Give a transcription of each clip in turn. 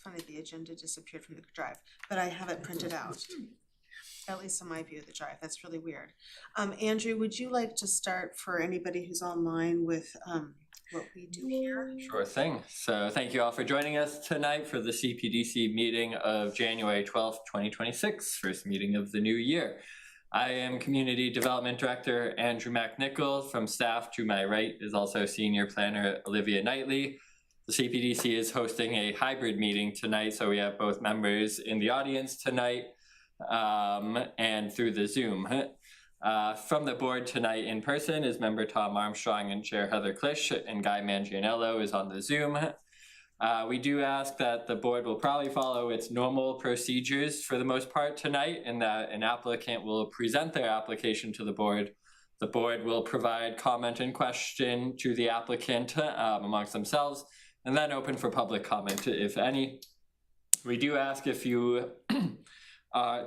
funny, the agenda disappeared from the drive, but I have it printed out. At least on my view of the drive, that's really weird. Andrew, would you like to start for anybody who's online with what we do here? Sure thing. So thank you all for joining us tonight for the CPDC meeting of January 12th, 2026, first meeting of the new year. I am Community Development Director Andrew McNichol. From staff to my right is also Senior Planner Olivia Knightley. The CPDC is hosting a hybrid meeting tonight, so we have both members in the audience tonight and through the Zoom. From the board tonight in person is member Tom Armstrong and Chair Heather Klisch, and Guy Mangianello is on the Zoom. We do ask that the board will probably follow its normal procedures for the most part tonight, in that an applicant will present their application to the board. The board will provide comment and question to the applicant amongst themselves, and then open for public comment, if any. We do ask if you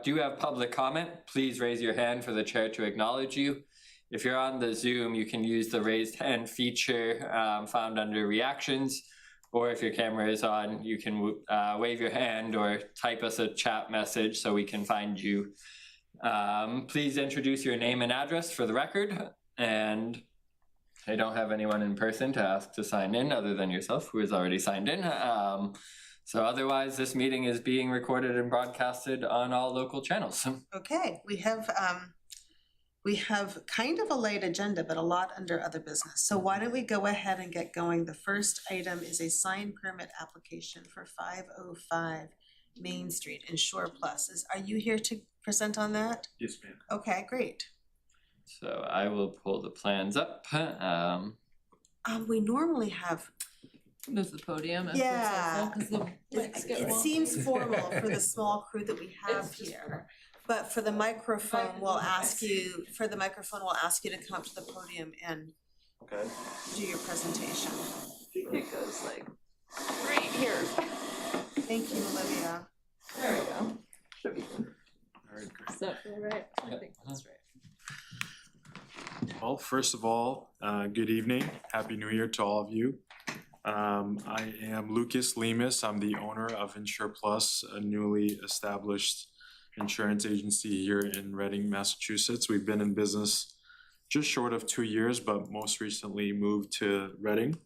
do have public comment, please raise your hand for the chair to acknowledge you. If you're on the Zoom, you can use the raised hand feature found under reactions, or if your camera is on, you can wave your hand or type us a chat message so we can find you. Please introduce your name and address for the record, and I don't have anyone in person to ask to sign in other than yourself, who has already signed in. So otherwise, this meeting is being recorded and broadcasted on all local channels. Okay, we have kind of a light agenda, but a lot under other business. So why don't we go ahead and get going? The first item is a sign permit application for 505 Main Street in Shore Plus. Are you here to present on that? Yes, ma'am. Okay, great. So I will pull the plans up. We normally have. Move the podium. Yeah, It seems formal for the small crew that we have here. But for the microphone, we'll ask you. For the microphone, we'll ask you to come up to the podium and do your presentation. It goes like right here. Thank you, Olivia. There we go. Should be good. All right, great. Does that feel right? I think that's right. Well, first of all, good evening. Happy New Year to all of you. I am Lucas Lemus. I'm the owner of Insure Plus, a newly established insurance agency here in Reading, Massachusetts. We've been in business just short of 2 years, but most recently moved to Reading.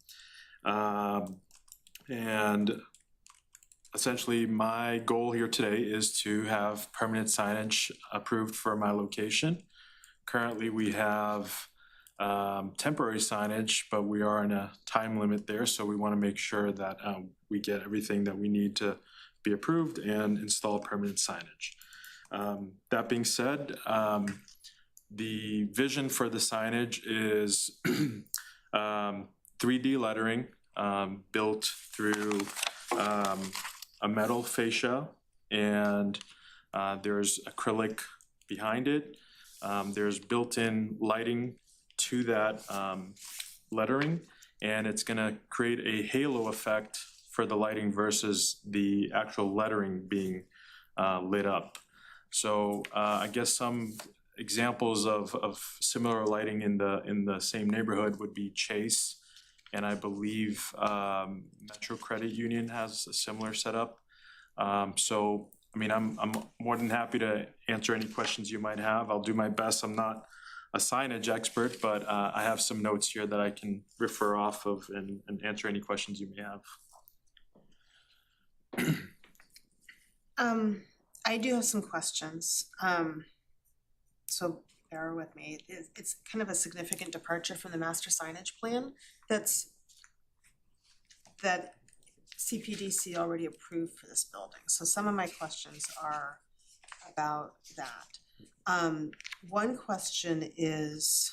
And essentially my goal here today is to have permanent signage approved for my location. Currently we have temporary signage, but we are in a time limit there, so we want to make sure that we get everything that we need to be approved and install permanent signage. That being said, the vision for the signage is 3D lettering built through a metal fascia, and there's acrylic behind it. There's built-in lighting to that lettering, and it's going to create a halo effect for the lighting versus the actual lettering being lit up. So I guess some examples of similar lighting in the same neighborhood would be Chase, and I believe Metro Credit Union has a similar setup. So I mean, I'm more than happy to answer any questions you might have. I'll do my best. I'm not a signage expert, but I have some notes here that I can refer off of and answer any questions you may have. I do have some questions. So bear with me. It's kind of a significant departure from the master signage plan that CPDC already approved for this building. So some of my questions are about that. One question is,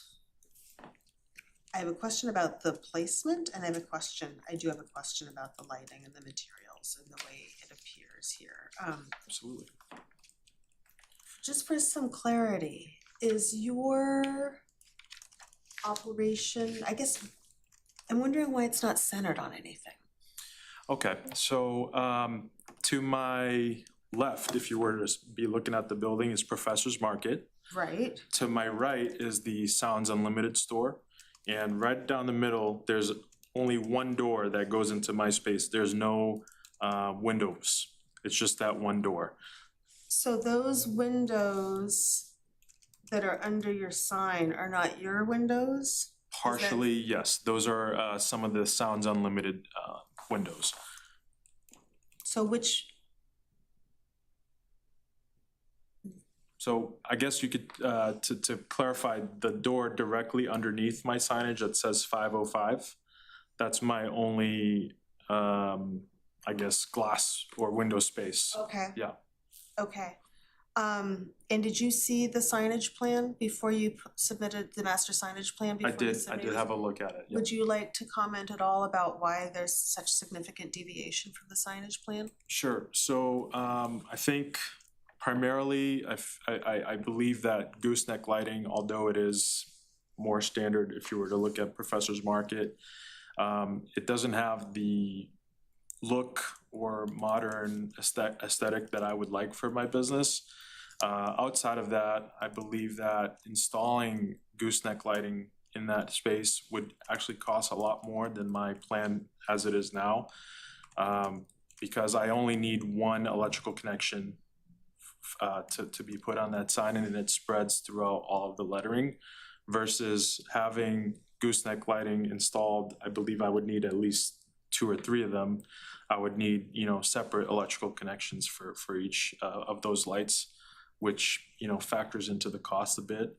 I have a question about the placement, and I do have a question about the lighting and the materials and the way it appears here. Absolutely. Just for some clarity, is your operation, I guess, I'm wondering why it's not centered on anything. Okay, so to my left, if you were to be looking at the building, is Professor's Market. Right. To my right is the Sounds Unlimited store. And right down the middle, there's only one door that goes into my space. There's no windows. It's just that one door. So those windows that are under your sign are not your windows? Partially, yes. Those are some of the Sounds Unlimited windows. So which, So I guess you could, to clarify, the door directly underneath my signage that says 505, that's my only, I guess, glass or window space. okay. Yeah. Okay. And did you see the signage plan before you submitted the master signage plan? I before you did submitted? have a look at it, yeah. Would you like to comment at all about why there's such significant deviation from the signage plan? Sure. So I think primarily, I believe that gooseneck lighting, although it is more standard if you were to look at Professor's Market, it doesn't have the look or modern aesthetic that I would like for my business. Outside of that, I believe that installing gooseneck lighting in that space would actually cost a lot more than my plan as it is now, because I only need one electrical connection to be put on that sign, and it spreads throughout all of the lettering, versus having gooseneck lighting installed. I believe I would need at least 2 or 3 of them. I would need, separate electrical connections for each of those lights, which, factors into the cost a bit.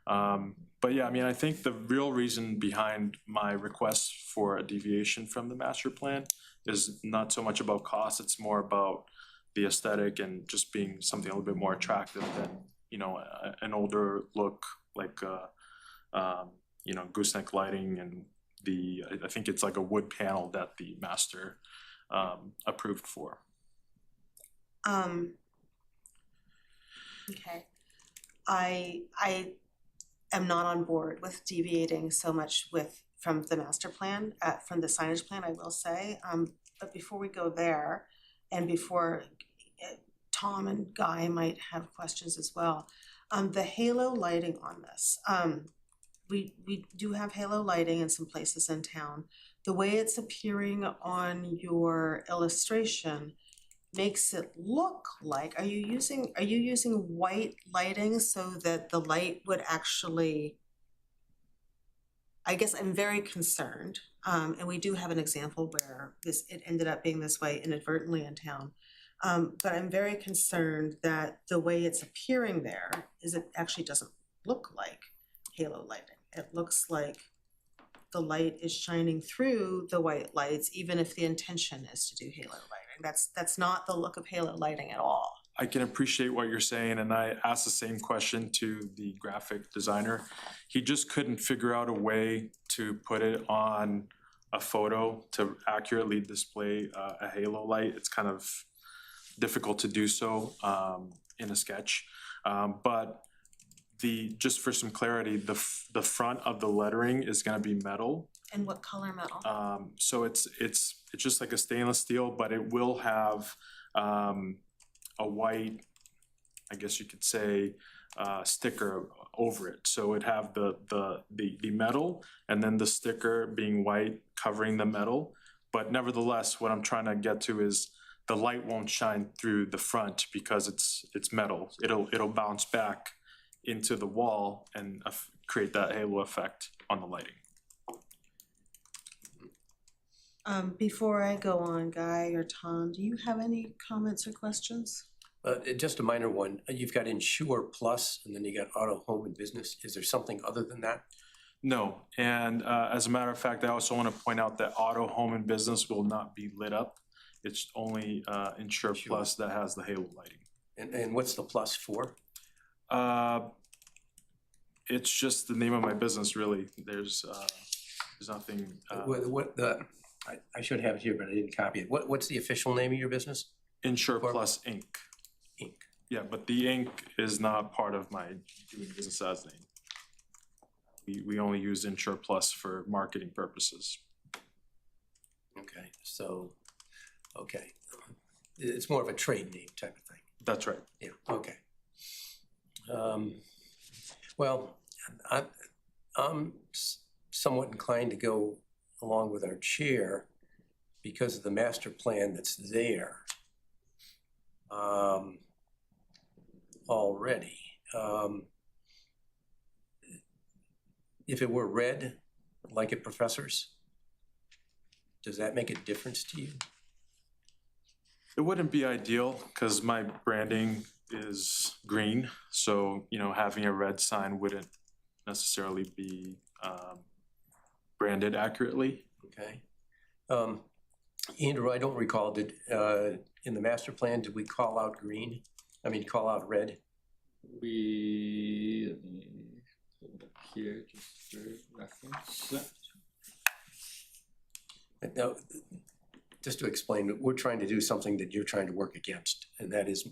But yeah, I mean, I think the real reason behind my request for a deviation from the master plan is not so much about cost, it's more about the aesthetic and just being something a little bit more attractive than, an older look like, gooseneck lighting, and I think it's like a wood panel that the master approved for. Okay. I am not on board with deviating so much from the master plan, from the signage plan, I will say. But before we go there, and before Tom and Guy might have questions as well, the halo lighting on this, we do have halo lighting in some places in town. The way it's appearing on your illustration makes it look like, are you using white lighting so that the light would actually, I guess I'm very concerned, and we do have an example where it ended up being this way inadvertently in town. But I'm very concerned that the way it's appearing there is it actually doesn't look like halo lighting. It looks like the light is shining through the white lights, even if the intention is to do halo lighting. That's not the look of halo lighting at all. I can appreciate what you're saying, and I asked the same question to the graphic designer. He just couldn't figure out a way to put it on a photo to accurately display a halo light. It's kind of difficult to do so in a sketch, but just for some clarity, the front of the lettering is going to be metal. And what color metal? So it's just like a stainless steel, but it will have a white, I guess you could say, sticker over it. So it'd have the metal, and then the sticker being white covering the metal. But nevertheless, what I'm trying to get to is the light won't shine through the front because it's metal. It'll bounce back into the wall and create that halo effect on the lighting. Before I go on, Guy or Tom, do you have any comments or questions? Just a minor one. You've got Insure Plus, and then you got Auto, Home, and Business. Is there something other than that? No, and as a matter of fact, I also want to point out that Auto, Home, and Business will not be lit up. It's only Insure Plus that has the halo lighting. And what's the plus for? It's just the name of my business, really. There's nothing. I should have it here, but I didn't copy it. What's the official name of your business? Insure Plus Inc. Inc. Yeah, but the Inc. is not part of my doing business as name. We only use Insure Plus for marketing purposes. Okay, so, okay. It's more of a trade name type of thing. That's right. Yeah, okay. Well, I'm somewhat inclined to go along with our chair because of the master plan that's there already. If it were red, like it professors, does that make a difference to you? It wouldn't be ideal because my branding is green, so having a red sign wouldn't necessarily be branded accurately. Okay. Andrew, I don't recall, did in the master plan, did we call out green? I mean, call out red? Let me put it up here just for reference. Now, just to explain, we're trying to do something that you're trying to work against, and that is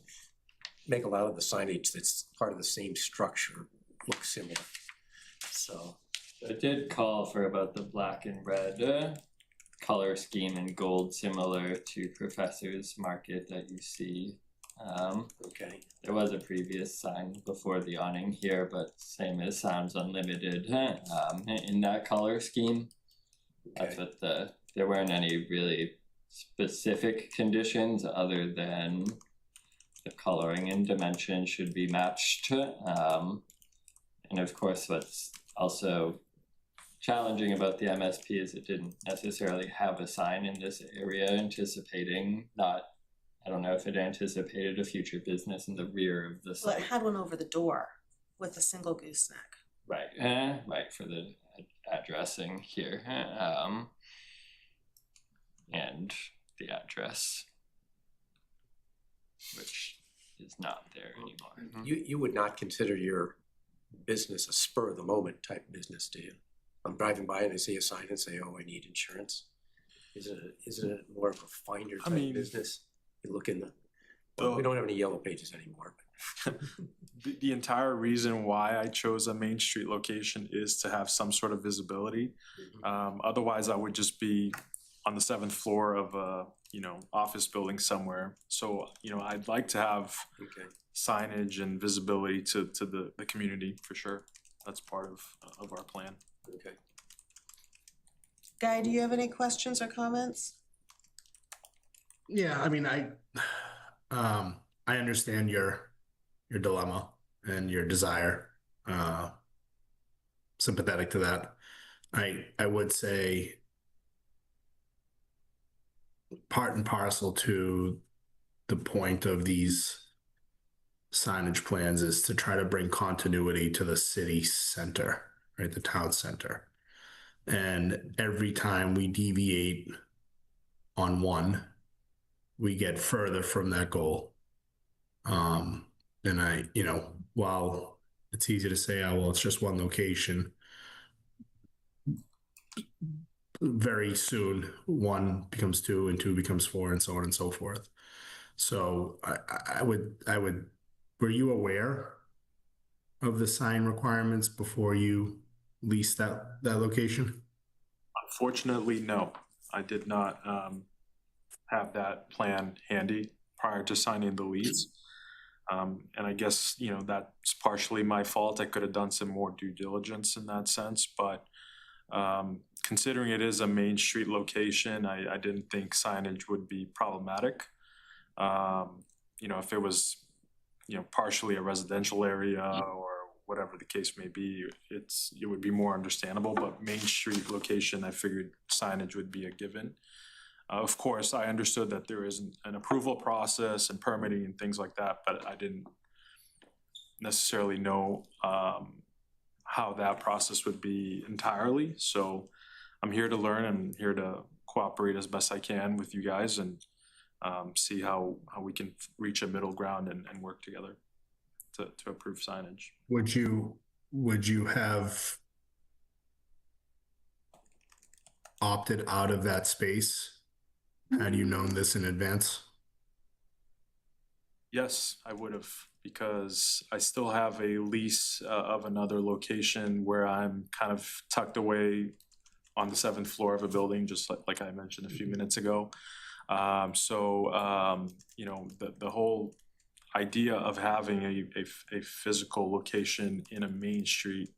make a lot of the signage that's part of the same structure look similar. So I did call for about the black and red color scheme and gold, similar to Professor's Market that you see. okay, There was a previous sign before the awning here, but same as Sounds Unlimited in that color scheme. That's okay, what there weren't any really specific conditions other than the coloring and dimension should be matched. And of course, what's also challenging about the MSP is it didn't necessarily have a sign in this area anticipating I don't know if it anticipated a future business in the rear of the Well, site. it had one over the door with a single gooseneck. Right, right, for the addressing here. And the address, which is not there anymore. you would not consider your business a spur of the moment type business, do you? I'm driving by and I see a sign and say, oh, I need insurance. Isn't it more of a finder type business? You look in well, we don't have any yellow pages anymore. But The entire reason why I chose a Main Street location is to have some sort of visibility. Otherwise, I would just be on the 7th floor of a office building somewhere. So I'd like to have okay. signage and visibility to the community for sure. That's part of our plan. Okay. Guy, do you have any questions or comments? Yeah, I mean, I understand your dilemma and your desire. Sympathetic to that. I would say part and parcel to the point of these signage plans is to try to bring continuity to the city center, right? The town center. And every time we deviate on one, we get further from that goal. And while it's easy to say, oh, well, it's just one location, very soon one becomes two and two becomes four and so on and so forth. So I would, were you aware of the sign requirements before you leased that location? Unfortunately, no. I did not have that plan handy prior to signing the lease. And I guess, that's partially my fault. I could have done some more due diligence in that sense, but considering it is a Main Street location, I didn't think signage would be problematic. If it was, partially a residential area or whatever the case may be, it would be more understandable, but Main Street location, I figured signage would be a given. Of course, I understood that there is an approval process and permitting and things like that, but I didn't necessarily know how that process would be entirely. So I'm here to learn. I'm here to cooperate as best I can with you guys and see how we can reach a middle ground and work together to approve signage. Would you have opted out of that space had you known this in advance? Yes, I would have, because I still have a lease of another location where I'm kind of tucked away on the 7th floor of a building, just like I mentioned a few minutes ago. The whole idea of having a physical location in a Main Street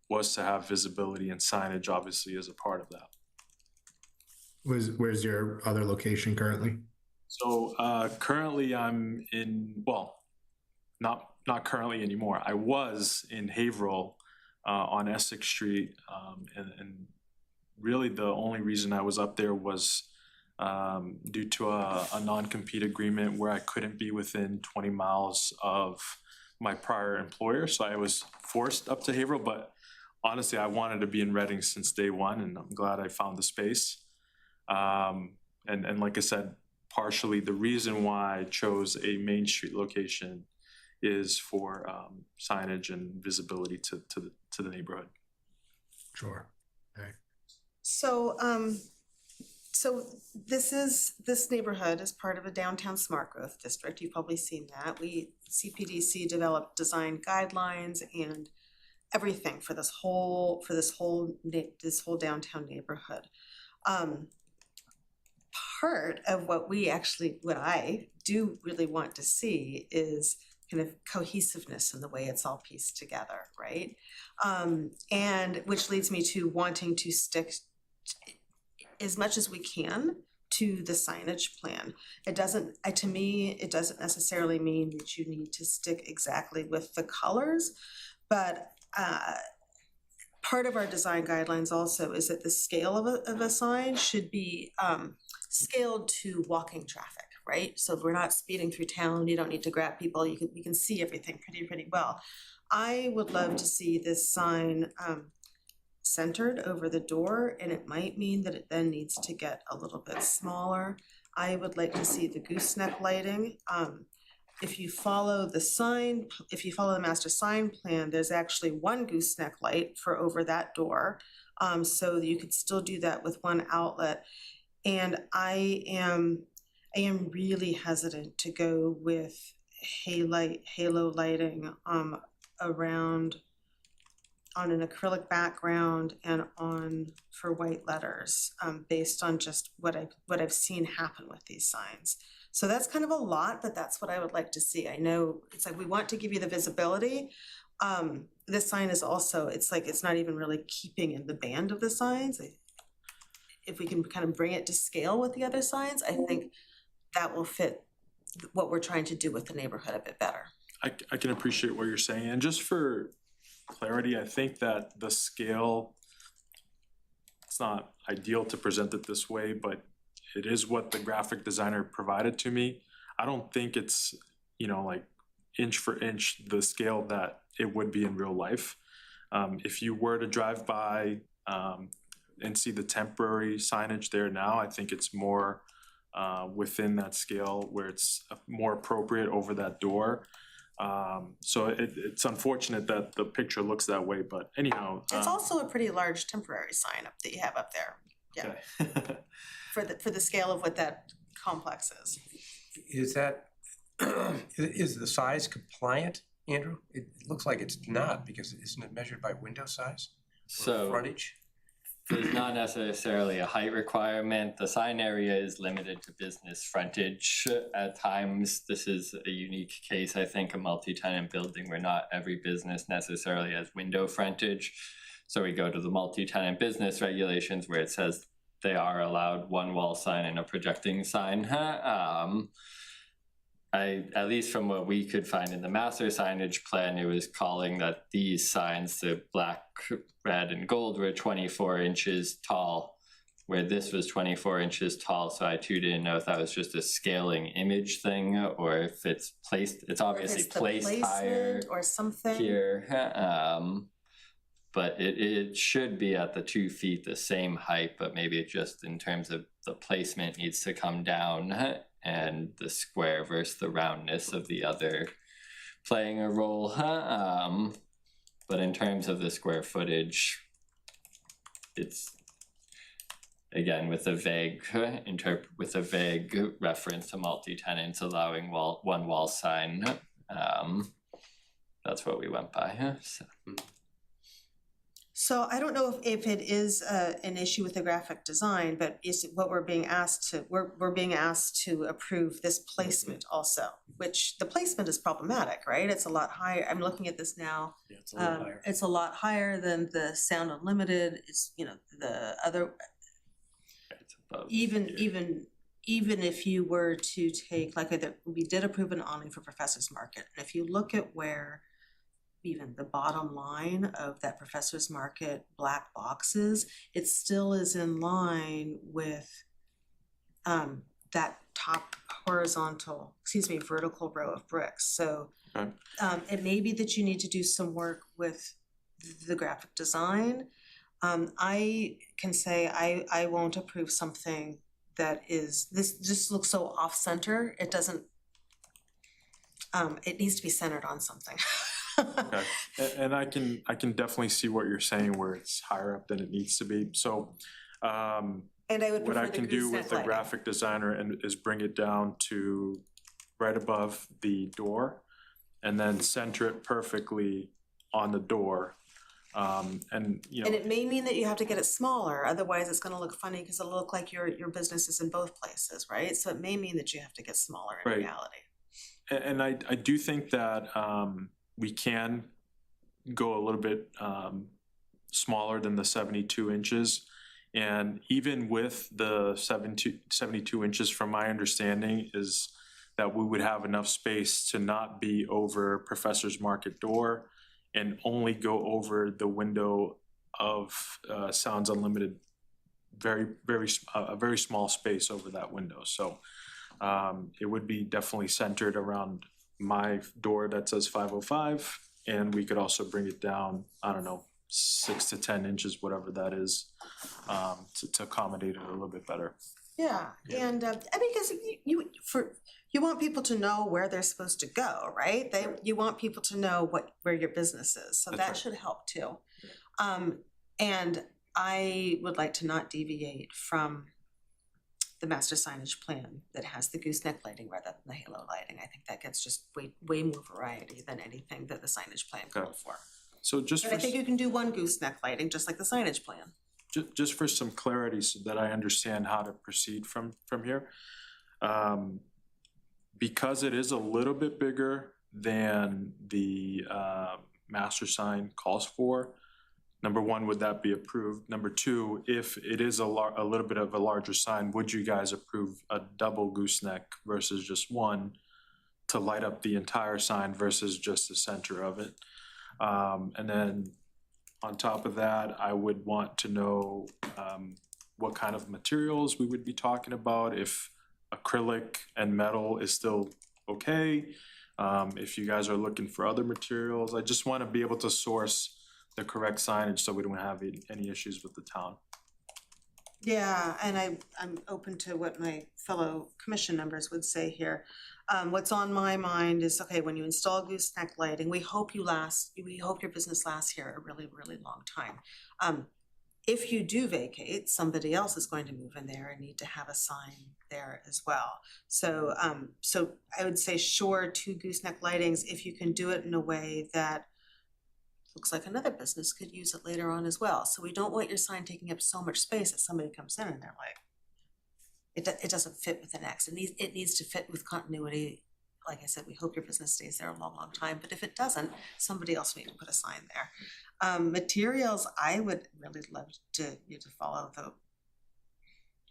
was to have visibility, and signage obviously is a part of that. Where's your other location currently? So currently I'm in, well, not currently anymore. I was in Haverhill on Essex Street, and really the only reason I was up there was due to a non-compete agreement where I couldn't be within 20 miles of my prior employer, so I was forced up to Haverhill. But honestly, I wanted to be in Reading since day one, and I'm glad I found the space. And like I said, partially the reason why I chose a Main Street location is for signage and visibility to the neighborhood. Sure. Okay. So, so this neighborhood is part of a downtown smart growth district. You've probably seen that. CPDC developed design guidelines and everything for this whole downtown neighborhood. Part of what I do really want to see is kind of cohesiveness in the way it's all pieced together, right? And which leads me to wanting to stick as much as we can to the signage plan. To me, it doesn't necessarily mean that you need to stick exactly with the colors, but part of our design guidelines also is that the scale of a sign should be scaled to walking traffic, right? So if we're not speeding through town, you don't need to grab people, you can see everything pretty well. I would love to see this sign centered over the door, and it might mean that it then needs to get a little bit smaller. I would like to see the gooseneck lighting. If you follow the master sign plan, there's actually one gooseneck light for over that door. So you could still do that with one outlet. And I am really hesitant to go with halo lighting around on an acrylic background and for white letters, based on just what I've seen happen with these signs. So that's kind of a lot, but that's what I would like to see. I know it's like we want to give you the visibility. This sign is also, it's not even really keeping in the band of the signs. If we can kind of bring it to scale with the other signs, I think that will fit what we're trying to do with the neighborhood a bit better. I can appreciate what you're saying, and just for clarity, I think that the scale, it's not ideal to present it this way, but it is what the graphic designer provided to me. I don't think it's, like inch for inch the scale that it would be in real life. If you were to drive by and see the temporary signage there now, I think it's more within that scale where it's more appropriate over that door. So it's unfortunate that the picture looks that way, but anyhow. It's also a pretty large temporary sign that you have up there. Yeah. Okay. For the scale of what that complex is. Is the size compliant, Andrew? It looks like it's not, because isn't it measured by window size or So frontage? there's not necessarily a height requirement. The sign area is limited to business frontage. At times, this is a unique case, I think, a multi-tenant building where not every business necessarily has window frontage. So we go to the multi-tenant business regulations where it says they are allowed one wall sign and a projecting sign. At least from what we could find in the master signage plan, it was calling that these signs, the black, red, and gold, were 24 inches tall, where this was 24 inches tall. So I too didn't know if that was just a scaling image thing or if it's placed, it's obviously placed higher or something here. But it should be at the 2 feet, the same height, but maybe it just in terms of the placement needs to come down and the square versus the roundness of the other playing a role. But in terms of the square footage, it's again with a vague reference to multi-tenants allowing one wall sign. That's what we went by. So I don't know if it is an issue with the graphic design, but is what we're being asked to approve this placement also, which the placement is problematic, right? It's a lot higher. I'm looking at this now. Yeah, it's a little higher. It's a lot higher than the Sound Unlimited. It's the other. even if you were to take, like, we did approve an awning for Professor's Market, and if you look at where even the bottom line of that Professor's Market black boxes, it still is in line with that top vertical row of bricks. So Okay. it may be that you need to do some work with the graphic design. I can say I won't approve something that is, this just looks so off-center. It doesn't, it needs to be centered on something. Okay, and I can definitely see what you're saying where it's higher up than it needs to be, so, And I would what I prefer the can do with gooseneck the lighting. graphic designer is bring it down to right above the door and then center it perfectly on the door. And, you And know, it may mean that you have to get it smaller, otherwise it's gonna look funny, because it'll look like your business is in both places, right? So it may mean that you have to get smaller in Right. reality. and I do think that, we can go a little bit, smaller than the 72 inches. And even with the 72 inches, from my understanding, is that we would have enough space to not be over Professor's Market door and only go over the window of Sounds Unlimited, a very small space over that window. So it would be definitely centered around my door that says 505, and we could also bring it down, I don't know, 6 to 10 inches, whatever that is, to accommodate it a little bit better. Yeah, and I mean, because you want people to know where they're supposed to go, right? You want people to know where your business is, so That's that right. should help too. And I would like to not deviate from the master signage plan that has the gooseneck lighting rather than the halo lighting. I think that gets just way more variety than anything that the signage plan Okay. called for. So just But for I think you can do one gooseneck lighting, just like the signage plan. just for some clarity so that I understand how to proceed from here. Because it is a little bit bigger than the master sign calls for, number one, would that be approved? Number two, if it is a little bit of a larger sign, would you guys approve a double gooseneck versus just one to light up the entire sign versus just the center of it? And then on top of that, I would want to know what kind of materials we would be talking about, if acrylic and metal is still okay, if you guys are looking for other materials. I just want to be able to source the correct signage so we don't have any issues with the town. Yeah, and I'm open to what my fellow commission members would say here. What's on my mind is, okay, when you install gooseneck lighting, we hope your business lasts here a really, really long time. If you do vacate, somebody else is going to move in there and need to have a sign there as well. So I would say sure, 2 gooseneck lightings, if you can do it in a way that looks like another business could use it later on as well. So we don't want your sign taking up so much space that somebody comes in and they're like, it doesn't fit with the next. It needs to fit with continuity. Like I said, we hope your business stays there a long, long time, but if it doesn't, somebody else will need to put a sign there. Materials, I would really love you to follow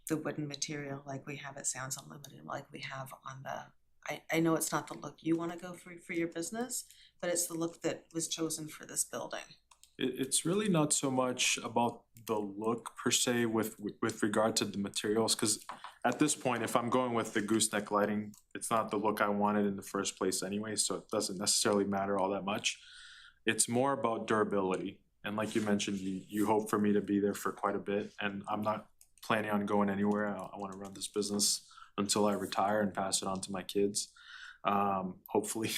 the wooden material like we have at Sounds Unlimited, like we have on I know it's not the look you want to go for your business, but it's the look that was chosen for this building. It's really not so much about the look per se with regard to the materials, because at this point, if I'm going with the gooseneck lighting, it's not the look I wanted in the first place anyway, so it doesn't necessarily matter all that much. It's more about durability, and like you mentioned, you hope for me to be there for quite a bit, and I'm not planning on going anywhere. I want to run this business until I retire and pass it on to my kids, hopefully.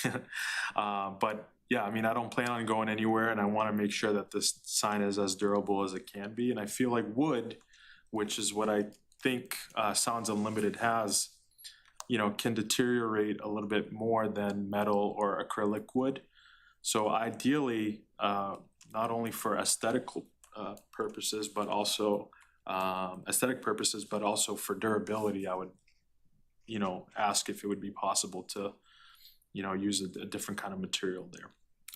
But yeah, I mean, I don't plan on going anywhere, and I want to make sure that this sign is as durable as it can be. And I feel like wood, which is what I think Sounds Unlimited has, can deteriorate a little bit more than metal or acrylic wood. So ideally, not only for aesthetic purposes, but also for durability, I would ask if it would be possible to use a different kind of material there.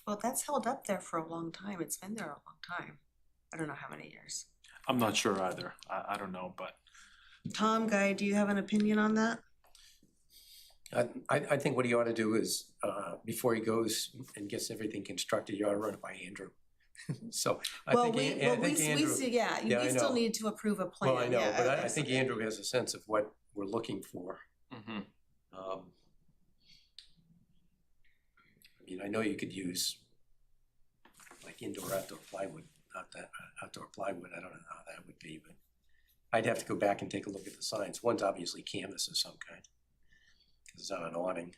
Well, that's held up there for a long time. It's been there a long time. I don't know how many years. I'm not sure either. I don't know, but Tom, Guy, do you have an opinion on that? I think what he ought to do is, before he goes and gets everything constructed, you ought to run it by Andrew. So I Well, think, I think we Andrew. see, yeah, Yeah, I we still know. need to approve a plan, Well, I know, yeah, but I think Andrew has a sense of what we're looking for. Mhm. I mean, I know you could use like indoor, outdoor plywood, not that, outdoor plywood, I don't know how that would be, but I'd have to go back and take a look at the signs. One's obviously canvas of some kind. It's not an awning.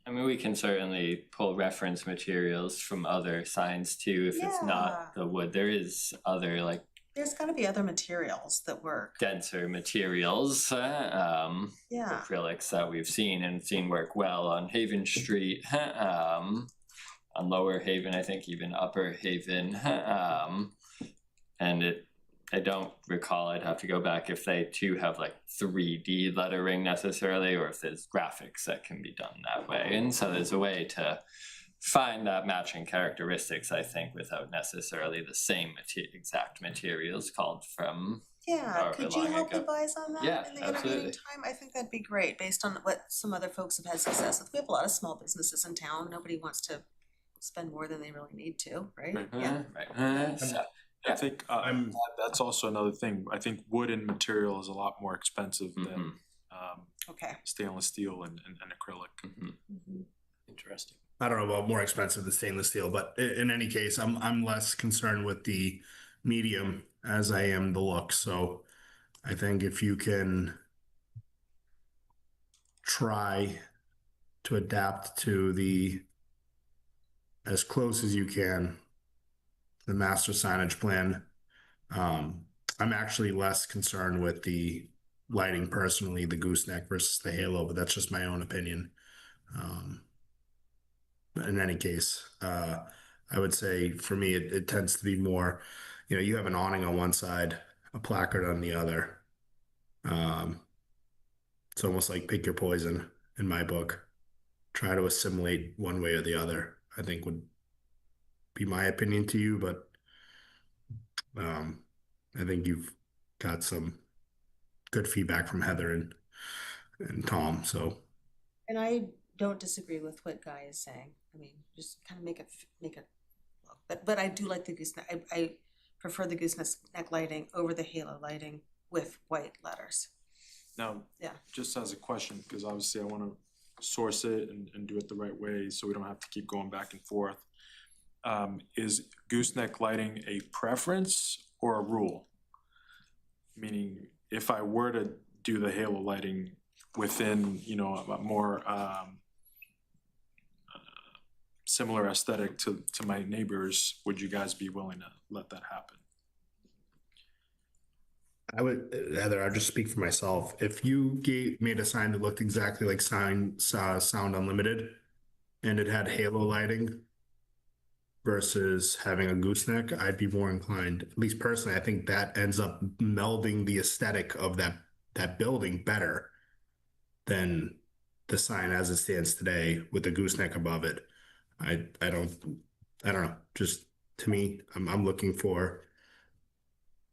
I mean, we can certainly pull reference materials from other signs too, if it's Yeah. not the wood. There is other like There's gotta be other materials that work, denser materials, yeah. acrylics that we've seen work well on Haven Street, on Lower Haven, I think even Upper Haven, and I don't recall, I'd have to go back if they too have like 3D lettering necessarily, or if there's graphics that can be done that way. And so there's a way to find that matching characteristics, I think, without necessarily the same exact materials called from. Yeah, However could you long help ago. advise on that Yeah, in the intervening absolutely. time? I think that'd be great, based on what some other folks have had success with. We have a lot of small businesses in town, nobody wants to spend more than they really need to, right? Yeah. Right. So, I think that's also another thing. I think wood and material is a lot more expensive than Okay. stainless steel and acrylic. Mhm. Interesting. I don't know about more expensive than stainless steel, but in any case, I'm less concerned with the medium as I am the look. So I think if you can try to adapt to the as close as you can the master signage plan. I'm actually less concerned with the lighting personally, the gooseneck versus the halo, but that's just my own opinion. In any case, I would say for me, it tends to be more, you have an awning on one side, a placard on the other. It's almost like pick your poison in my book. Try to assimilate one way or the other, I think would be my opinion to you, but I think you've got some good feedback from Heather and Tom, so. And I don't disagree with what Guy is saying. I mean, just kind of make it look. But I do like the gooseneck. I prefer the gooseneck lighting over the halo lighting with white letters. Now, Yeah. just as a question, because obviously I want to source it and do it the right way so we don't have to keep going back and forth. Is gooseneck lighting a preference or a rule? Meaning, if I were to do the halo lighting within, a more similar aesthetic to my neighbors, would you guys be willing to let that happen? I would, Heather, I'll just speak for myself. If you made a sign that looked exactly like Sound Unlimited and it had halo lighting versus having a gooseneck, I'd be more inclined, at least personally, I think that ends up melding the aesthetic of that building better than the sign as it stands today with the gooseneck above it. I don't know. Just to me, I'm looking for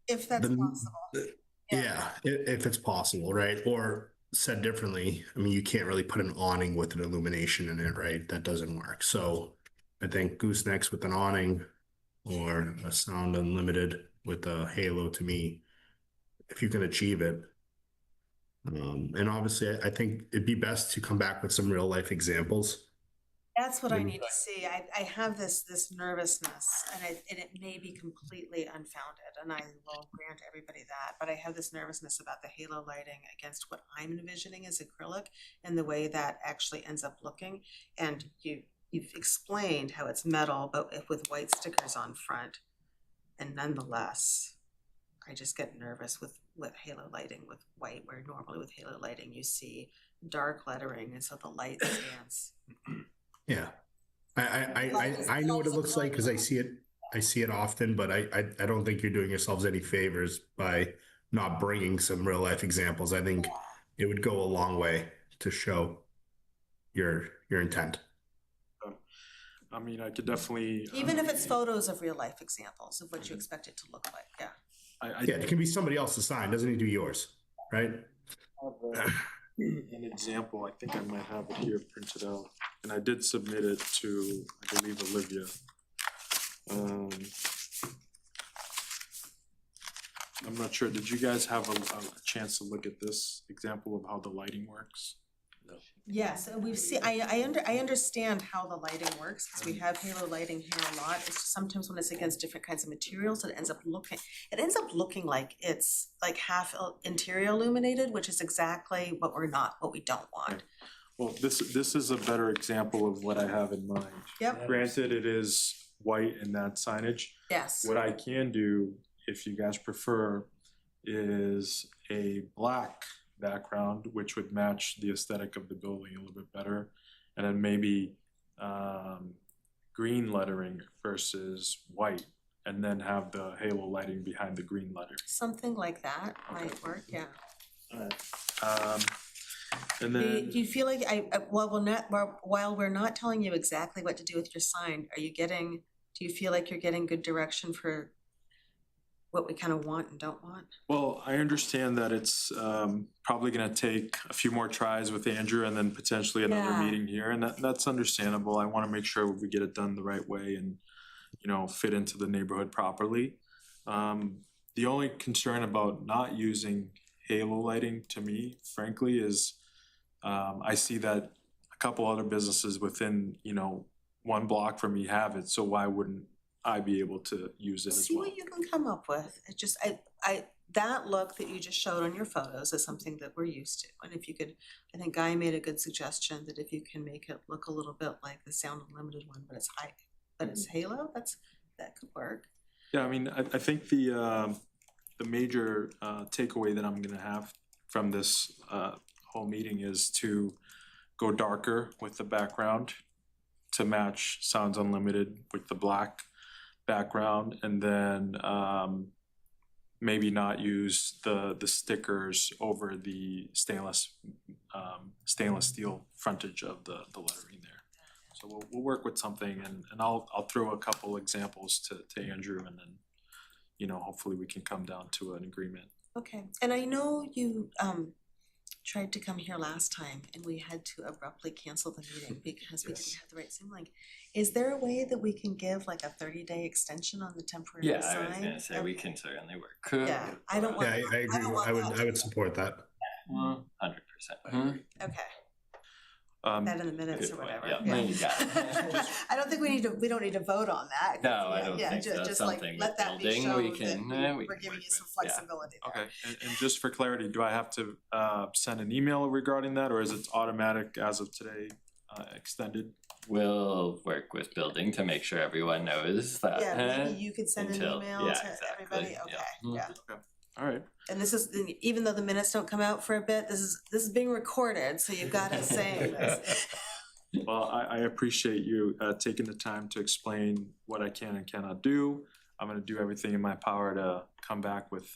If that's possible. Yeah, if it's possible, right? Or said differently, I mean, you can't really put an awning with an illumination in it, right? That doesn't work. So I think goosenecks with an awning or a Sound Unlimited with a halo, to me, if you can achieve it. And obviously, I think it'd be best to come back with some real life examples. That's what I need to see. I have this nervousness, and it may be completely unfounded, and I will grant everybody that, but I have this nervousness about the halo lighting against what I'm envisioning as acrylic and the way that actually ends up looking. And you've explained how it's metal, but with white stickers on front. And nonetheless, I just get nervous with halo lighting with white, where normally with halo lighting you see dark lettering, and so the light stands. Yeah, I know what it looks like because I see it often, but I don't think you're doing yourselves any favors by not bringing some real life examples. I think it would go a long way to show your intent. I mean, I could definitely. Even if it's photos of real life examples of what you expect it to look like, yeah. Yeah, it can be somebody else's sign, doesn't need to be yours, right? have an example, I think I might have it here printed out, and I did submit it to, I believe, Olivia. I'm not sure, did you guys have a chance to look at this example of how the lighting works? Yes, and we've seen, I understand how the lighting works, because we have halo lighting here a lot. It's just sometimes when it's against different kinds of materials, it ends up looking like it's like half interior illuminated, which is exactly what we don't want. Well, this is a better example of what I have in mind. Yep, Granted, it is white in that signage. yes. What I can do, if you guys prefer, is a black background, which would match the aesthetic of the building a little bit better, and then maybe green lettering versus white, and then have the halo lighting behind the green letter. Something like that might work, yeah. And Do then you feel like while we're not telling you exactly what to do with your sign, do you feel like you're getting good direction for what we kind of want and don't want? well, I understand that it's probably gonna take a few more tries with Andrew and then potentially another Yeah. meeting here, and that's understandable. I wanna make sure we get it done the right way and, fit into the neighborhood properly. The only concern about not using halo lighting to me, frankly, is I see that a couple other businesses within, 1 block from me have it, so why wouldn't I be able to use it as See well? what you can come up with. It just, that look that you just showed on your photos is something that we're used to. And if you could, I think Guy made a good suggestion that if you can make it look a little bit like the Sound Unlimited one, but it's halo, that could work. Yeah, I mean, I think the major takeaway that I'm gonna have from this whole meeting is to go darker with the background to match Sounds Unlimited with the black background, and then maybe not use the stickers over the stainless steel frontage of the lettering there. So we'll work with something, and I'll throw a couple examples to Andrew, and then hopefully we can come down to an agreement. Okay, and I know you tried to come here last time and we had to abruptly cancel the meeting because we didn't have the right Zoom link. Is there a way that we can give like a 30-day extension on the temporary Yeah, sign? I was gonna say, we can certainly work. Yeah, I don't want. Yeah, I agree. don't want I would support that. 100%. Okay, Um, that in the minutes or Good point, whatever. yeah, you got it. I don't think we don't need to vote on that. No, I don't Yeah, think so. just like Something let that be building shown we can, that we we're can giving work you some with, yeah. flexibility there. Okay, and just for clarity, do I have to send an email regarding that, or is it automatic as of today, extended? We'll work with building to make sure everyone knows that. Yeah, maybe you could send an until- email yeah, to exactly, everybody, yeah. okay, Mhm. yeah. All right. And this is, even though the minutes don't come out for a bit, this is being recorded, so you've got us saying this. Well, I appreciate you taking the time to explain what I can and cannot do. I'm gonna do everything in my power to come back with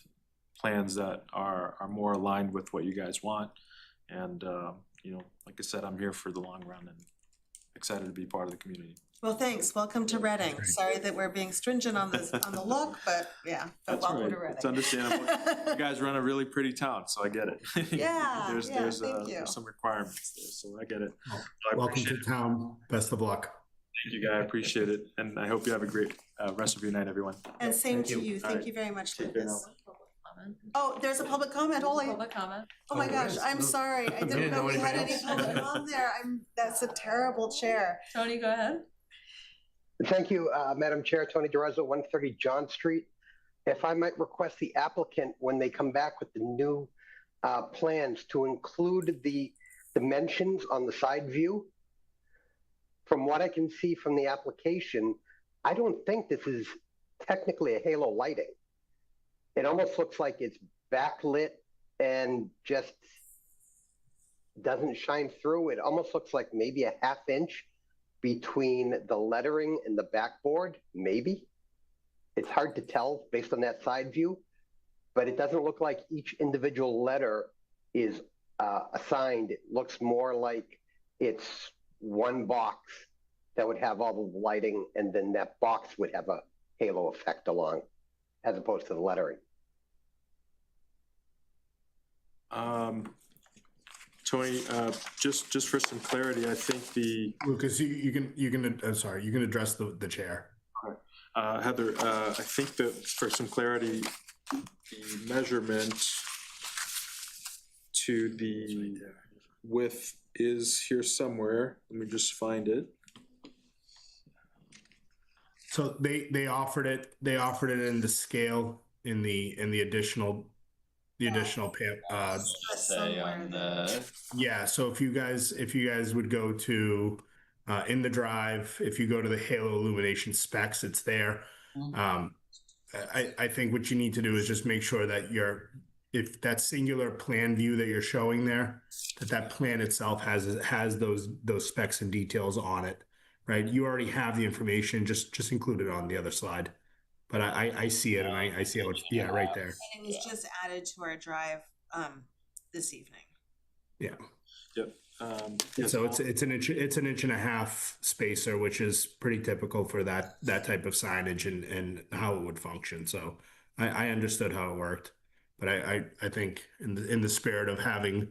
plans that are more aligned with what you guys want. And like I said, I'm here for the long run and excited to be part of the community. Well, thanks, welcome to Reading. Sorry that we're being stringent on the look, but yeah, but That's welcome right. to Reading. It's understandable. You guys run a really pretty town, so I get it. Yeah, There's yeah, thank you. there's some requirements there, so I get it. I Welcome appreciate to town. Best of luck. Thank you, guy. I appreciate it, and I hope you have a great rest of your night, everyone. And same to Thank you, All thank right. you very much, Take care Lucas. Comment. Oh, there's a public comment, holy, Public comment. oh my Oh, gosh, there I'm is. sorry, I didn't know we had any public on there, that's a terrible chair. Tony, go ahead. Thank you, Madam Chair. Tony DeRosa, 130 John Street. If I might request the applicant, when they come back with the new plans, to include the dimensions on the side view. From what I can see from the application, I don't think this is technically a halo lighting. It almost looks like it's backlit and just doesn't shine through. It almost looks like maybe a ½ inch between the lettering and the backboard, maybe. It's hard to tell based on that side view, but it doesn't look like each individual letter is assigned. It looks more like it's one box that would have all the lighting, and then that box would have a halo effect along, as opposed to the lettering. Tony, just for some clarity, I think Lucas, you can, sorry, you can address the chair. Heather, I think that for some clarity, the measurement to the width is here somewhere. Let me just find it. So they offered it in the scale in the additional Say on the, yeah. So if you guys would go to in the drive, if you go to the halo illumination specs, it's there. I think what you need to do is just make sure that if that singular plan view that you're showing there, that plan itself has those specs and details on it, right? You already have the information, just include it on the other slide. But I see it, and I see how it's, yeah, right there. And it was just added to our drive this evening. Yeah. Yep. So it's an inch and a half spacer, which is pretty typical for that type of signage and how it would function. So I understood how it worked, but I think in the spirit of having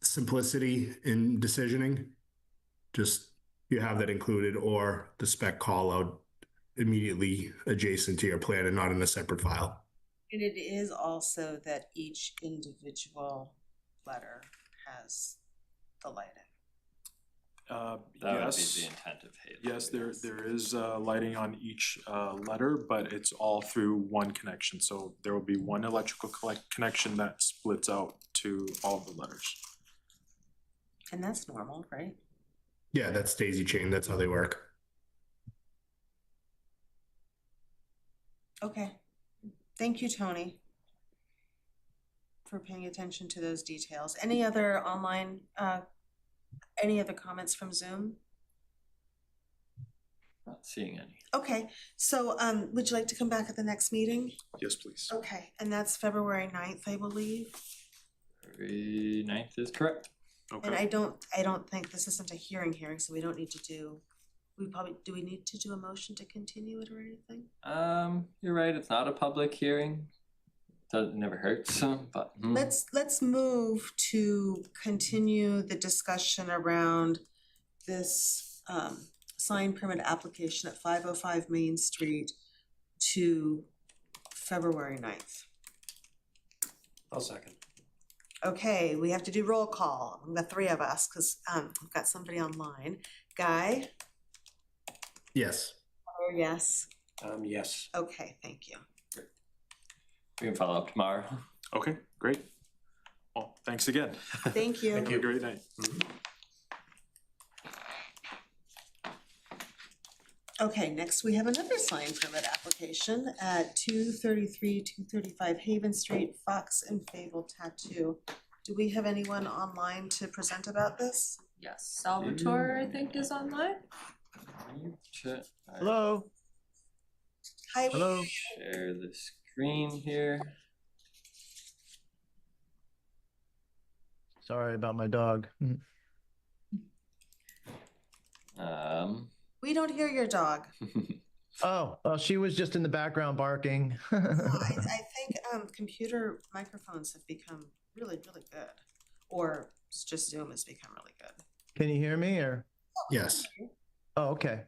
simplicity in decisioning, just you have that included, or the spec call out immediately adjacent to your plan and not in a separate file. And it is also that each individual letter has the lighting. that Yes. would be the intent of Halo. Yes, there is lighting on each letter, but it's all through one connection. So there will be one electrical connection that splits out to all of the letters. And that's normal, right? Yeah, that's daisy chain. That's how they work. Okay. Thank you, Tony, for paying attention to those details. Any other online, any other comments from Zoom? Not seeing any. Okay, so would you like to come back at the next meeting? Yes, please. Okay, and that's February 9th, I believe. February 9th is correct. And Okay. I don't think this isn't a hearing, so we don't need to do, do we need to do a motion to continue it or anything? You're right, it's not a public hearing. Never hurts, but. Let's move to continue the discussion around this sign permit application at 505 Main Street to February 9th. I'll second. Okay, we have to do roll call, the three of us, because we've got somebody online. Guy? Yes. Or yes? Yes. Okay, thank you. We can follow up tomorrow. Okay, great. Well, thanks again. Thank you. Have a great night. Okay, next we have another sign permit application at 235 Haven Street, Fox and Fable Tattoo. Do we have anyone online to present about this? Yes, Salvatore, I think, is online. Hello. Hi. Hello. Share the screen here. Sorry about my dog. We don't hear your dog. Oh, well, she was just in the background barking. I think computer microphones have become really, really good. Or it's just Zoom has become really good. Can you hear me or? Yes. Oh, okay.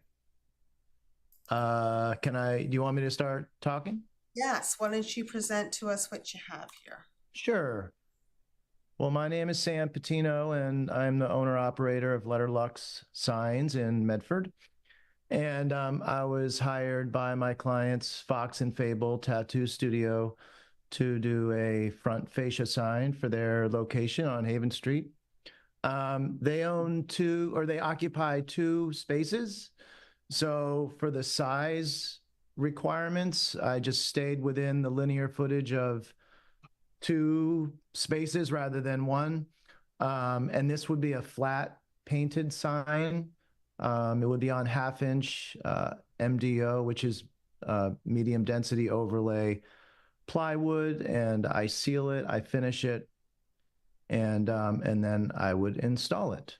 Do you want me to start talking? Yes, why don't you present to us what you have here? Sure. Well, my name is Sam Patino, and I'm the owner-operator of Letterlux Signs in Medford. And I was hired by my clients, Fox and Fable Tattoo Studio, to do a front fascia sign for their location on Haven Street. They occupy 2 spaces. So for the size requirements, I just stayed within the linear footage of 2 spaces rather than 1. And this would be a flat painted sign. It would be on 1/2-inch MDO, which is medium density overlay plywood, and I seal it, I finish it, and then I would install it.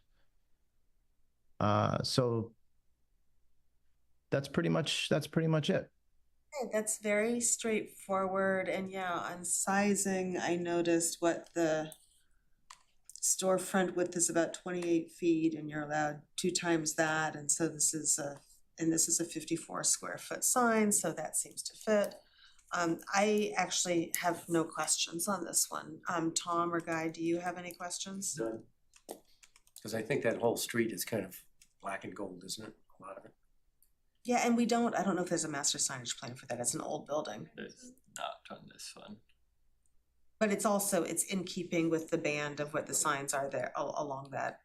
So that's pretty much it. Okay, that's very straightforward, and yeah, on sizing, I noticed what the storefront width is about 28 feet, and you're allowed 2 times that, and so this is a 54 square foot sign, so that seems to fit. I actually have no questions on this one. Tom or Guy, do you have any questions? None. Because I think that whole street is kind of black and gold, isn't it? A lot of it. Yeah, and I don't know if there's a master signage plan for that. It's an old building. There's not on this one. But it's in keeping with the band of what the signs are there along that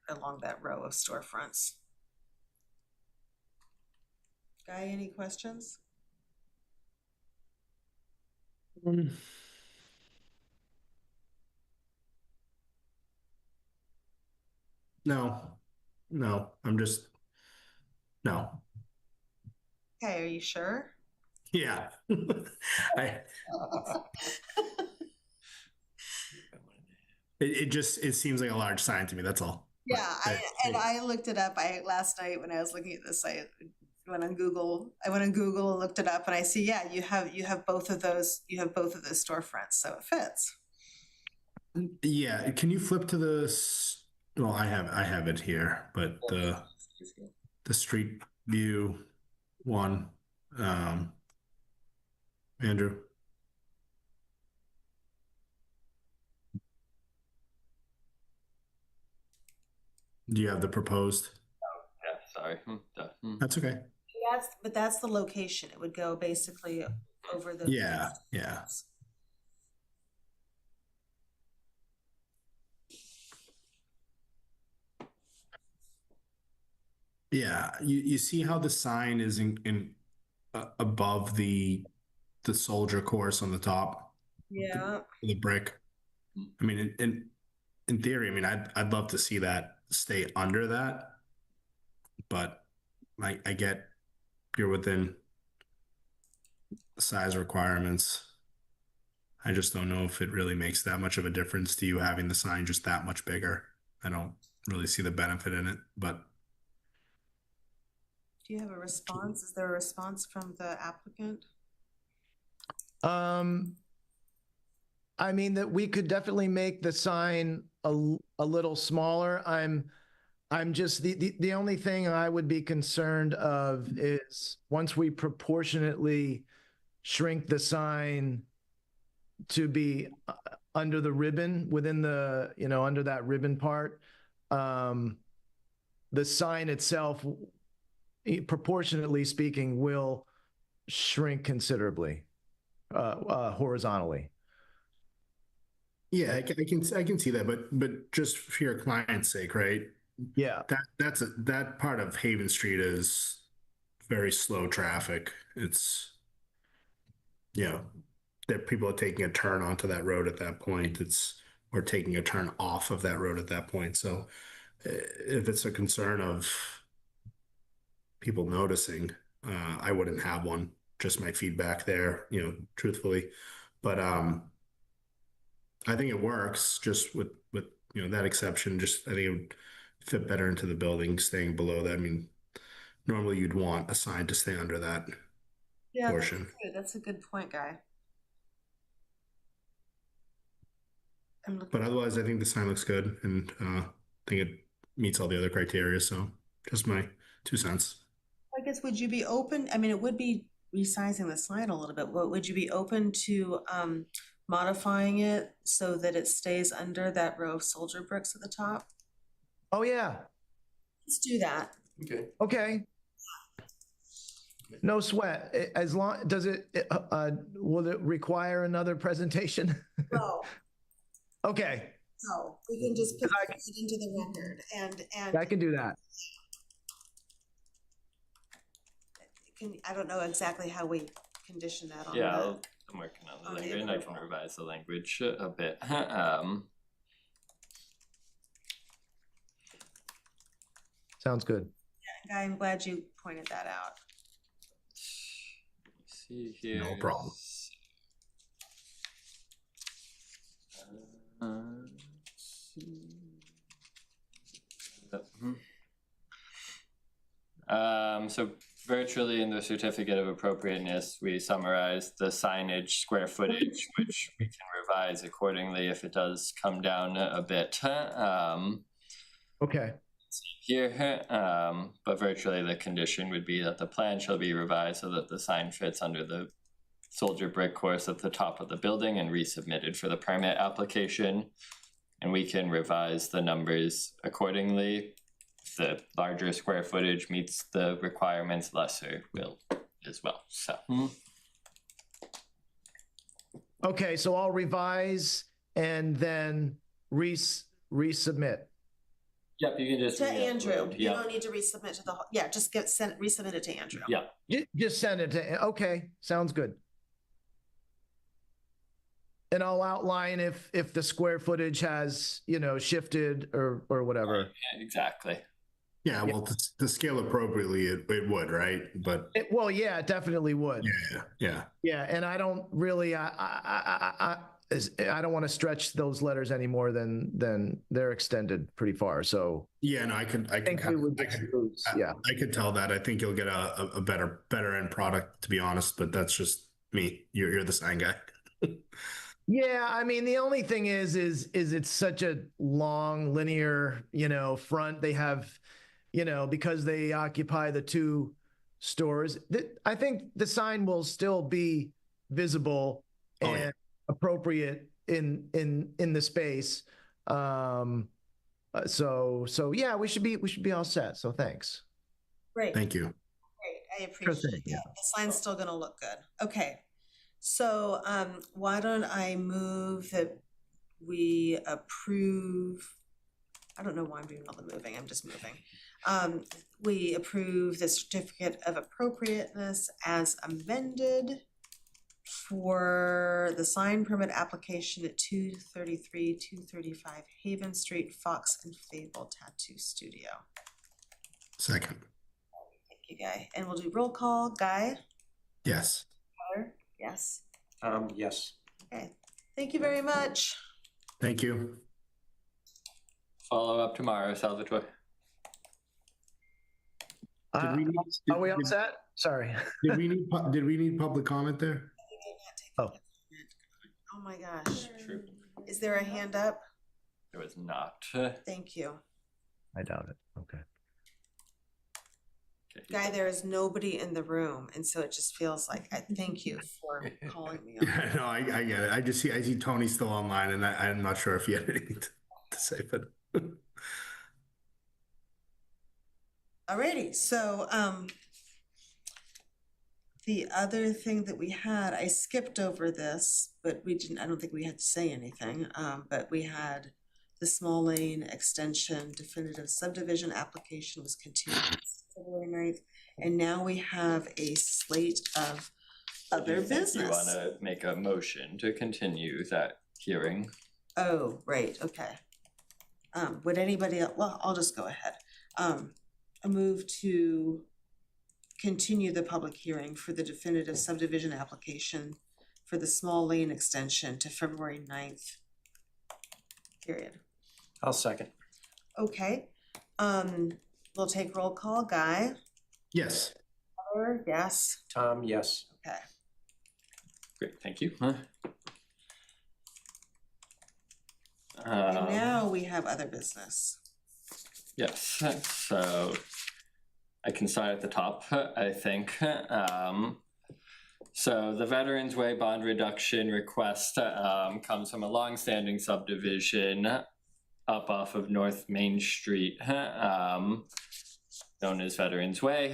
row of storefronts. Guy, any questions? No, no, no. Okay, are you sure? Yeah. I, it seems like a large sign to me, that's all. Yeah, But I looked it up. Last night when I was looking at this, I went on Google and looked it up, and I see, yeah, you have both of those storefronts, so it fits. Yeah, can you flip to well, I have it here, but the street view one, Andrew. Do you have the proposed? Yeah, sorry. That's okay. That's the location. It would go basically over the. Yeah, yeah. Yeah, you see how the sign is in above the soldier course on the top, Yeah. the brick. I mean, in theory, I mean, I'd love to see that stay under that, but I get you're within size requirements. I just don't know if it really makes that much of a difference to you having the sign just that much bigger. I don't really see the benefit in it, but. Do you have a response? Is there a response from the applicant? I mean, that we could definitely make the sign a little smaller. I'm just the only thing I would be concerned of is once we proportionately shrink the sign to be under the ribbon, within the, under that ribbon part, the sign itself, proportionately speaking, will shrink considerably horizontally. Yeah, I can see that, but just for your client's sake, right? Yeah. That part of Haven Street is very slow traffic. It's, that people are taking a turn onto that road at that point. Or taking a turn off of that road at that point. So if it's a concern of people noticing, I wouldn't have one. Just my feedback there, truthfully. But I think it works just with that exception. Just I think it would fit better into the building, staying below that. I mean, normally you'd want a sign to stay under that portion. That's a good point, Guy. But otherwise, I think the sign looks good, and I think it meets all the other criteria. So, just my 2 cents. I guess, would you be open? I mean, it would be resizing the sign a little bit, but would you be open to modifying it so that it stays under that row of soldier bricks at the top? Oh yeah. Let's do that. Okay. No sweat. As long will it require another presentation? No. Okay. No, we can just put it into the record, and I can do that. I don't know exactly how we condition that on. Yeah, I'm working on the language, and I can revise the language a bit. Sounds good. Yeah, I'm glad you pointed that out. Let's see here. No problem. So virtually in the certificate of appropriateness, we summarize the signage square footage, which we can revise accordingly if it does come down a bit. Okay, Here, but virtually the condition would be that the plan shall be revised so that the sign fits under the soldier brick course at the top of the building and resubmitted for the permit application. And we can revise the numbers accordingly. If the larger square footage meets the requirements, lesser will as well, so. okay, so I'll revise and then resubmit. Yep, you can just. To Andrew, re-upload. you Yep. don't need to resubmit to the, yeah, just resubmit it to Andrew. Yeah, Just send it to, okay, sounds good. And I'll outline if the square footage has, shifted or whatever. exactly. Yeah, well, to scale appropriately, it would, right? But Well, yeah, it definitely would. yeah. Yeah, and I don't really, I don't want to stretch those letters any more than they're extended pretty far. So Yeah, no, I think we would just lose. Yeah. I could tell that. I think you'll get a better end product, to be honest, but that's just me. You're the sign guy. Yeah, I mean, the only thing is it's such a long linear, front. They have, because they occupy the two stores. I think the sign will still be visible and appropriate in the space. So yeah, we should be all set. So thanks. Great, Thank you. great, I appreciate thing, that. yeah. The sign's still gonna look good. Okay. So, why don't I move that we approve, I don't know why I'm doing all the moving, I'm just moving. We approve the certificate of appropriateness as amended for the sign permit application at 233, 235 Haven Street, Fox and Fable Tattoo Studio. Second. Thank you, Guy. And we'll do roll call. Guy? Yes. Tyler? Yes. Yes. Okay. Thank you very much. Thank you. Follow up tomorrow, Salvatore. Did we need, Are we all set? Sorry. did we need public comment there? Oh. Oh my gosh. True. Is there a hand up? There was not. Thank you. I doubt it. Okay. Okay. Guy, there is nobody in the room, and so it just feels like I thank you for calling me Yeah, on. no, I get it. I see Tony still online, and I'm not sure if he had anything to say, but Alrighty, so the other thing that we had, I skipped over this, but I don't think we had to say anything, but we had the small lane extension definitive subdivision application was continued February 9th, and now we have a slate of other Do you think business. You want to make a motion to continue that hearing? Oh, right, okay. Would anybody else, well, I'll just go ahead. A move to continue the public hearing for the definitive subdivision application for the small lane extension to February 9th. Period. I'll second. Okay, we'll take roll call. Guy? yes. Tyler? Yes. Tom, yes. Okay. Great, thank you. And now we have other business. Yes, so I can start at the top, I think. So the Veterans Way bond reduction request comes from a longstanding subdivision up off of North Main Street, known as Veterans Way.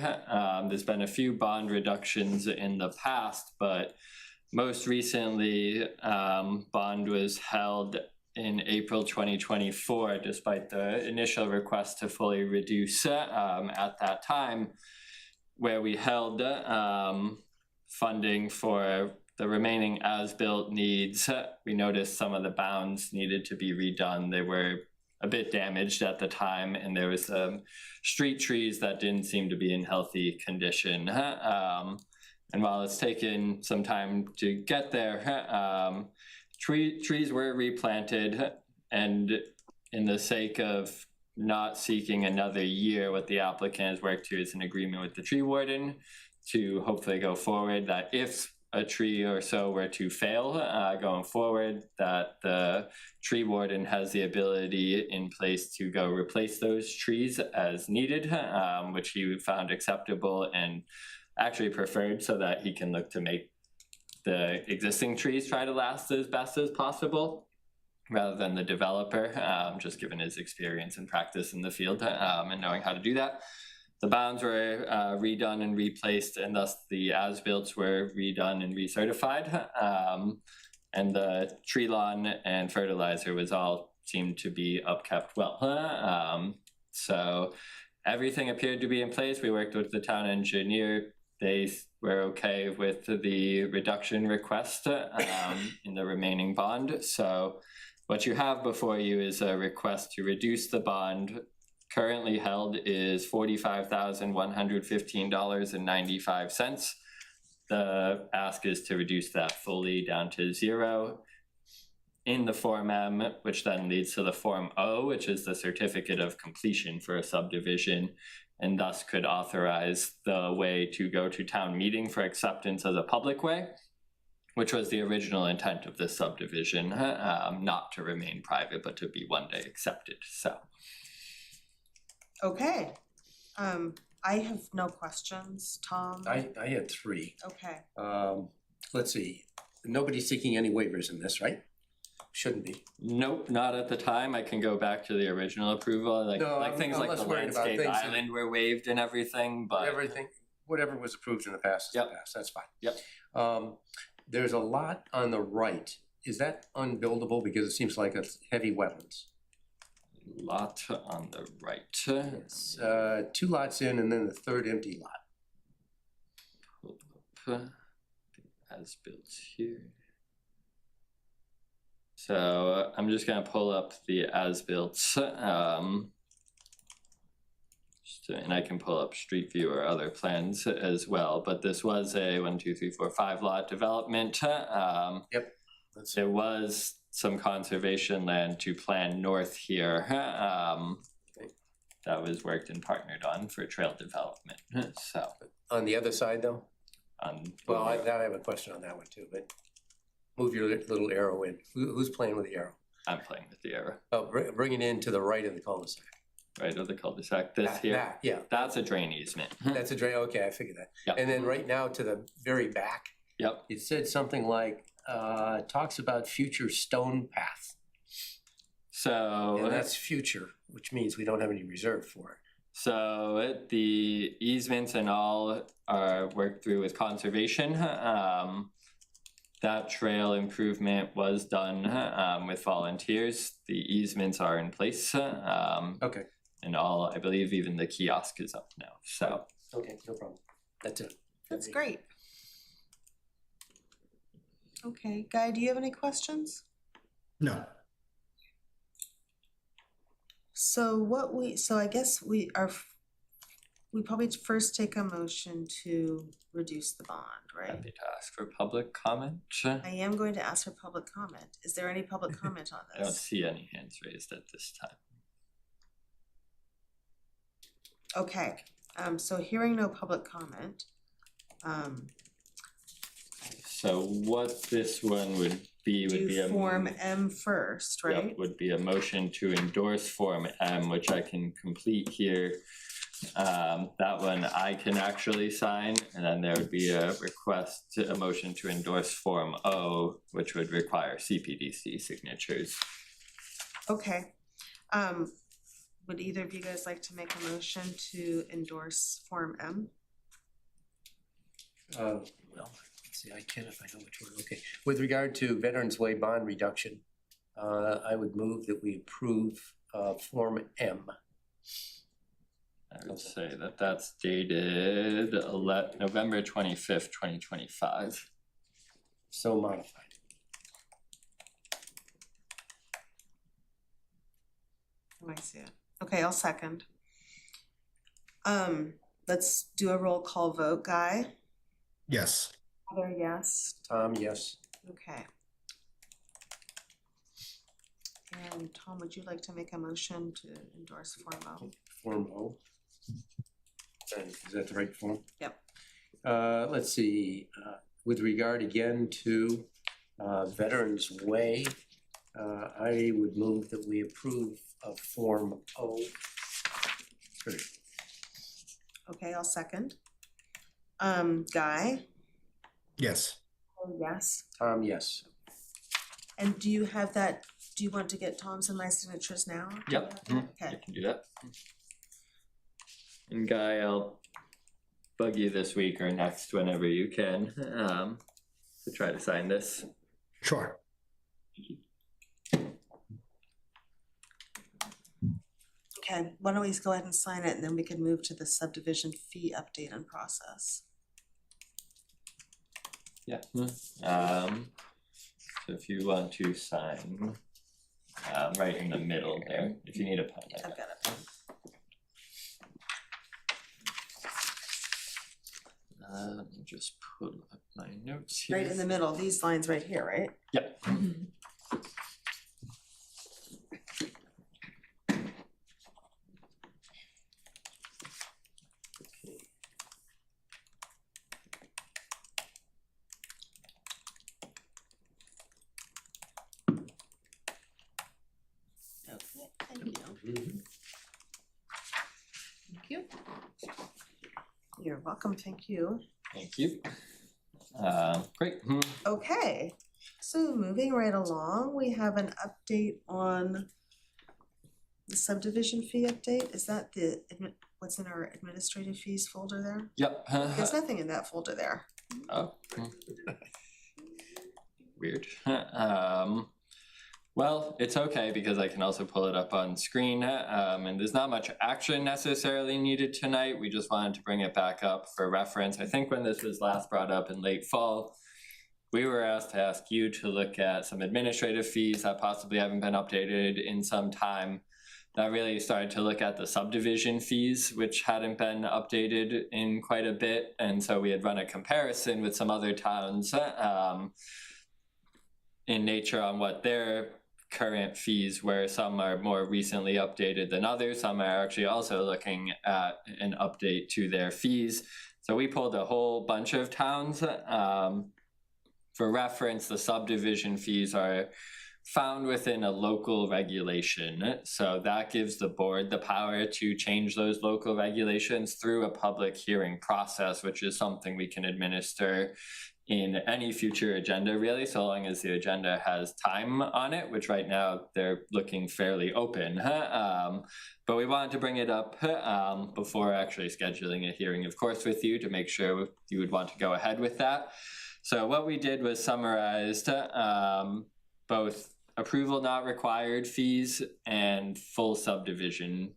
There's been a few bond reductions in the past, but most recently, bond was held in April 2024, despite the initial request to fully reduce at that time, where we held funding for the remaining as-built needs. We noticed some of the bounds needed to be redone. They were a bit damaged at the time, and there was street trees that didn't seem to be in healthy condition. And while it's taken some time to get there, trees were replanted, and in the sake of not seeking another year. What the applicant has worked to is an agreement with the tree warden to hopefully go forward, that if a tree or so were to fail going forward, that the tree warden has the ability in place to go replace those trees as needed, which he found acceptable and actually preferred, so that he can look to make the existing trees try to last as best as possible, rather than the developer, just given his experience and practice in the field and knowing how to do that. The bounds were redone and replaced, and thus the as-built were redone and recertified. And the tree lawn and fertilizer was all seemed to be upkept well. So everything appeared to be in place. We worked with the town engineer. They were okay with the reduction request in the remaining bond. So what you have before you is a request to reduce the bond. Currently held is $45,115.95. The ask is to reduce that fully down to 0 in the Form M, which then leads to the Form O, which is the certificate of completion for a subdivision, and thus could authorize the way to go to town meeting for acceptance as a public way, which was the original intent of this subdivision, not to remain private, but to be one day accepted. So. Okay, I have no questions, Tom. I had 3. Okay, Let's see, nobody's seeking any waivers in this, right? Shouldn't be. Nope, not at the time. I can go back to the original approval, like No, things I'm like less the worried about landscape things that- island were waived and everything, but Whatever was approved in the past is the past, that's fine. Yep. There's a lot on the right. Is that unbuildable because it seems like it's heavy wetlands? lot on the right. It's 2 lots in and then the third empty lot. Pull up the as-built here. So I'm just gonna pull up the as-built, and I can pull up Street View or other plans as well. But this was a 1, 2, 3, 4, 5 lot development. Yep. There was some conservation land to plan north here. That was worked and partnered on for trail development. So On the other side though? Well, I have a question on that one too, but move your little arrow in. Who's playing with the arrow? I'm playing with the arrow. Oh, bring it in to the right of the cul-de-sac. Right of the cul-de-sac, this here, Yeah, that's a drain easement. that's a drain, okay, I figured that. Yep. And then right now to the very back, Yep, it said something like, talks about future stone path. so. And that's future, which means we don't have any reserve for it. So the easements and all are worked through with conservation. That trail improvement was done with volunteers. The easements are in place. Okay, And all, I believe even the kiosk is up now, so. okay, no problem. That's it. that's great. Okay, Guy, do you have any questions? No. So I guess we probably first take a motion to reduce the bond, right? Happy to ask for public comment. I am going to ask for public comment. Is there any public comment on I don't this? see any hands raised at this time. Okay, so hearing no public comment, So what this one would be do a. Form M first, Yep, right? would be a motion to endorse Form M, which I can complete here. That one I can actually sign, and then there would be a motion to endorse Form O, which would require CPDC signatures. Okay, would either of you guys like to make a motion to endorse Form M? Well, let's see, I can if I know which one, okay. With regard to Veterans Way bond reduction, I would move that we approve Form M. I would say that that's dated November 25th, 2025. So modified. Oh, I see it. Okay, I'll second. Let's do a roll call vote, Guy. Yes. Heather, yes. Tom, yes. Okay. And Tom, would you like to make a motion to endorse Form O? Form O. And is that the right form? Yep. Let's see, with regard again to Veterans Way, I would move that we approve of Form O. Okay, I'll second. Guy? Yes. Oh, yes. Tom, yes. And do you have that, do you want to get Tom's and my signatures now? Yep. Okay. I can do that. And Guy, I'll bug you this week or next whenever you can to try to sign this. Sure. Okay, why don't we just go ahead and sign it and then we can move to the subdivision fee update and process. Yeah. So if you want to sign right in the middle there, if you need a pen. I've got it. Let me just pull up my notes here. Right in the middle, these lines right here, right? Yep. Okay, thank you. Thank you. You're welcome, thank you. Thank you. Great. Okay, so moving right along, we have an update on the subdivision fee update. Is that the, what's in our administrative fees folder there? Yep. There's nothing in that folder there. Oh. Weird. Well, it's okay because I can also pull it up on screen, and there's not much action necessarily needed tonight. We just wanted to bring it back up for reference. I think when this was last brought up in late fall, we were asked to ask you to look at some administrative fees that possibly haven't been updated in some time. That really started to look at the subdivision fees, which hadn't been updated in quite a bit. And so we had run a comparison with some other towns in nature on what their current fees were. Some are more recently updated than others. Some are actually also looking at an update to their fees. So we pulled a whole bunch of towns. For reference, the subdivision fees are found within a local regulation. So that gives the board the power to change those local regulations through a public hearing process, which is something we can administer in any future agenda, really, so long as the agenda has time on it, which right now they're looking fairly open. But we wanted to bring it up before actually scheduling a hearing, of course, with you to make sure you would want to go ahead with that. So what we did was summarized both approval not required fees and full subdivision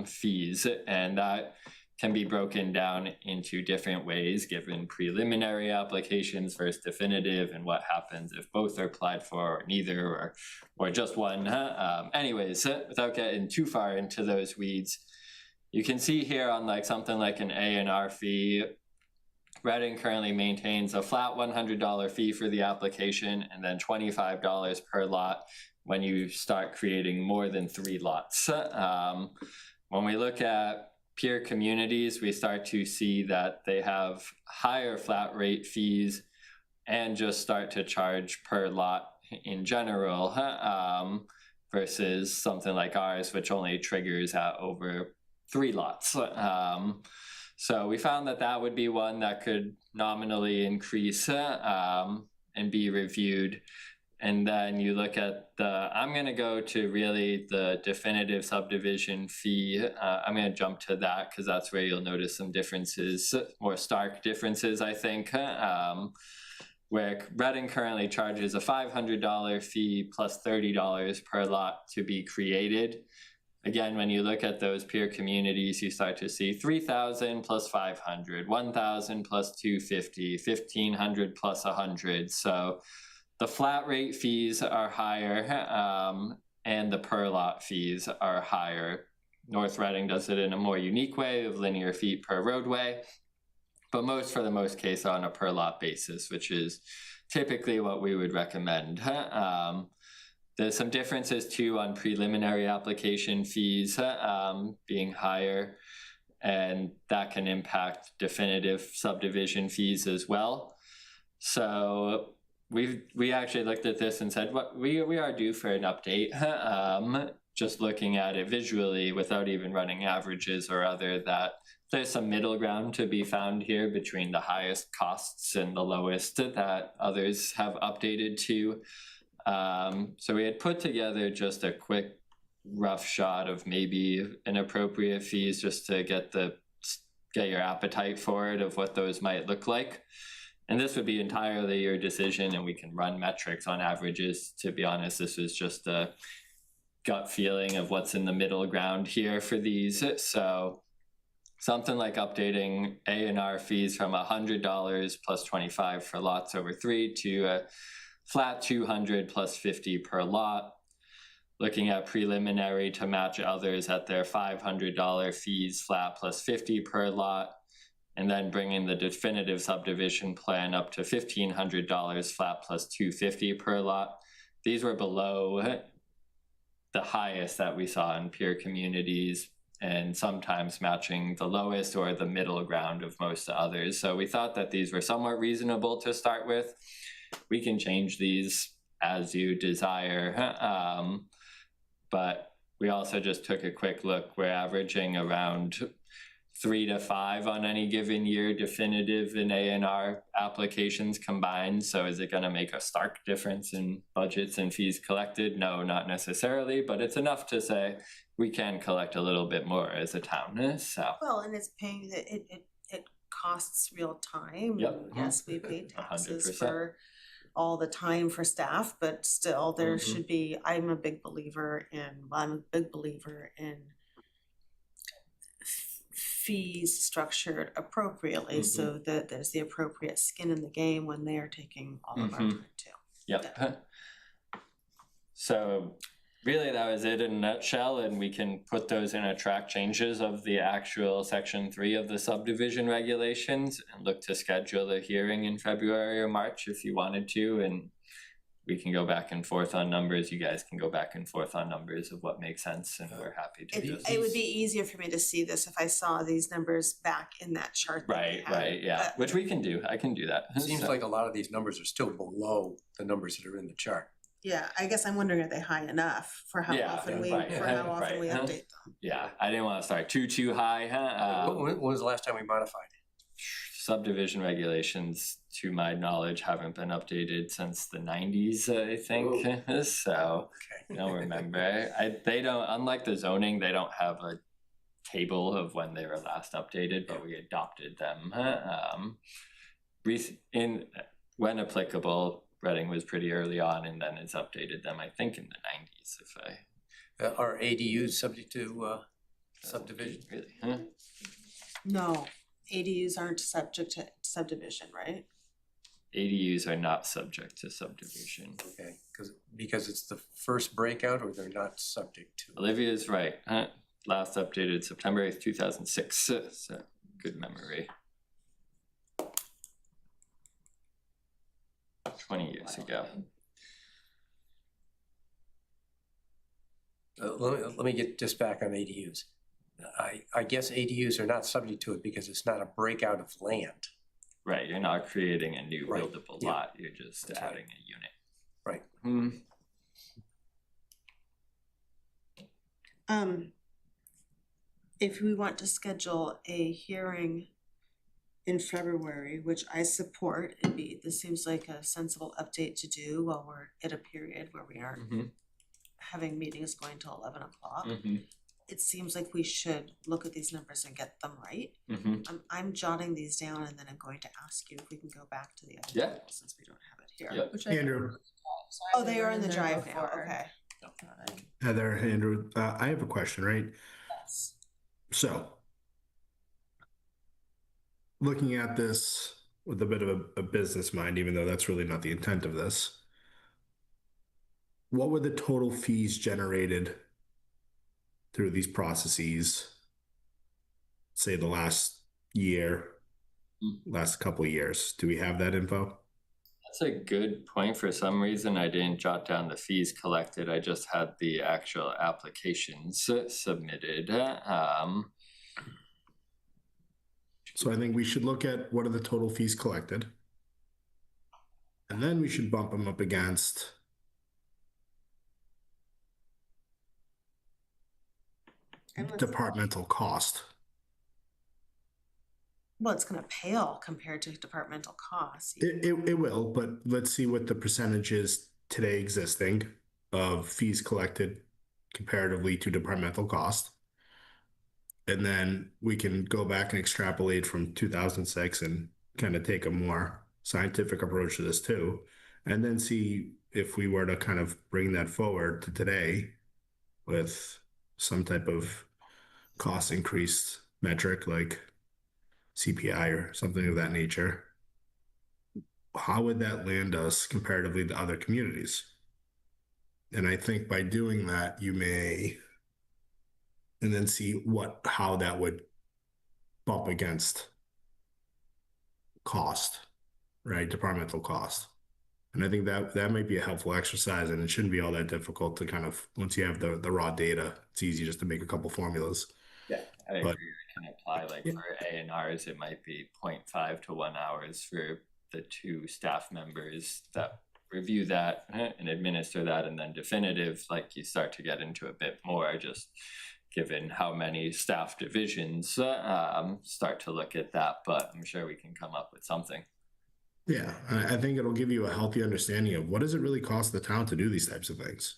fees, and that can be broken down into different ways given preliminary applications versus definitive, and what happens if both are applied for or neither or just one. Anyways, without getting too far into those weeds, you can see here on like something like an A&R fee, Reading currently maintains a flat $100 fee for the application and then $25 per lot when you start creating more than 3 lots. When we look at peer communities, we start to see that they have higher flat rate fees and just start to charge per lot in general, versus something like ours, which only triggers at over 3 lots. So we found that that would be one that could nominally increase and be reviewed. And then you look at I'm going to go to really the definitive subdivision fee. I'm going to jump to that because that's where you'll notice some differences, more stark differences, I think, where Reading currently charges a $500 fee plus $30 per lot to be created. Again, when you look at those peer communities, you start to see 3,000 plus 500, 1,000 plus 250, 1,500 plus 100. So the flat rate fees are higher, and the per lot fees are higher. North Reading does it in a more unique way of linear feet per roadway, but for the most case on a per lot basis, which is typically what we would recommend. There's some differences too on preliminary application fees being higher, and that can impact definitive subdivision fees as well. So we actually looked at this and said, what we are due for an update. Just looking at it visually without even running averages or other, that there's some middle ground to be found here between the highest costs and the lowest that others have updated to. So we had put together just a quick rough shot of maybe inappropriate fees just to get your appetite for it of what those might look like. And this would be entirely your decision, and we can run metrics on averages. To be honest, this was just a gut feeling of what's in the middle ground here for these. So something like updating A&R fees from $100 plus 25 for lots over 3 to a flat 200 plus 50 per lot. Looking at preliminary to match others at their $500 fees flat plus 50 per lot, and then bringing the definitive subdivision plan up to $1,500 flat plus 250 per lot. These were below the highest that we saw in peer communities, and sometimes matching the lowest or the middle ground of most others. So we thought that these were somewhat reasonable to start with. We can change these as you desire, but we also just took a quick look. We're averaging around 3 to 5 on any given year, definitive and A&R applications combined. So is it going to make a stark difference in budgets and fees collected? No, not necessarily, but it's enough to say we can collect a little bit more as a town. So Well, and it's paying it costs real time. Yep. Yes, we pay taxes 100%. for all the time for staff, but still there should be, I'm a big believer in fees structured appropriately so that there's the appropriate skin in the game when they are taking all of our time too. Yep. So really that was it in a nutshell, and we can put those in a track changes of the actual section 3 of the subdivision regulations and look to schedule a hearing in February or March if you wanted to, and we can go back and forth on numbers. You guys can go back and forth on numbers of what makes sense, and we're happy to do It would be easier for me to see this if I saw these numbers back in that chart that we had. Right, yeah, But- which we can do. I can do that. It seems So- like a lot of these numbers are still below the numbers that are in the chart. Yeah, I guess I'm wondering, are they high enough for how Yeah, often we right, update them? Yeah, I didn't want to start too high. When was the last time we modified? Subdivision regulations, to my knowledge, haven't been updated since the 90s, I think. So I don't remember. They don't, unlike the zoning, they don't have a table of when they were last updated, but we adopted them. When applicable, Reading was pretty early on, and then it's updated them, I think, in the 90s. Are ADUs subject to subdivision? Really? No, ADUs aren't subject to subdivision, right? ADUs are not subject to subdivision. Okay, because it's the first breakout, or they're not subject to? Olivia's right. Last updated September 8th, 2006. So good memory. 20 years ago. Let me get just back on ADUs. I guess ADUs are not subject to it because it's not a breakout of land. Right, you're not creating a new Right, buildable yeah. lot, you're just That's adding a unit. Right. If we want to schedule a hearing in February, which I support, this seems like a sensible update to do while we're at a period where we aren't having meetings going till 11 o'clock. It seems like we should look at these numbers and get them right. I'm jotting these down, and then I'm going to ask you if we can go back to the other Yeah. table since we don't have it here. Yep. Which I Andrew, Oh, they are in the there drive now, before. okay. Heather, Andrew, I have a question, right? Yes. So, looking at this with a bit of a business mind, even though that's really not the intent of this, what were the total fees generated through these processes, say the last year, last couple of years? Do we have that info? That's a good point. For some reason, I didn't jot down the fees collected. I just had the actual applications submitted. So I think we should look at what are the total fees collected. And then we should bump them up against And let's- departmental cost. Well, it's gonna pale compared to departmental costs. It will, but let's see what the percentage is today existing of fees collected comparatively to departmental cost. And then we can go back and extrapolate from 2006 and kind of take a more scientific approach to this too. And then see if we were to kind of bring that forward to today with some type of cost increase metric like CPI or something of that nature. How would that land us comparatively to other communities? And I think by doing that, you may, and then see how that would bump against cost, right? Departmental cost. And I think that might be a helpful exercise, and it shouldn't be all that difficult to kind of, once you have the raw data, it's easy just to make a couple formulas. Yeah, I But- agree. We can apply like for A&Rs, it might be 0.5 to 1 hours for the 2 staff members that review that and administer that, and then definitive, like you start to get into a bit more, just given how many staff divisions start to look at that, but I'm sure we can come up with something. Yeah, I think it'll give you a healthy understanding of what does it really cost the town to do these types of things,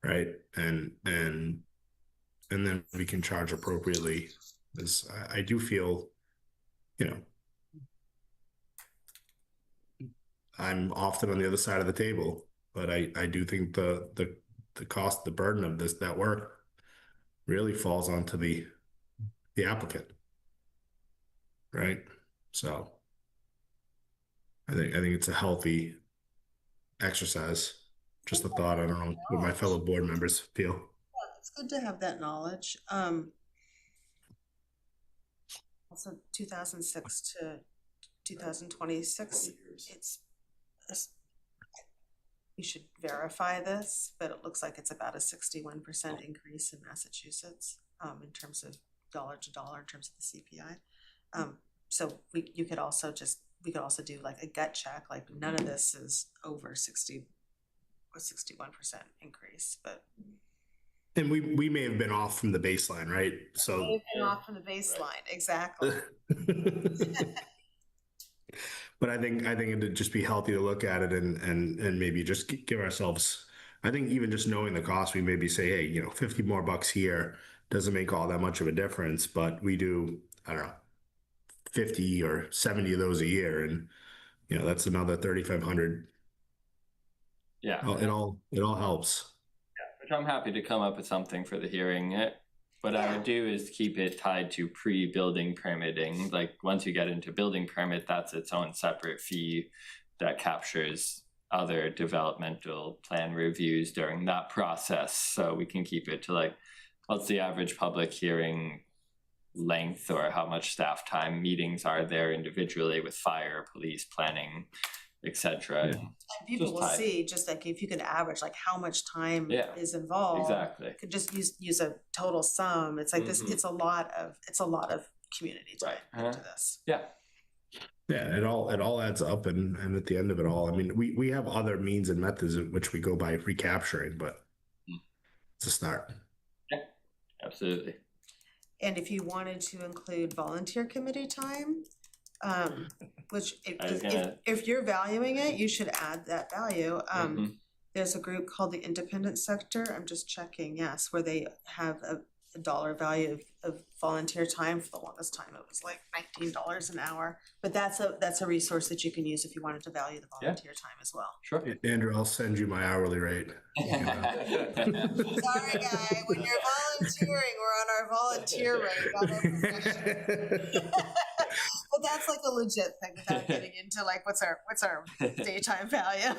right? And then we can charge appropriately. Because I do feel, I'm often on the other side of the table, but I do think the cost, the burden of that work really falls onto the applicant, right? So I think it's a healthy exercise. Just a thought. I don't know what my fellow board members feel. Yeah, it's good to have that knowledge. Also 2006 to 2026, we should verify this, but it looks like it's about a 61% increase in Massachusetts, in terms of dollar to dollar in terms of the CPI. So we could also do like a gut check, like none of this is over 60 or 61% increase, but And we may have been off from the baseline, right? So we've been off from the baseline, exactly. But I think it'd just be healthy to look at it and maybe just give ourselves, I think even just knowing the cost, we maybe say, hey, $50 more here doesn't make all that much of a difference, but we do, I don't know, 50 or 70 of those a year, and that's another 3,500. Yeah. It all helps. Which I'm happy to come up with something for the hearing. What I would do is keep it tied to pre-building permitting. Like once you get into building permit, that's its own separate fee that captures other developmental plan reviews during that process. So we can keep it to like, what's the average public hearing length, or how much staff time meetings are there individually with fire, police, planning, etc. Yeah. And people Just will time. see, just like if you could average like how much time Yeah, is involved. Exactly. Could just use a total sum. It's like this, Mhm. it's a lot of community time Right. into this. Yeah. Yeah, it all adds up, and at the end of it all, I mean, we have other means and methods in which we go by recapturing, but it's a start. Absolutely. And if you wanted to include volunteer committee time, which I was gonna- if you're valuing it, you should add that value. Mhm. There's a group called the Independent Sector, I'm just checking, yes, where they have a dollar value of volunteer time. For the longest time, it was like $19 an hour, but that's a resource that you can use if you wanted to value the volunteer time as well. Sure. Andrew, I'll send you my hourly rate. Sorry, guy, when you're volunteering, we're on our volunteer rate, not our profession. But that's like a legit thing without getting into like what's our daytime value.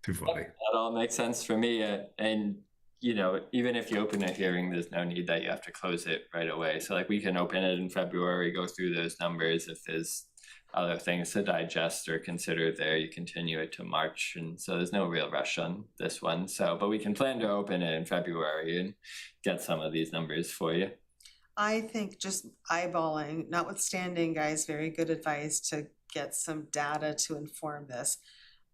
Too funny. That all makes sense for me. And you know, even if you open a hearing, there's no need that you have to close it right away. So like we can open it in February, go through those numbers. If there's other things to digest or consider there, you continue it to March. And so there's no real rush on this one. So, but we can plan to open it in February and get some of these numbers for you. I think just eyeballing, notwithstanding, guys, very good advice to get some data to inform this.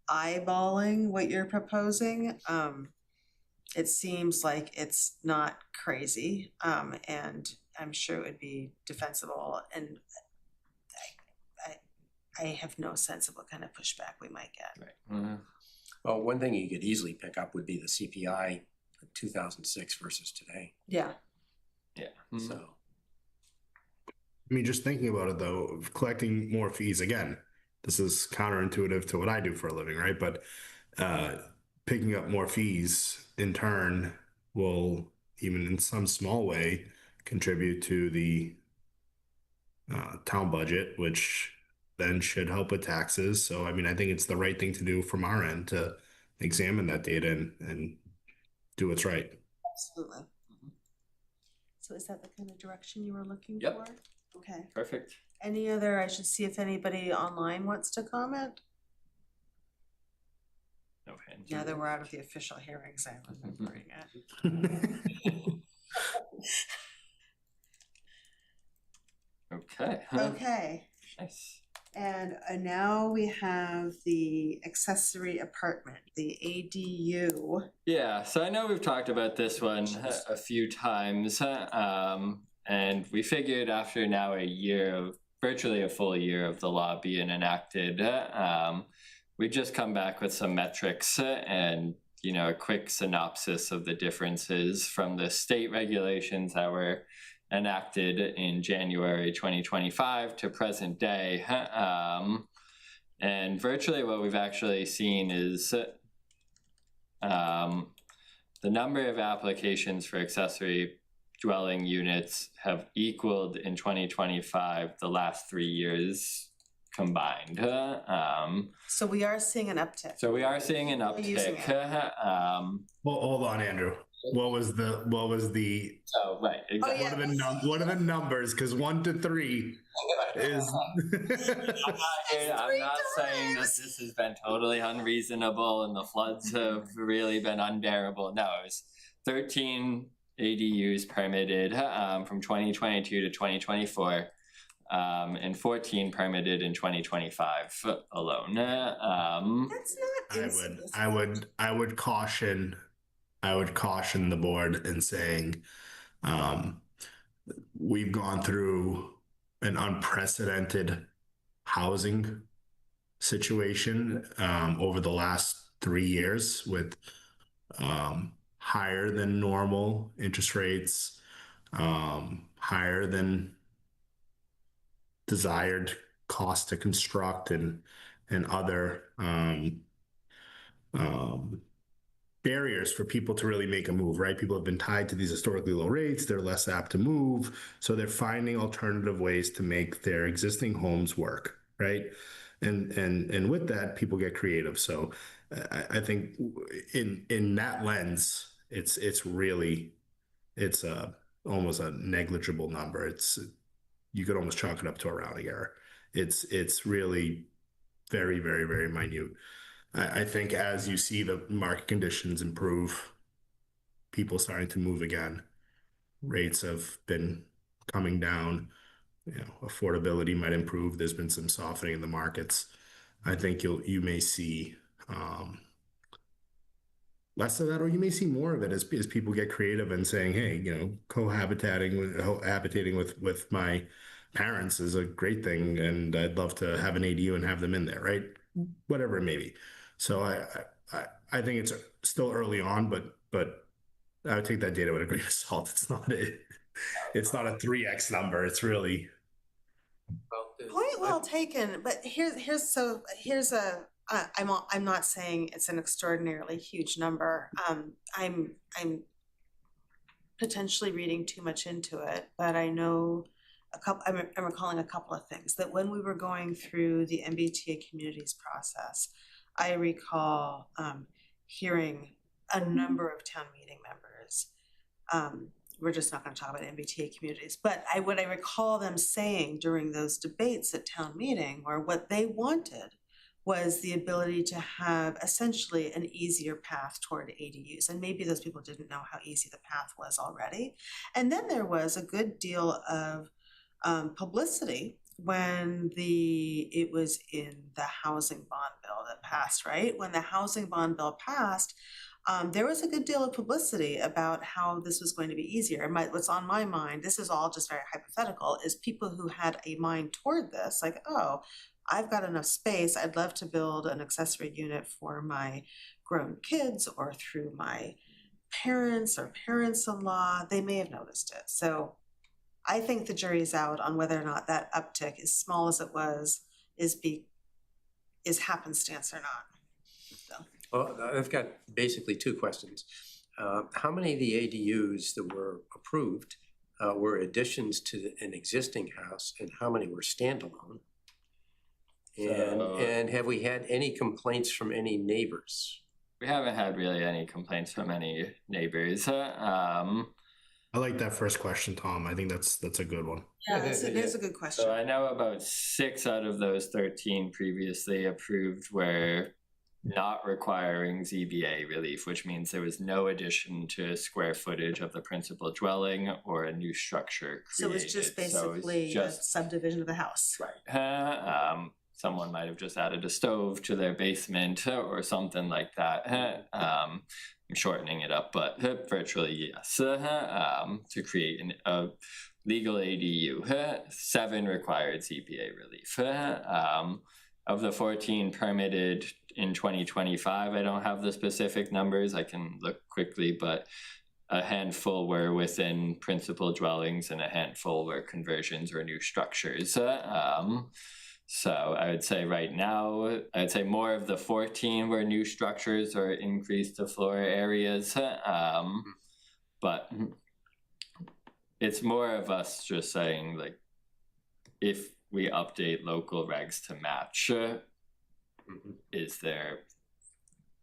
Eyeballing what you're proposing, it seems like it's not crazy, and I'm sure it would be defensible, and I have no sense of what kind of pushback we might get. Right. Mm-hmm. Well, one thing you could easily pick up would be the CPI of 2006 versus today. Yeah. Yeah. Mm-hmm. So, I mean, just thinking about it though, of collecting more fees again, this is counterintuitive to what I do for a living, right? But picking up more fees in turn will, even in some small way, contribute to the town budget, which then should help with taxes. So, I mean, I think it's the right thing to do from our end to examine that data and do what's right. Absolutely. So is that the kind of direction you were looking Yep. for? Okay. Perfect. Any other, I should see if anybody online wants to comment. No hands. Now that we're out of the official hearings, I'm remembering it. Okay. Okay. Nice. And now we have the accessory apartment, the ADU. Yeah, so I know we've talked about this one a few times, and we figured after now a year of, virtually a full year of the law being enacted, we just come back with some metrics and, you know, a quick synopsis of the differences from the state regulations that were enacted in January 2025 to present day. And virtually what we've actually seen is the number of applications for accessory dwelling units have equaled in 2025 the last 3 years combined. So we are seeing an uptick. So we are seeing an Using uptick. Well, hold on, Andrew. What was the So right, exactly. yeah. what are the numbers? Because 1 to 3 is I'm not saying that this has been totally unreasonable and the floods have really been unbearable. No, it was 13 ADUs permitted from 2022 to 2024, and 14 permitted in 2025 alone. That's not insignificant. I would caution the board in saying we've gone through an unprecedented housing situation over the last 3 years with higher than normal interest rates, higher than desired cost to construct and other barriers for people to really make a move, right? People have been tied to these historically low rates. They're less apt to move. So they're finding alternative ways to make their existing homes work, right? And with that, people get creative. So I think in that lens, it's almost a negligible number. You could almost chalk it up to a rounding error. It's really very, very, very minute. I think as you see the market conditions improve, people starting to move again, rates have been coming down, you know, affordability might improve. There's been some softening in the markets. I think you may see less of that, or you may see more of it as people get creative and saying, hey, you know, cohabitating with my parents is a great thing, and I'd love to have an ADU and have them in there, right? Whatever it may be. So I think it's still early on, but I would take that data with a grain of salt. It's not a 3x number. It's really Point well taken, but I'm not saying it's an extraordinarily huge number. I'm potentially reading too much into it, but I know I'm recalling a couple of things. That when we were going through the MBTA communities process, I recall hearing a number of town meeting members We're just not gonna talk about MBTA communities, but what I recall them saying during those debates at town meeting, or what they wanted was the ability to have essentially an easier path toward ADUs, and maybe those people didn't know how easy the path was already. And then there was a good deal of publicity when it was in the housing bond bill that passed, right? When the housing bond bill passed, there was a good deal of publicity about how this was going to be easier. And what's on my mind, this is all just very hypothetical, is people who had a mind toward this, like, oh, I've got enough space, I'd love to build an accessory unit for my grown kids or through my parents or parents-in-law, they may have noticed it. So I think the jury's out on whether or not that uptick, as small as it was, is happenstance or not. So. Well, I've got basically two questions. How many of the ADUs that were approved were additions to an existing house, and how many were standalone? And have we had any complaints from any neighbors? We haven't had really any complaints from any neighbors. I like that first question, Tom. I think that's a good one. Yeah, it is a good question. So I know about 6 out of those 13 previously approved were not requiring ZBA relief, which means there was no addition to square footage of the principal dwelling or a new structure created. So it's just basically a subdivision of the house. Right. Someone might have just added a stove to their basement or something like that. I'm shortening it up, but virtually yes. To create a legal ADU. 7 required ZBA relief. Of the 14 permitted in 2025, I don't have the specific numbers, I can look quickly, but a handful were within principal dwellings and a handful were conversions or new structures. So I would say right now, I'd say more of the 14 were new structures or increased to floor areas. But it's more of us just saying, like, if we update local regs to match, is there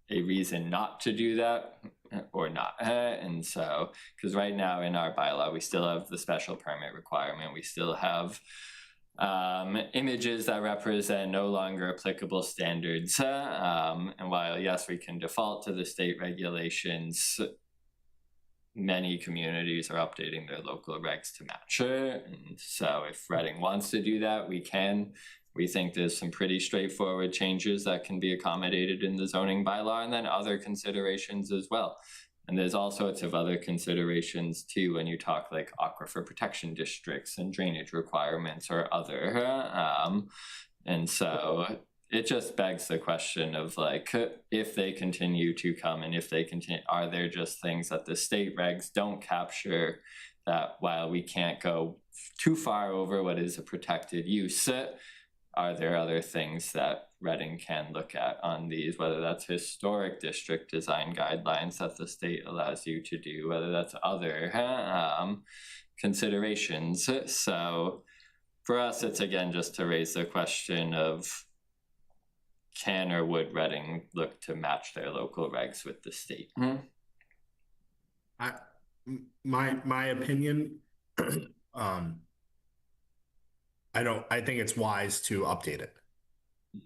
a reason not to do that or not? And so, because right now in our bylaw, we still have the special permit requirement, we still have images that represent no longer applicable standards. And while, yes, we can default to the state regulations, many communities are updating their local regs to match. And so if Reading wants to do that, we can. We think there's some pretty straightforward changes that can be accommodated in the zoning bylaw, and then other considerations as well. And there's all sorts of other considerations too when you talk like aquifer protection districts and drainage requirements or other. And so it just begs the question of like, if they continue to come and if they continue, are there just things that the state regs don't capture that while we can't go too far over what is a protected use, are there other things that Reading can look at on these, whether that's historic district design guidelines that the state allows you to do, whether that's other considerations. So for us, it's again just to raise the question of can or would Reading look to match their local regs with the state? My opinion, I think it's wise to update it.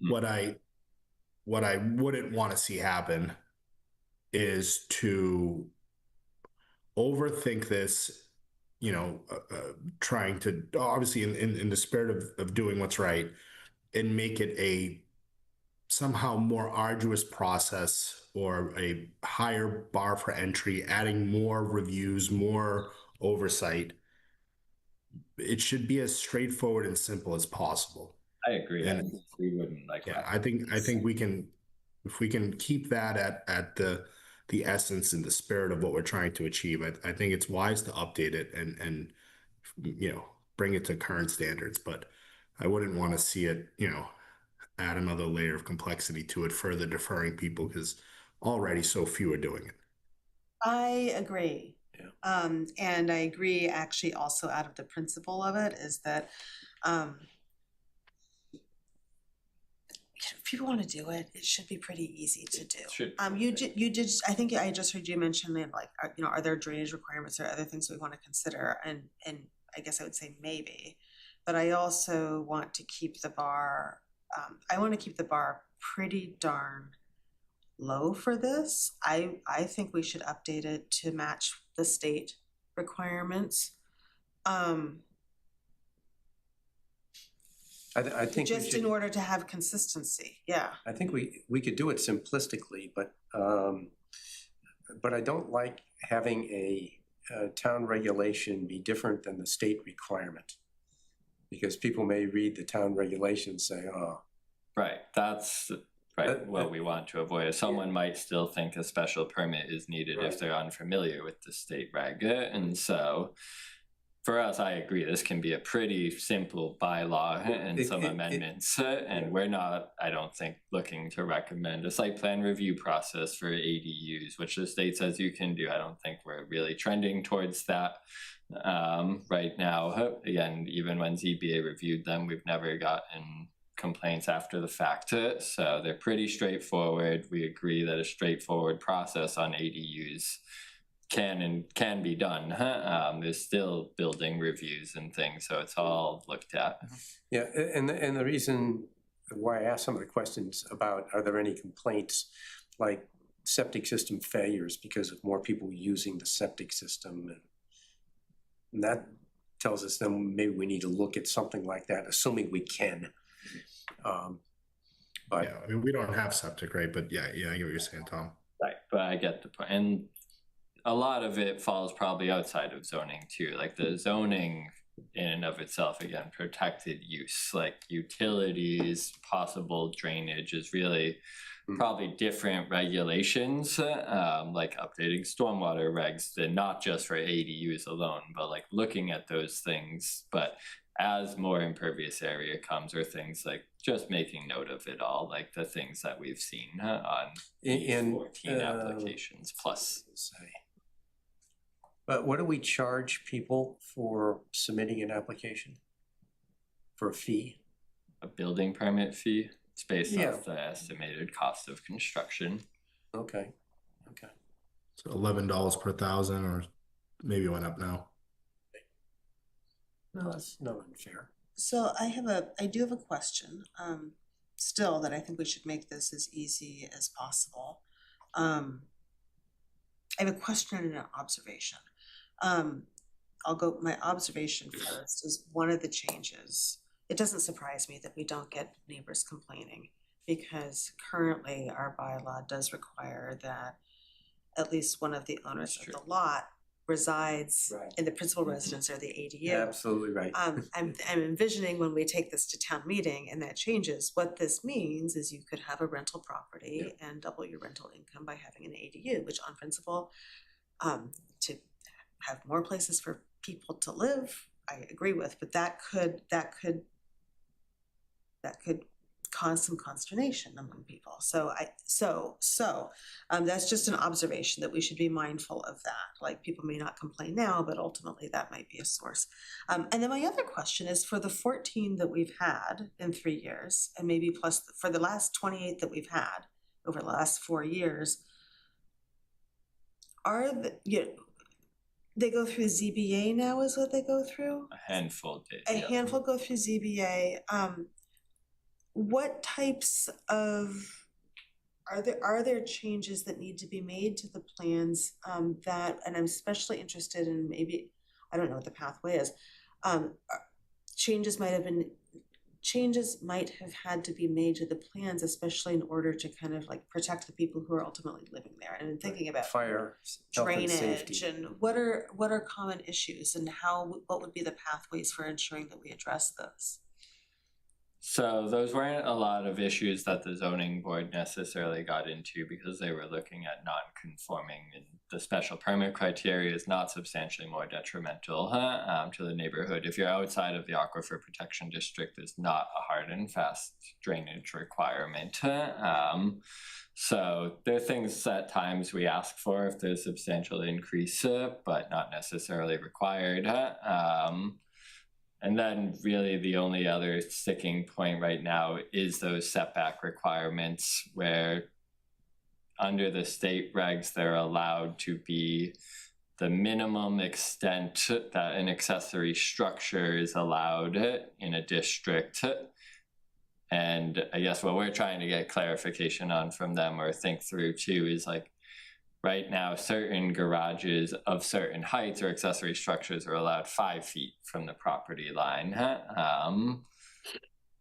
What I wouldn't want to see happen is to overthink this, trying to obviously in the spirit of doing what's right and make it a somehow more arduous process or a higher bar for entry, adding more reviews, more oversight. It should be as straightforward and simple as possible. I agree. And we wouldn't like yeah, that. I think we can, if we can keep that at the essence and the spirit of what we're trying to achieve, I think it's wise to update it and bring it to current standards. But I wouldn't want to see it, add another layer of complexity to it, further deferring people because already so few are doing it. I agree. Yeah. And I agree actually also out of the principle of it is that people wanna do it, it should be pretty easy to do. Should- You did, I think I just heard you mention that, like, are there drainage requirements or other things we wanna consider? And I guess I would say maybe, but I also want to keep the bar, I wanna keep the bar pretty darn low for this. I think we should update it to match the state requirements. I think we Just should, in order to have consistency, yeah. I think we could do it simplistically, but I don't like having a town regulation be different than the state requirement. Because people may read the town regulation and say, oh, Right, that's what we want to avoid. Someone might still think a special permit is needed Right. if they're unfamiliar with the state reg. And so for us, I agree, this can be a pretty simple bylaw and some amendments. And we're not, I don't think, looking to recommend a site plan review process for ADUs, which the state says you can do. I don't think we're really trending towards that right now. Again, even when ZBA reviewed them, we've never gotten complaints after the fact. So they're pretty straightforward. We agree that a straightforward process on ADUs can be done. There's still building reviews and things, so it's all looked at. yeah, and the reason why I asked some of the questions about are there any complaints like septic system failures because of more people using the septic system, and that tells us then maybe we need to look at something like that, assuming we can. But Yeah, I mean, we don't have septic, right? But yeah, I get what you're saying, Tom. Right, but I get the point. And a lot of it falls probably outside of zoning too. Like the zoning in and of itself, again, protected use, like utilities, possible drainage is really probably different regulations, like updating stormwater regs, than not just for ADUs alone, but like looking at those things. But as more impervious area comes, or things like just making note of it all, like the things that we've seen on in 14 applications plus. But what do we charge people for submitting an application? For a fee? A building permit fee, it's based Yeah. off the estimated cost of construction. Okay. So $11 per thousand, or maybe it went up now. No, that's not unfair. So I do have a question, still, that I think we should make this as easy as possible. I have a question and an observation. I'll go, my observation first is one of the changes. It doesn't surprise me that we don't get neighbors complaining, because currently our bylaw does require that at least one of the owners of the lot resides Right. in the principal residence or the ADU. Absolutely right. I'm envisioning when we take this to town meeting and that changes, what this means is you could have a rental property and double your rental income by having an ADU, which on principle, to have more places for people to live, I agree with, but that could cause some consternation among people. So that's just an observation that we should be mindful of that. Like, people may not complain now, but ultimately that might be a source. And then my other question is, for the 14 that we've had in 3 years, and maybe plus for the last 28 that we've had over the last 4 years, they go through ZBA now, is what they go through? A handful did. A handful go through ZBA. What types of, are there changes that need to be made to the plans, that, and I'm especially interested in, maybe, I don't know what the pathway is, changes might have had to be made to the plans, especially in order to kind of like protect the people who are ultimately living there, and I'm thinking about Fire, health and drainage safety. and what are common issues, and what would be the pathways for ensuring that we address those? So those weren't a lot of issues that the zoning board necessarily got into, because they were looking at non-conforming, and the special permit criteria is not substantially more detrimental to the neighborhood. If you're outside of the Aquifer Protection District, there's not a hard and fast drainage requirement. So there are things at times we ask for if there's substantial increase, but not necessarily required. And then really the only other sticking point right now is those setback requirements where under the state regs, they're allowed to be the minimum extent that an accessory structure is allowed in a district. And I guess what we're trying to get clarification on from them or think through too is like, right now, certain garages of certain heights or accessory structures are allowed 5 feet from the property line.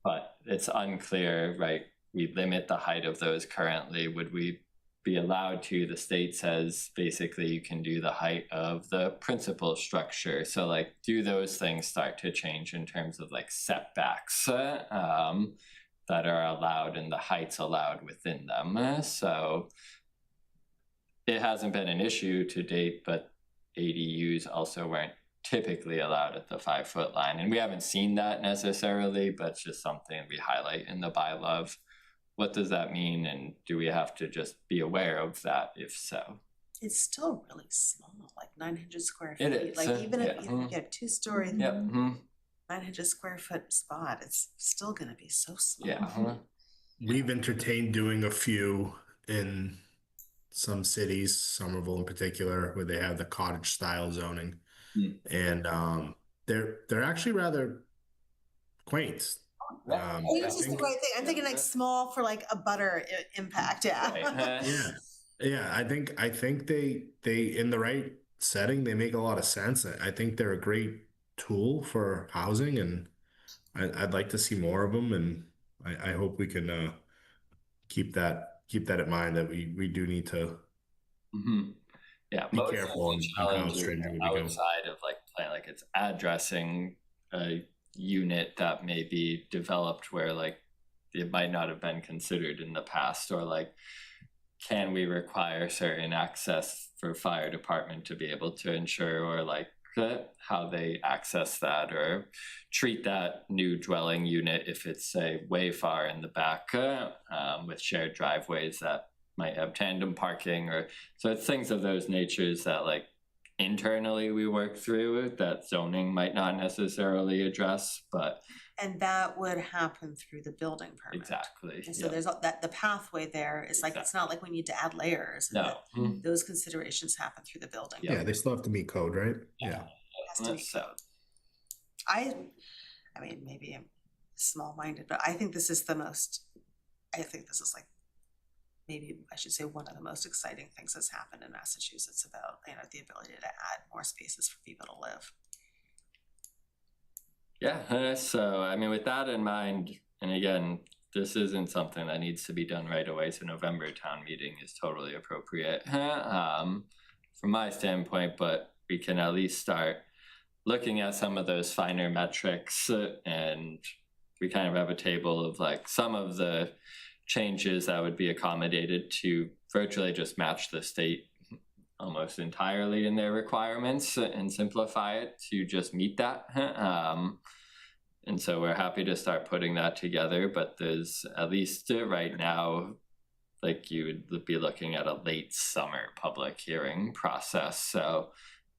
But it's unclear, right? We limit the height of those currently. Would we be allowed to? The state says basically you can do the height of the principal structure. So like, do those things start to change in terms of like setbacks that are allowed and the heights allowed within them? So it hasn't been an issue to date, but ADUs also weren't typically allowed at the 5 foot line. And we haven't seen that necessarily, but it's just something we highlight in the bylaw of what does that mean? And do we have to just be aware of that if so? It's still really small, like 900 square It feet. is, Like even yeah. if you get 2-story, Yep. 900 square foot spot, it's still gonna be so small. Yeah. We've entertained doing a few in some cities, Somerville in particular, where they have the cottage style zoning. And they're actually rather quaint. I think it's just the right thing. I'm thinking like small for like a butter impact, yeah. Right. Yeah, I think they in the right setting they make a lot of sense. I think they're a great tool for housing, and I'd like to see more of them, and I hope we can keep that in mind that we do need to Yeah, be most careful of the on how challenges stringent we are go. outside of like plan, like it's addressing a unit that may be developed where like it might not have been considered in the past, or like can we require certain access for fire department to be able to ensure, or like how they access that or treat that new dwelling unit if it's say way far in the back with shared driveways that might have tandem parking, or so it's things of those natures that like internally we work through that zoning might not necessarily address, but And that would happen through the building permit. exactly. And so there's that the pathway there is like, it's not like we need to add layers. No. Those considerations happen through the building. Yeah, they still have to meet code, right? Yeah. It has to be So I mean, maybe I'm small-minded, but I think this is like, maybe I should say one of the most exciting things that's happened in Massachusetts about, the ability to add more spaces for people to live. yeah, so I mean, with that in mind, and again, this isn't something that needs to be done right away, so November town meeting is totally appropriate from my standpoint, but we can at least start looking at some of those finer metrics, and we kind of have a table of like some of the changes that would be accommodated to virtually just match the state almost entirely in their requirements and simplify it to just meet that. And so we're happy to start putting that together, but there's at least right now, like you would be looking at a late summer public hearing process. So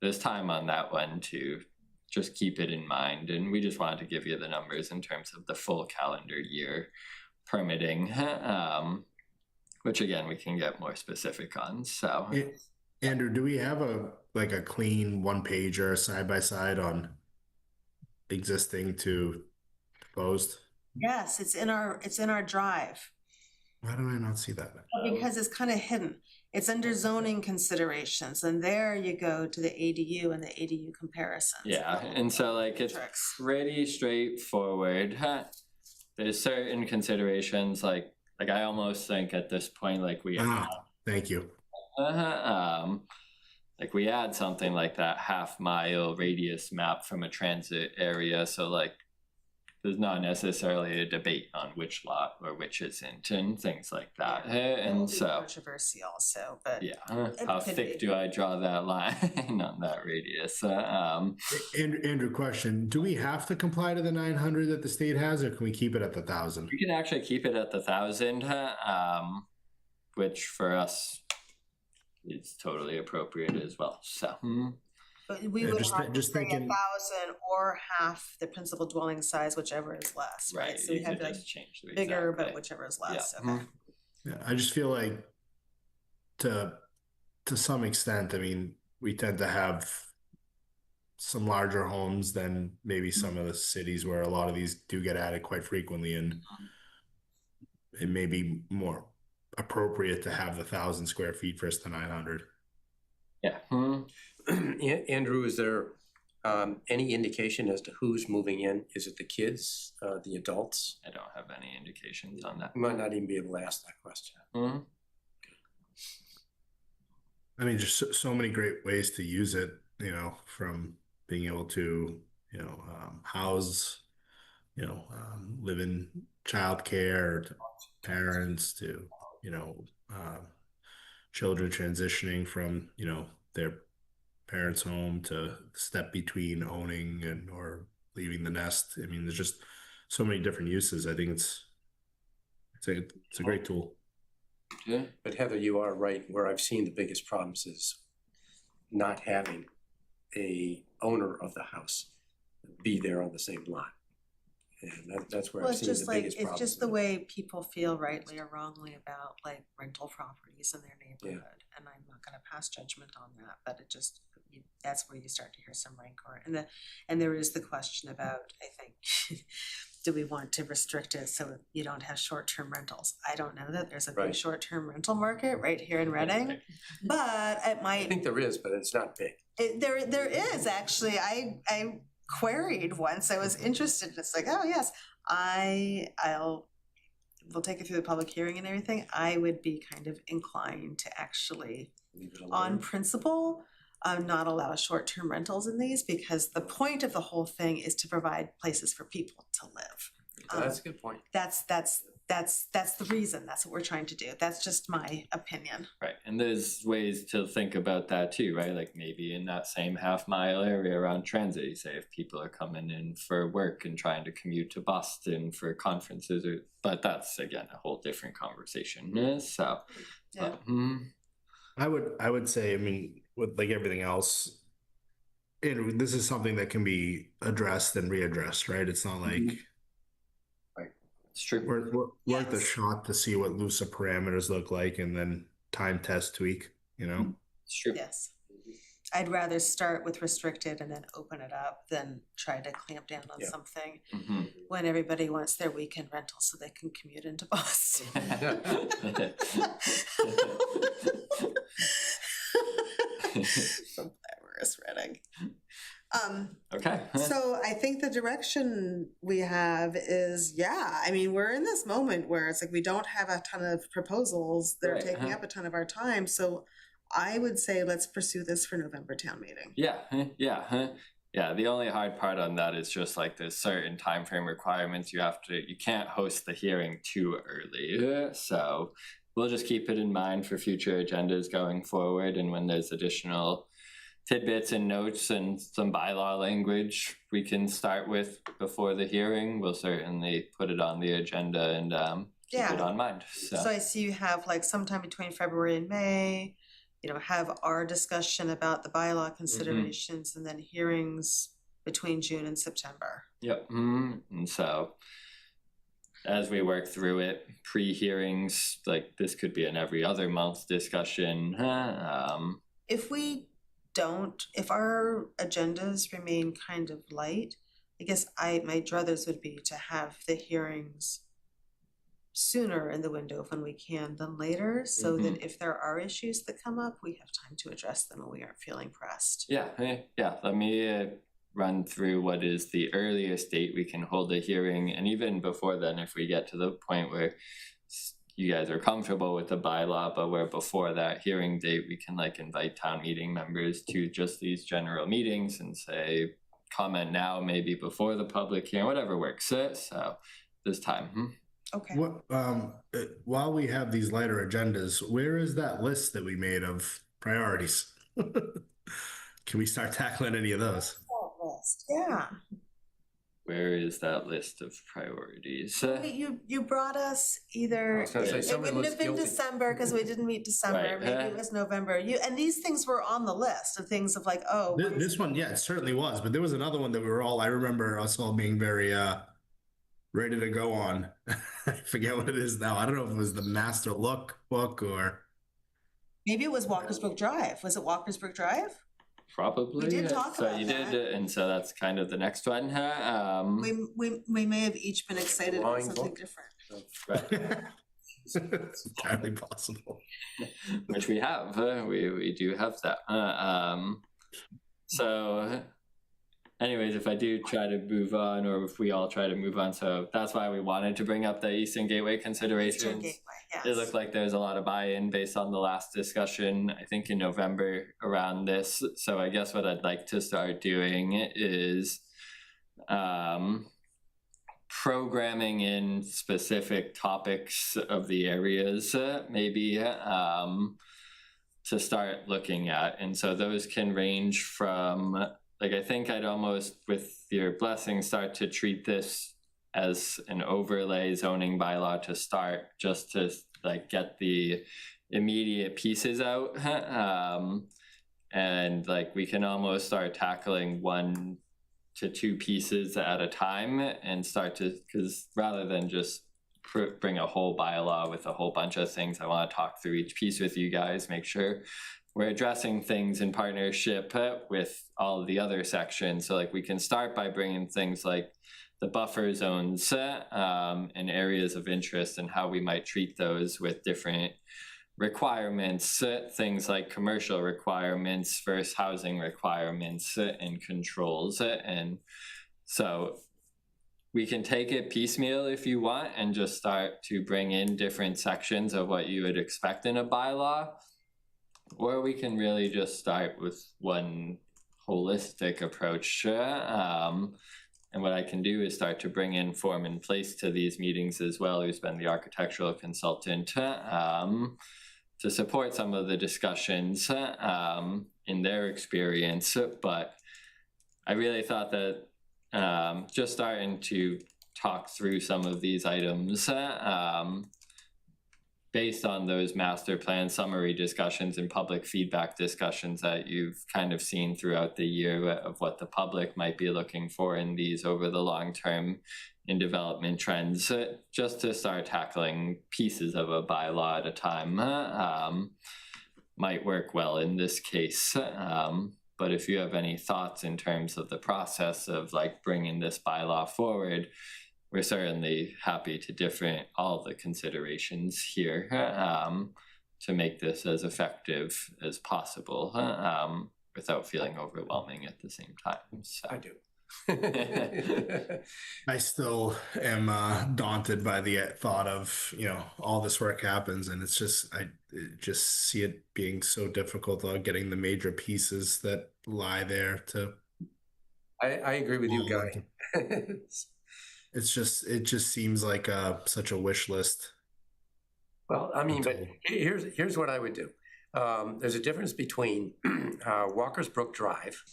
there's time on that one to just keep it in mind. And we just wanted to give you the numbers in terms of the full calendar year permitting, which again, we can get more specific on, so. Andrew, do we have a clean one pager side by side on existing to proposed? Yes, it's in our drive. Why do I not see that? Because it's kind of hidden. It's under zoning considerations, and there you go to the ADU and the ADU comparisons. Yeah, and so like it's Metrics. pretty straightforward. There's certain considerations like I almost think at this point like we Thank you. like we add something like that half-mile radius map from a transit area, so like there's not necessarily a debate on which lot or which isn't and things like that. And so Controversy also, but yeah, it how could thick be. do I draw that line on that radius? Andrew, question: do we have to comply to the 900 that the state has, or can we keep it at the 1,000? We can actually keep it at the 1,000, which for us is totally appropriate as well. So But we Yeah, would just- have to just say thinking- 1,000 or half the principal dwelling size, whichever is less, right? So we you have could like just change the bigger, exact but way. whichever is less, Yeah. okay. Yeah, I just feel like to some extent, I mean, we tend to have some larger homes than maybe some of the cities where a lot of these do get added quite frequently, and it may be more appropriate to have the 1,000 square feet versus the 900. Yeah. Andrew, is there any indication as to who's moving in? Is it the kids, the adults? I don't have any indications on that. You might not even be able to ask that question. Mhm. I mean, just so many great ways to use it, from being able to, house, live in childcare, to parents, to, children transitioning from, their parents' home to step between owning and or leaving the nest. I mean, there's just so many different uses. I think it's a great tool. Yeah. But Heather, you are right. Where I've seen the biggest problems is not having a owner of the house be there on the same lot. And that's where Well, I've it's seen the just like, biggest it's problems. just the way people feel rightly or wrongly about like rental properties in their neighborhood. And I'm not gonna pass judgment on that, but it just, that's where you start to hear some rancor. And there is the question about, I think, do we want to restrict it so you don't have short-term rentals? I don't know that there's a big Right. short-term rental market right here in Reading, but it I might, think there is, but it's not big. there is actually. I queried once. I was interested. It's like, oh yes, we'll take it through the public hearing and everything. I would be kind of inclined to actually, Leave it alone. on principle, not allow short-term rentals in these, because the point of the whole thing is to provide places for people to live. That's a good point. That's the reason. That's what we're trying to do. That's just my opinion. Right, and there's ways to think about that too, right? Like maybe in that same half-mile area around transit, you say if people are coming in for work and trying to commute to Boston for conferences, but that's again a whole different conversation. So, Yeah. but, I would say, I mean, with like everything else, this is something that can be addressed and readdressed, right? It's not like it's true. we're at the Yes. shot to see what looser parameters look like and then time test tweak, It's true. Yes. I'd rather start with restricted and then open it up than try to clamp down on Yeah. something Mhm. when everybody wants their weekend rental so they can commute into Boston. So glamorous, Reading. Okay. So I think the direction we have is, I mean, we're in this moment where it's like we don't have a ton of proposals that are Right, taking up a ton of our time. So I would say let's pursue this for November town meeting. Yeah, the only hard part on that is just like there's certain time frame requirements you can't host the hearing too early. So we'll just keep it in mind for future agendas going forward, and when there's additional tidbits and notes and some bylaw language we can start with before the hearing, we'll certainly put it on the agenda and keep it on mind. So I see you have like sometime between February and May, have our discussion about the bylaw considerations and then hearings between June and September. Yep. And so as we work through it, pre-hearings, like this could be an every other month discussion. If our agendas remain kind of light, I guess my druthers would be to have the hearings sooner in the window when we can than later, so that if there are issues that come up, we have time to address them and we aren't feeling pressed. Yeah. Let me run through what is the earliest date we can hold a hearing, and even before then, if we get to the point where you guys are comfortable with the bylaw, but where before that hearing date, we can like invite town meeting members to just these general meetings and say, comment now, maybe before the public hearing, whatever works. So this time. Okay. What while we have these lighter agendas, where is that list that we made of priorities? Can we start tackling any of those? List. Yeah. where is that list of priorities? Wait, you brought us either, I was gonna say, it somebody wouldn't looks have been guilty. December, cause we didn't meet December, Right. maybe it was November, and these things were on the list of things of like, oh. what is This one, yeah, it certainly was, but there was another one that we were all, I remember us all being very ready to go on. I forget what it is now. I don't know if it was the master look book or Maybe it was Walkersbrook Drive. Was it Walkersbrook Drive? Probably. We did talk so about you that. did, and so that's kind of the next one. We may have each been excited about Drawing something book? different. Right. it's entirely possible. Which we have. We do have that. So, anyways, if I do try to move on, or if we all try to move on, so that's why we wanted to bring up the Eastern Gateway considerations. Eastern Gateway, yes. It looked like there's a lot of buy-in based on the last discussion, I think in November around this. So I guess what I'd like to start doing is programming in specific topics of the areas, maybe to start looking at. And so those can range from, like, I think I'd almost, with your blessing, start to treat this as an overlay zoning bylaw to start, just to like get the immediate pieces out. And like we can almost start tackling 1 to 2 pieces at a time and start to, because rather than just bring a whole bylaw with a whole bunch of things, I want to talk through each piece with you guys, make sure we're addressing things in partnership with all of the other sections. So like we can start by bringing things like the buffer zones and areas of interest and how we might treat those with different requirements, things like commercial requirements versus housing requirements and controls. And so we can take it piecemeal if you want and just start to bring in different sections of what you would expect in a bylaw, or we can really just start with one holistic approach. And what I can do is start to bring in form and place to these meetings as well, who's been the architectural consultant, to support some of the discussions in their experience. But I really thought that just starting to talk through some of these items based on those master plan summary discussions and public feedback discussions that you've kind of seen throughout the year of what the public might be looking for in these over the long term in development trends, just to start tackling pieces of a bylaw at a time might work well in this case. But if you have any thoughts in terms of the process of like bringing this bylaw forward, we're certainly happy to different all the considerations here to make this as effective as possible without feeling overwhelming at the same time. So. I do. I still am daunted by the thought of, all this work happens and it's just, I just see it being so difficult getting the major pieces that lie there to. I agree with you, Guy. It just seems like such a wish list. Well, I mean, but here's what I would do. There's a difference between Walkersbrook Drive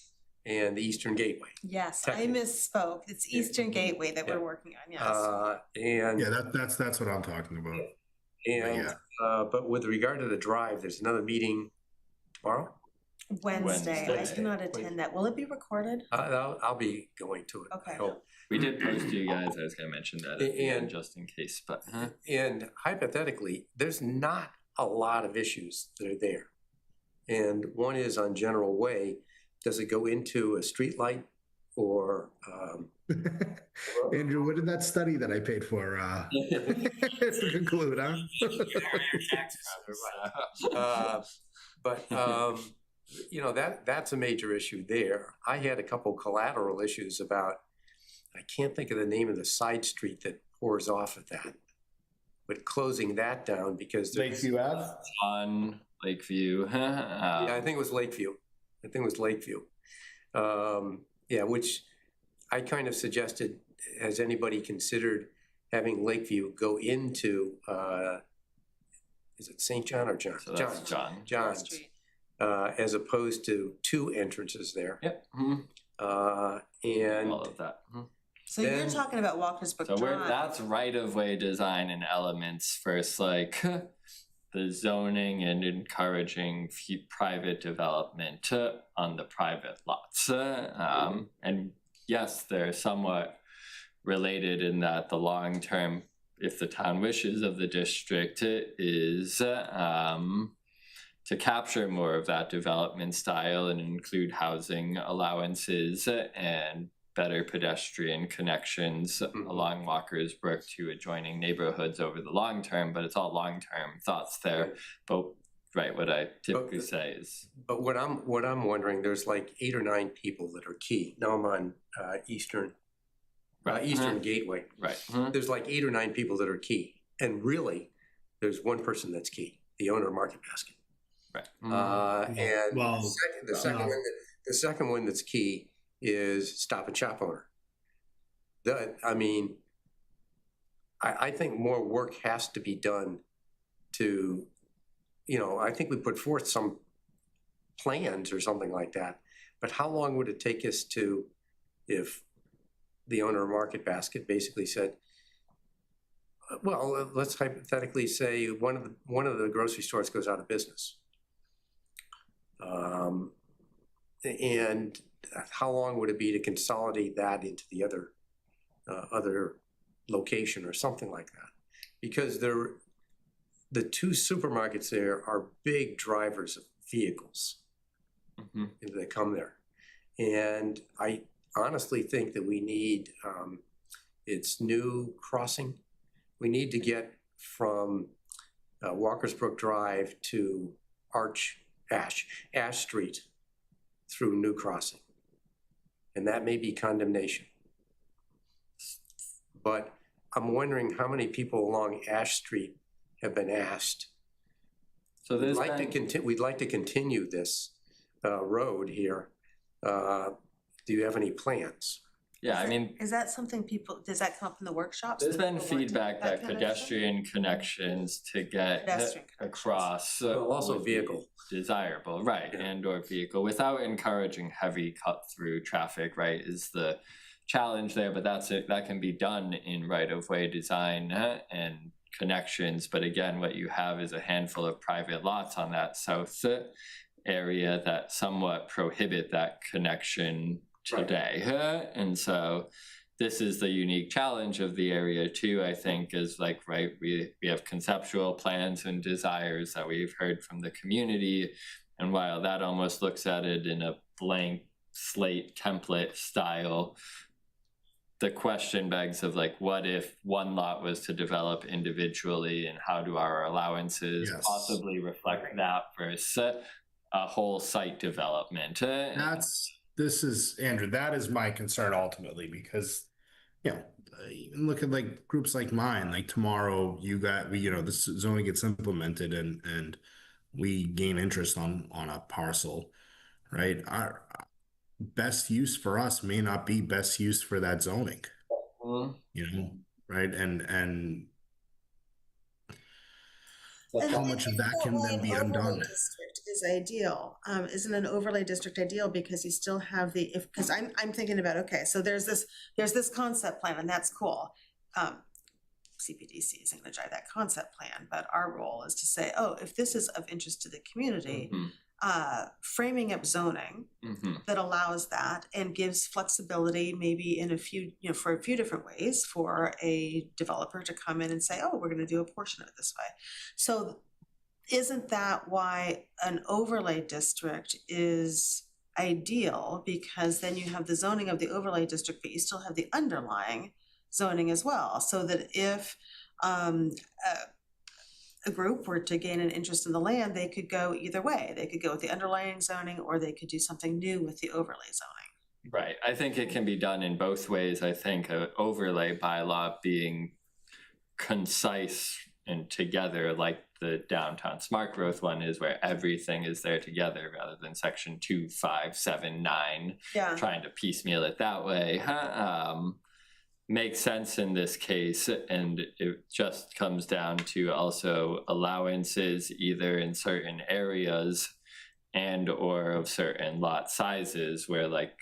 and the Eastern Gateway. Yes, I misspoke. It's Eastern Gateway that we're working on, yes. And yeah, that's what I'm talking about. And but with regard to the drive, there's another meeting tomorrow. Wednesday. I cannot attend that. Will it be recorded? I'll be going to it. Okay. I hope. We did post to you guys, I was going to mention that at the end, just in case, but. And hypothetically, there's not a lot of issues that are there. And one is on General Way, does it go into a street light or? Andrew, what did that study that I paid for conclude, huh? But that's a major issue there. I had a couple collateral issues about, I can't think of the name of the side street that pours off of that, but closing that down because Lakeview Ave? On Lakeview. Yeah, I think it was Lakeview. Which I kind of suggested, has anybody considered having Lakeview go into, is it St. John or John? So that's John's. Street. As opposed to 2 entrances there. Yep. And All of that. So you're Then- talking about Walkersbrook So Drive. that's right-of-way design and elements versus like the zoning and encouraging private development on the private lots. And yes, they're somewhat related in that the long-term, if the town wishes of the district, is to capture more of that development style and include housing allowances and better pedestrian connections along Walkersbrook to adjoining neighborhoods over the long term, but it's all long-term thoughts there. But what I typically say is, But what I'm wondering, there's like 8 or 9 people that are key. Now I'm on Eastern Gateway. right. There's like 8 or 9 people that are key, and really, there's one person that's key, the owner of Market Basket. Right. And Well, the second one that's key is Stop and Shop owner. I think more work has to be done to, I think we put forth some plans or something like that, but how long would it take us to, if the owner of Market Basket basically said, well, let's hypothetically say one of the grocery stores goes out of business. And how long would it be to consolidate that into the other location or something like that? Because the 2 supermarkets there are big drivers of vehicles that come there. And I honestly think that we need, its new crossing. We need to get from Walkersbrook Drive to Ash Street through New Crossing. And that may be condemnation. But I'm wondering how many people along Ash Street have been asked. So We'd like to continue this road here. Do you have any plans? Yeah, I mean, Is that something does that come up in the workshops? there's been People want to feedback make that connection? pedestrian connections to get Pedestrian connections. across Well, also would be vehicle. desirable, right, Yeah. and or vehicle without encouraging heavy cut through traffic, right, is the challenge there, but that can be done in right-of-way design and connections. But again, what you have is a handful of private lots on that south area that somewhat prohibit that connection today. And so this is the unique challenge of the area too, I think, is like, right, we have conceptual plans and desires that we've heard from the community. And while that almost looks at it in a blank slate template style, the question begs of like, what if one lot was to develop individually, and how do our allowances possibly reflect that versus a whole site development? This is Andrew. That is my concern ultimately, because even look at like groups like mine. Like tomorrow, this zoning gets implemented, and we gain interest on a parcel, right? Our best use for us may not be best use for that zoning, right? And how much of that can then be undone? District is ideal. Isn't an overlay district ideal because you still have because I'm thinking about, okay, so there's this concept plan, and that's cool. CPDC isn't going to drive that concept plan, but our role is to say, oh, if this is of interest to the community, framing up zoning that allows that and gives flexibility maybe in for a few different ways for a developer to come in and say, oh, we're going to do a portion of it this way. So isn't that why an overlay district is ideal? Because then you have the zoning of the overlay district, but you still have the underlying zoning as well, so that if a group were to gain an interest in the land, they could go either way. They could go with the underlying zoning, or they could do something new with the overlay zoning. Right. I think it can be done in both ways. I think an overlay bylaw being concise and together, like the downtown smart growth one is, where everything is there together rather than section 2, 5, 7, 9, trying to piecemeal it that way. Makes sense in this case, and it just comes down to also allowances either in certain areas and or of certain lot sizes, where like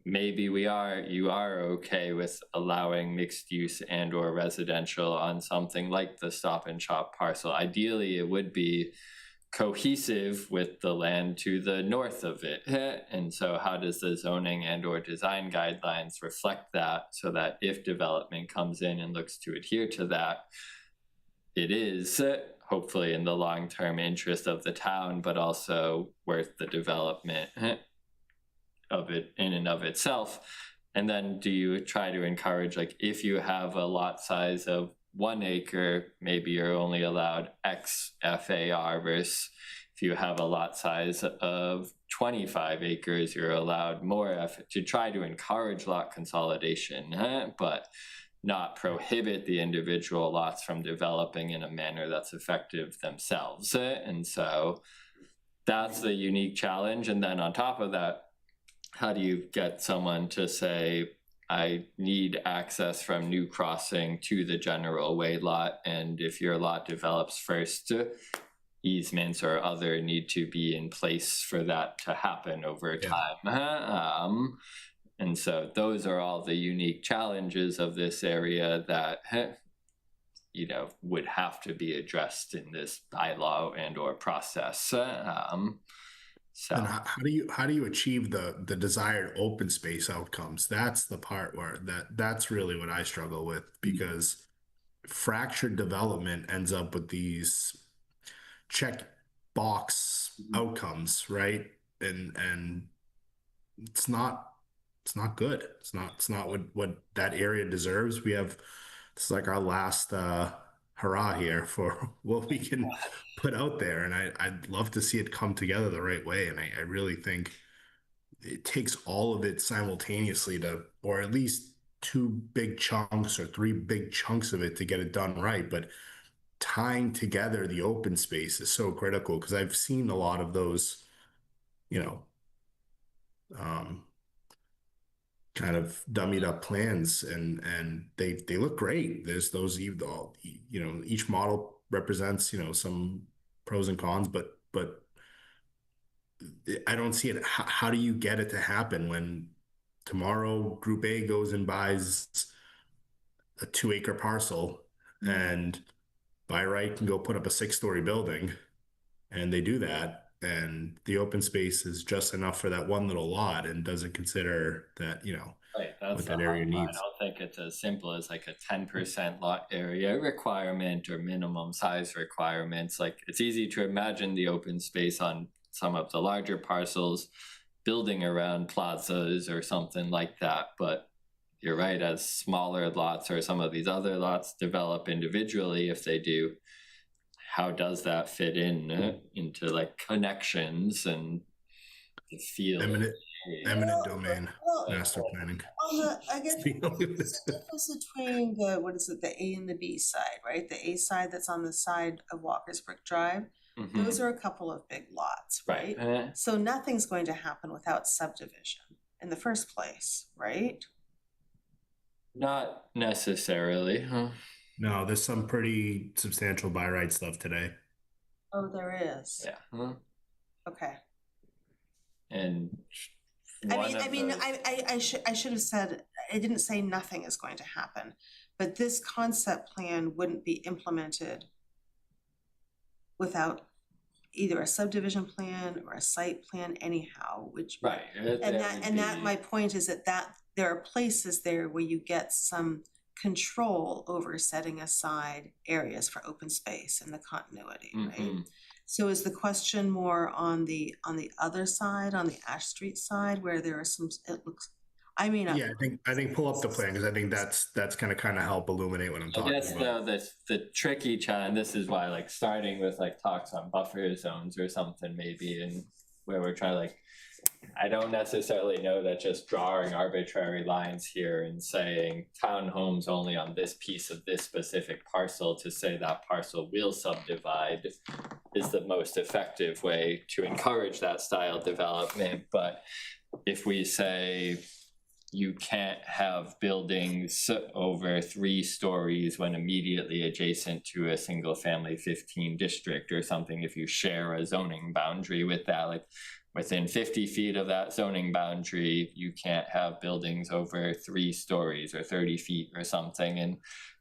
maybe you are okay with allowing mixed use and or residential on something like the Stop and Shop parcel. Ideally, it would be cohesive with the land to the north of it. And so how does the zoning and or design guidelines reflect that, so that if development comes in and looks to adhere to that, it is hopefully in the long-term interest of the town, but also worth the development of it in and of itself. And then do you try to encourage, like, if you have a lot size of 1 acre, maybe you're only allowed X FAR, versus if you have a lot size of 25 acres, you're allowed more to try to encourage lot consolidation, but not prohibit the individual lots from developing in a manner that's effective themselves. And so that's the unique challenge. And then on top of that, how do you get someone to say, I need access from New Crossing to the general way lot, and if your lot develops first, easements or other need to be in place for that to happen over time. And so those are all the unique challenges of this area that would have to be addressed in this bylaw and or process. So And how do you achieve the desired open space outcomes? That's the part where that's really what I struggle with, because fractured development ends up with these check box outcomes, right? And it's not good. It's not what that area deserves. It's like our last hurrah here for what we can put out there, and I'd love to see it come together the right way. And I really think it takes all of it simultaneously or at least 2 big chunks or 3 big chunks of it to get it done right. But tying together the open space is so critical, because I've seen a lot of those, kind of dummied up plans, and they look great. There's those, each model represents, some pros and cons, but I don't see it. How do you get it to happen when tomorrow Group A goes and buys a 2-acre parcel and by right can go put up a 6-story building, and they do that, and the open space is just enough for that one little lot and doesn't consider that, right, that's what that area needs. I don't think it's as simple as like a 10% lot area requirement or minimum size requirements. Like, it's easy to imagine the open space on some of the larger parcels building around plazas or something like that, but you're right, as smaller lots or some of these other lots develop individually, if they do, how does that fit into like connections and the field? Eminent domain master planning. I guess the difference between the A and the B side, right? The A side that's on the side of Walker's Brook Drive, those are a couple of big lots, right? So nothing's going to happen without subdivision in the first place, right? Not necessarily, No, there's some pretty substantial by right stuff today. Oh, there is. Yeah. Okay. And I should have said, I didn't say nothing is going to happen, but this concept plan wouldn't be implemented without either a subdivision plan or a site plan anyhow, which right. And my point is that there are places there where you get some control over setting aside areas for open space and the continuity, right? So is the question more on the other side, on the Ash Street side, where there are some, it looks, I think pull up the plan, because I think that's kind of help illuminate what I'm talking about. I guess though, the tricky challenge, this is why like starting with like talks on buffer zones or something maybe, and where we're trying like, I don't necessarily know that just drawing arbitrary lines here and saying townhomes only on this piece of this specific parcel to say that parcel will subdivide is the most effective way to encourage that style development. But if we say you can't have buildings over 3 stories when immediately adjacent to a single family 15 district or something, if you share a zoning boundary with that, like within 50 feet of that zoning boundary, you can't have buildings over 3 stories or 30 feet or something. And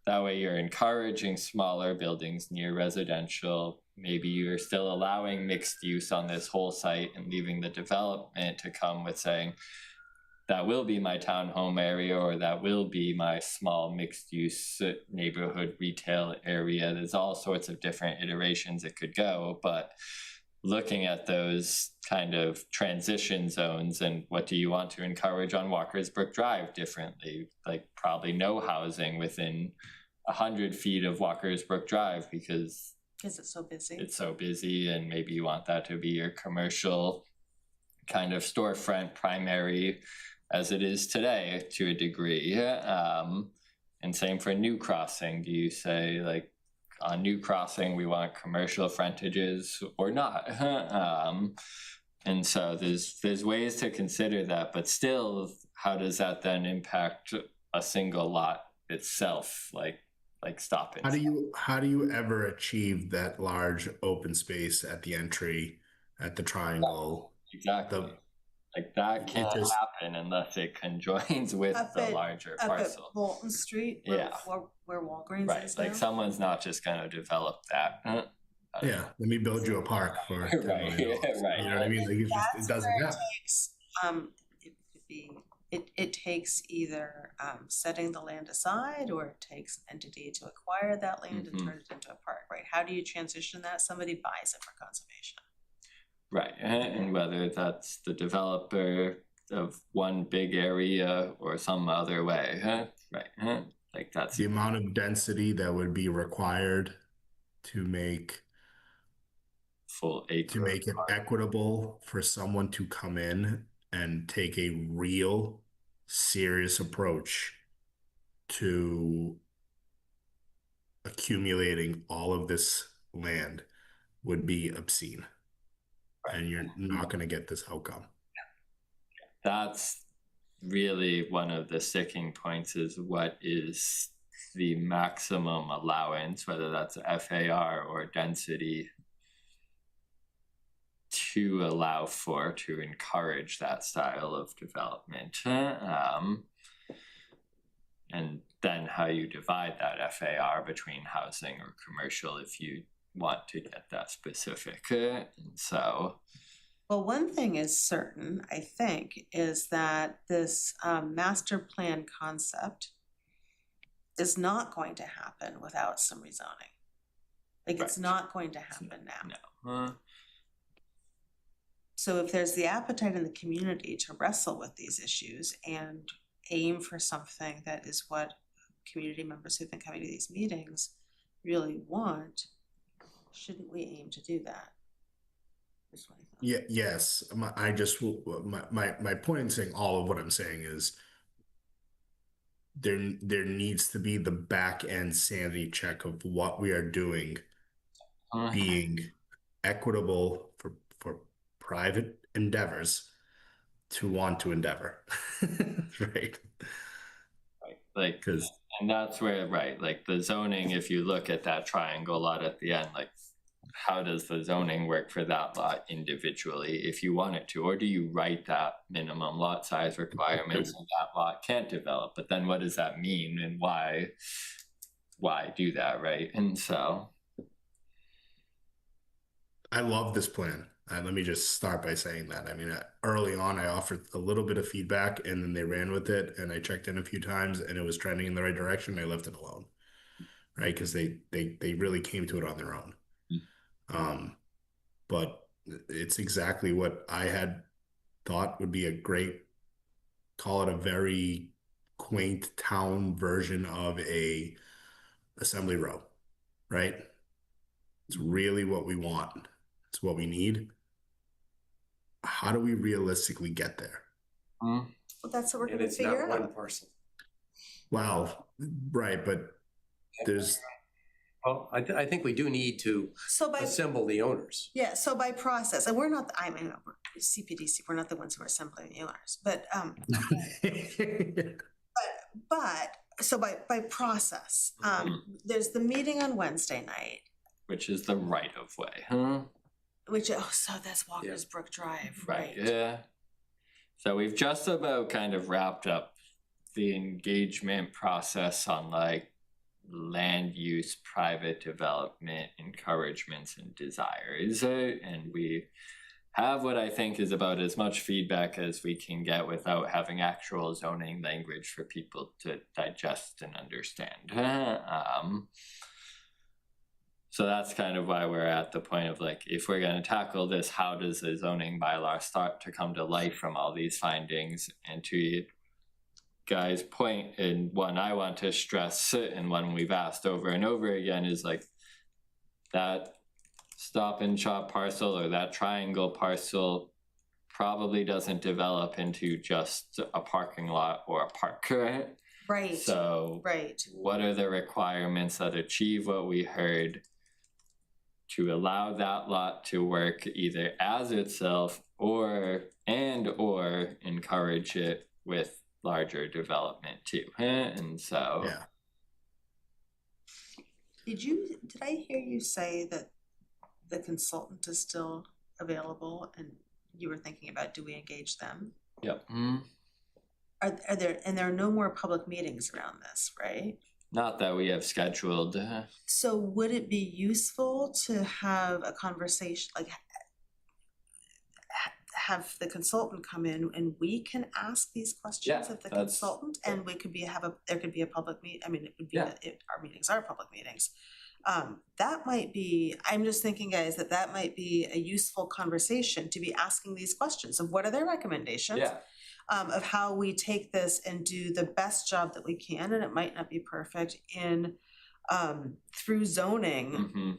that way you're encouraging smaller buildings near residential. Maybe you're still allowing mixed use on this whole site and leaving the development to come with saying, that will be my townhome area, or that will be my small mixed use neighborhood retail area. There's all sorts of different iterations it could go, but looking at those kind of transition zones and what do you want to encourage on Walker's Brook Drive differently, like probably no housing within 100 feet of Walker's Brook Drive because it's so busy. It's so busy, and maybe you want that to be your commercial kind of storefront primary as it is today to a degree. And same for New Crossing. Do you say like on New Crossing we want commercial frontages or not? And so there's ways to consider that, but still, how does that then impact a single lot itself? Like stop it. How do you ever achieve that large open space at the entry at the triangle? Exactly. Like that can't happen unless it conjoins with the larger parcel. Up at Bolton Street, where Walgreens right. is Like now? someone's not just going to develop that. Yeah, let me build you a park for right. Right. You know what I mean? Like it doesn't happen. It takes either setting the land aside, or it takes an entity to acquire that land and turn it into a park, right? How do you transition that? Somebody buys it for conservation. Right, and whether that's the developer of one big area or some other way, right? Like that's the amount of density that would be required to make full acre to make it equitable for someone to come in and take a real serious approach to accumulating all of this land would be obscene. And you're not going to get this outcome. That's really one of the sticking points, is what is the maximum allowance, whether that's FAR or density, to allow for, to encourage that style of development. And then how you divide that FAR between housing or commercial if you want to get that specific. So well, one thing is certain, I think, is that this master plan concept is not going to happen without some rezoning. Like it's not going to happen now. No. So if there's the appetite in the community to wrestle with these issues and aim for something that is what community members who've been coming to these meetings really want, shouldn't we aim to do that? Yeah. Yes. My point in saying all of what I'm saying is there needs to be the back end sanity check of what we are doing being equitable for private endeavors to want to endeavor. Right. Like, and that's where, right, like the zoning, if you look at that triangle lot at the end, like how does the zoning work for that lot individually if you want it to, or do you write that minimum lot size requirements and that lot can't develop? But then what does that mean, and why do that, right? And so I love this plan. Let me just start by saying that. I mean, early on, I offered a little bit of feedback, and then they ran with it, and I checked in a few times, and it was trending in the right direction. I left it alone, right? Because they really came to it on their own. But it's exactly what I had thought would be a great, call it a very quaint town version of a assembly row, right? It's really what we want. It's what we need. How do we realistically get there? Well, that's what we're going to figure out. And it's not one parcel. Wow, right, but there's... Well, I think we do need to assemble the owners. Yeah, so by process, and we're not, I mean, we're CPDC, we're not the ones who are assembling the owners, but so by process, there's the meeting on Wednesday night. which is the right of way, Which, oh, so that's Walker's Brook Drive, right? Yeah. So we've just about kind of wrapped up the engagement process on like land use, private development, encouragements, and desires. And we have what I think is about as much feedback as we can get without having actual zoning language for people to digest and understand. So that's kind of why we're at the point of like, if we're going to tackle this, how does the zoning bylaw start to come to life from all these findings? And to you guys' point, and one I want to stress, and one we've asked over and over again, is like that Stop and Shop parcel or that triangle parcel probably doesn't develop into just a parking lot or a park, right? Right. So Right. what are the requirements that achieve what we heard to allow that lot to work either as itself or encourage it with larger development too? And so Yeah. Did I hear you say that the consultant is still available and you were thinking about, do we engage them? yep. Are there are no more public meetings around this, right? Not that we have scheduled. So would it be useful to have a conversation, like have the consultant come in and we can ask these questions Yeah, of the that's- consultant, and we could there could be a public meet, I mean, it would be, Yeah. our meetings are public meetings. That might be, I'm just thinking, guys, that might be a useful conversation to be asking these questions of what are their recommendations? Yeah. Of how we take this and do the best job that we can, and it might not be perfect, in through zoning, Mm-hmm.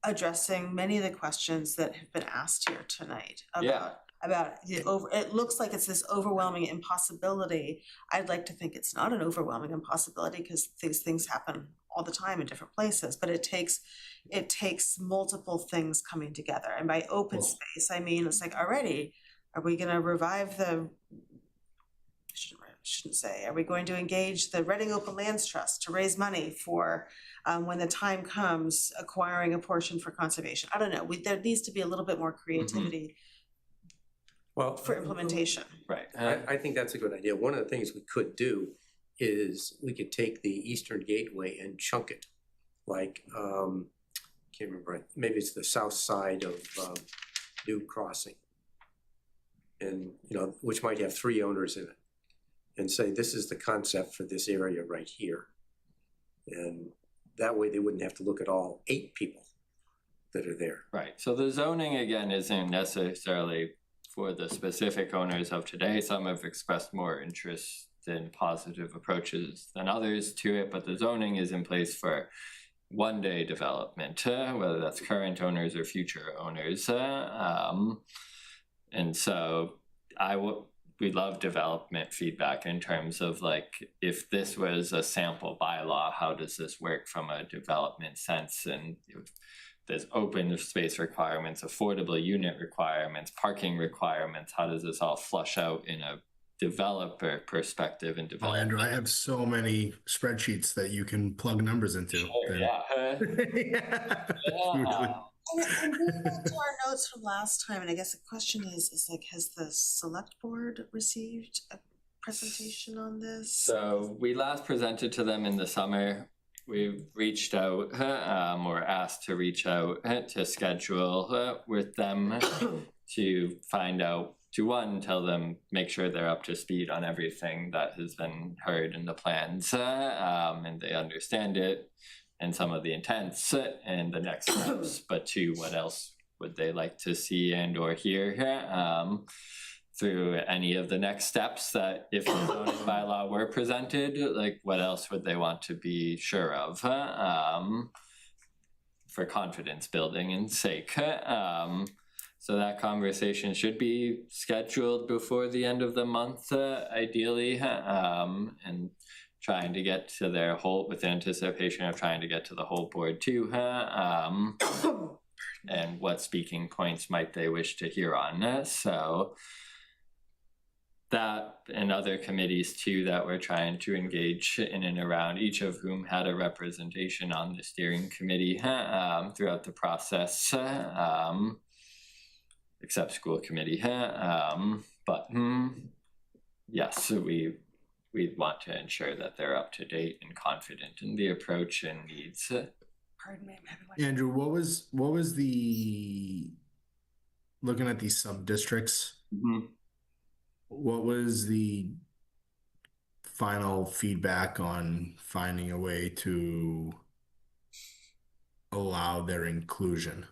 addressing many of the questions that have been asked here tonight Yeah. about it looks like it's this overwhelming impossibility. I'd like to think it's not an overwhelming impossibility, because these things happen all the time in different places, but it takes multiple things coming together. And by open space, I mean, it's like, already, are we gonna revive shouldn't say, are we going to engage the Reading Open Lands Trust to raise money for, when the time comes, acquiring a portion for conservation? I don't know, there needs to be a little bit more creativity Well, for implementation. Right. I think that's a good idea. One of the things we could do is we could take the Eastern Gateway and chunk it. Like, can't remember, maybe it's the south side of New Crossing. And, which might have 3 owners in it. And say, this is the concept for this area right here. And that way they wouldn't have to look at all 8 people that are there. Right. So the zoning, again, isn't necessarily for the specific owners of today. Some have expressed more interest in positive approaches than others to it, but the zoning is in place for one-day development, whether that's current owners or future owners. And so we love development feedback in terms of like, if this was a sample bylaw, how does this work from a development sense? And there's open space requirements, affordable unit requirements, parking requirements. How does this all flush out in a developer perspective and Oh, development? Andrew, I have so many spreadsheets that you can plug numbers into. Sure, yeah. And going back to our notes from last time, and I guess the question is like, has the select board received a presentation on this? So we last presented to them in the summer. We reached out or asked to reach out to schedule with them to find out, to one, tell them, make sure they're up to speed on everything that has been heard in the plans and they understand it and some of the intents and the next steps, but 2, what else would they like to see and or hear through any of the next steps, that if the zoning bylaw were presented, like what else would they want to be sure of for confidence building and sake. So that conversation should be scheduled before the end of the month, ideally, and trying to get to their whole, with anticipation of trying to get to the whole board too, and what speaking points might they wish to hear on. So that and other committees too that we're trying to engage in and around, each of whom had a representation on the steering committee throughout the process. except school committee. Yes, we want to ensure that they're up to date and confident in the approach and needs. Pardon me, I'm having like. Andrew, what was the, looking at these sub districts, what was the final feedback on finding a way to allow their inclusion?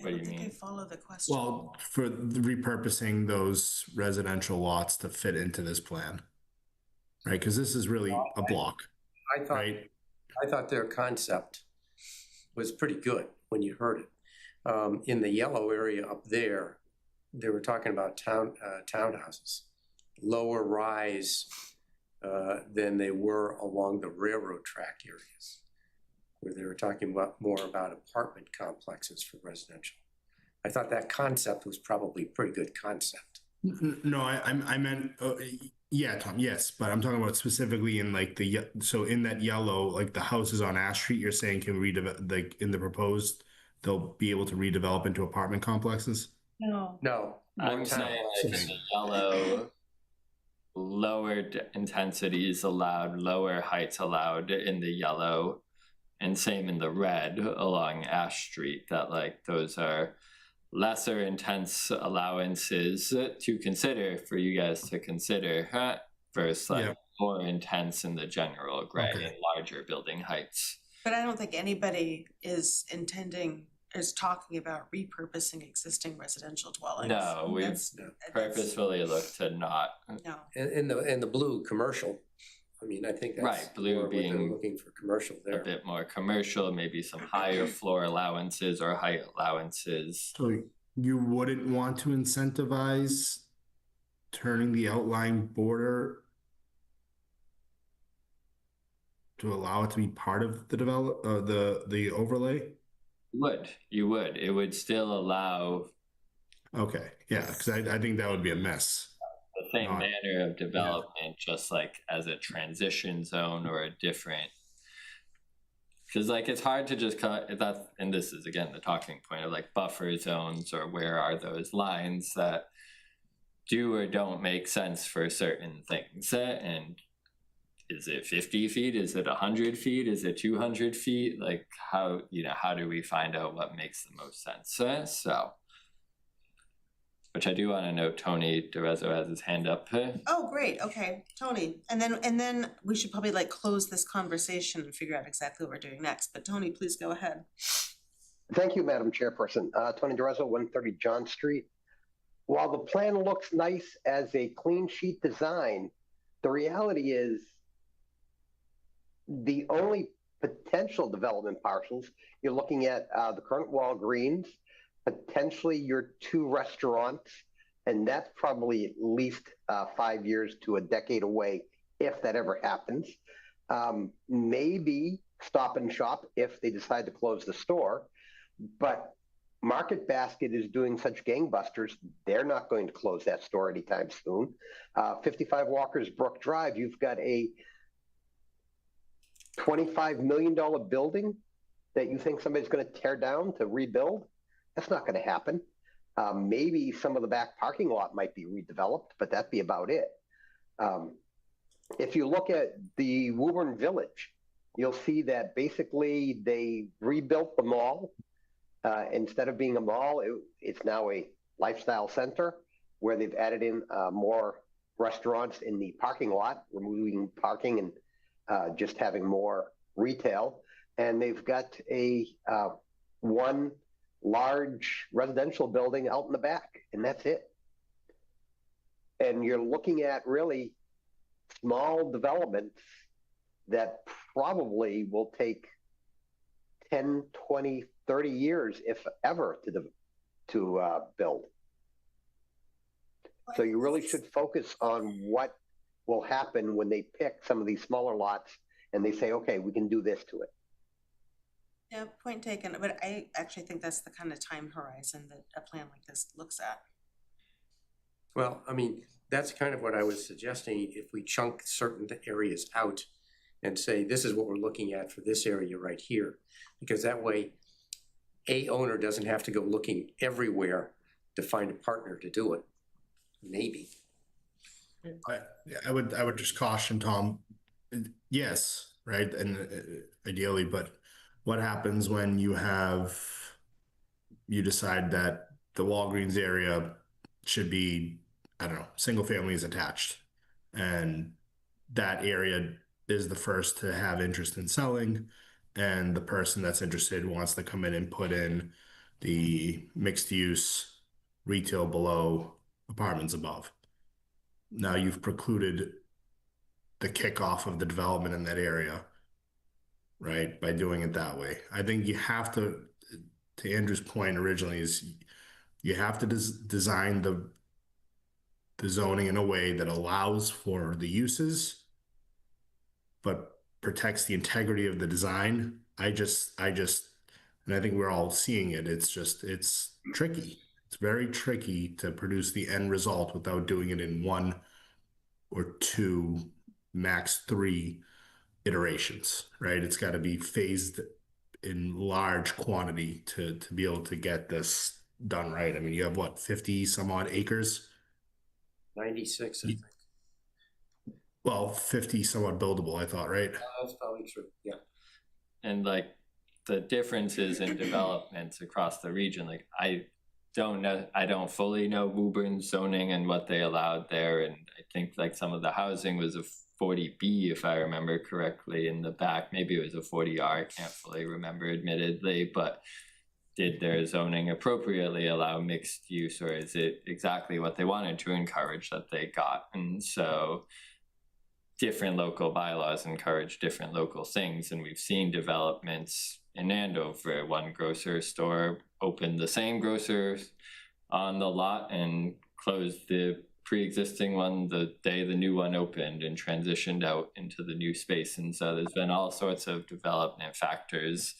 What do you I mean? follow the question. Well, for repurposing those residential lots to fit into this plan, right? Because this is really a block, right? I thought their concept was pretty good when you heard it. In the yellow area up there, they were talking about townhouses, lower rise than they were along the railroad track areas, where they were talking more about apartment complexes for residential. I thought that concept was probably a pretty good concept. No, I meant, yeah, Tom, yes, but I'm talking about specifically in like so in that yellow, like the houses on Ash Street, you're saying can redevelop, like in the proposed, they'll be able to redevelop into apartment complexes? No. No, I'm saying like in the yellow, lower intensities allowed, lower heights allowed in the yellow, and same in the red along Ash Street, that like those are lesser intense allowances to consider for you guys to consider versus like more intense in the general gray and larger building heights. But I don't think anybody is talking about repurposing existing residential dwellings. No, we purposefully look to not. No. And the blue commercial, I mean, I think that's right, blue being what they're looking for commercial there. A bit more commercial, maybe some higher floor allowances or height allowances. So you wouldn't want to incentivize turning the outlying border to allow it to be part of the the overlay? You would. It would still allow. Okay, yeah, because I think that would be a mess. The same manner of development, just like as a transition zone or a different. Because like it's hard to just cut that, and this is again the talking point of like buffer zones, or where are those lines that do or don't make sense for certain things, and is it 50 feet? Is it 100 feet? Is it 200 feet? Like how do we find out what makes the most sense? So, which I do want to note, Tony DeRezzo has his hand up. Oh, great. Okay, Tony. And then we should probably like close this conversation and figure out exactly what we're doing next. But Tony, please go ahead. Thank you, Madam Chairperson. Tony DeRezzo, 130 John Street. While the plan looks nice as a clean sheet design, the reality is the only potential development parcels, you're looking at the current Walgreens, potentially your 2 restaurants, and that's probably at least 5 years to a decade away if that ever happens. Maybe Stop and Shop if they decide to close the store, but Market Basket is doing such gangbusters, they're not going to close that store anytime soon. 55 Walker's Brook Drive, you've got a $25 million building that you think somebody's going to tear down to rebuild? That's not going to happen. Maybe some of the back parking lot might be redeveloped, but that'd be about it. If you look at the Woburn Village, you'll see that basically they rebuilt the mall. Instead of being a mall, it's now a lifestyle center where they've added in more restaurants in the parking lot, removing parking and just having more retail. And they've got a one large residential building out in the back, and that's it. And you're looking at really small developments that probably will take 10, 20, 30 years, if ever, to build. So you really should focus on what will happen when they pick some of these smaller lots and they say, okay, we can do this to it. Yeah, point taken. But I actually think that's the kind of time horizon that a plan like this looks at. Well, I mean, that's kind of what I was suggesting. If we chunk certain areas out and say, this is what we're looking at for this area right here, because that way a owner doesn't have to go looking everywhere to find a partner to do it. Maybe. I would just caution Tom, yes, right, and ideally, but what happens when you decide that the Walgreens area should be, I don't know, single families attached, and that area is the first to have interest in selling, and the person that's interested wants to come in and put in the mixed use retail below, apartments above. Now you've precluded the kickoff of the development in that area, right? By doing it that way. I think you have to Andrew's point originally, is you have to design the zoning in a way that allows for the uses, but protects the integrity of the design. I just, and I think we're all seeing it. It's tricky. It's very tricky to produce the end result without doing it in 1 or 2, max 3 iterations, right? It's got to be phased in large quantity to be able to get this done right. I mean, you have what, 50 some odd acres? 96, I think. Well, 50 somewhat buildable, I thought, right? That's probably true, yeah. And like the differences in developments across the region, like I don't fully know Woburn's zoning and what they allowed there, and I think like some of the housing was a 40B if I remember correctly in the back. Maybe it was a 40R, I can't fully remember admittedly, but did their zoning appropriately allow mixed use, or is it exactly what they wanted to encourage that they got? And so different local bylaws encourage different local things, and we've seen developments in Andover. One grocery store opened the same grocer on the lot and closed the pre-existing one the day the new one opened and transitioned out into the new space. And so there's been all sorts of development factors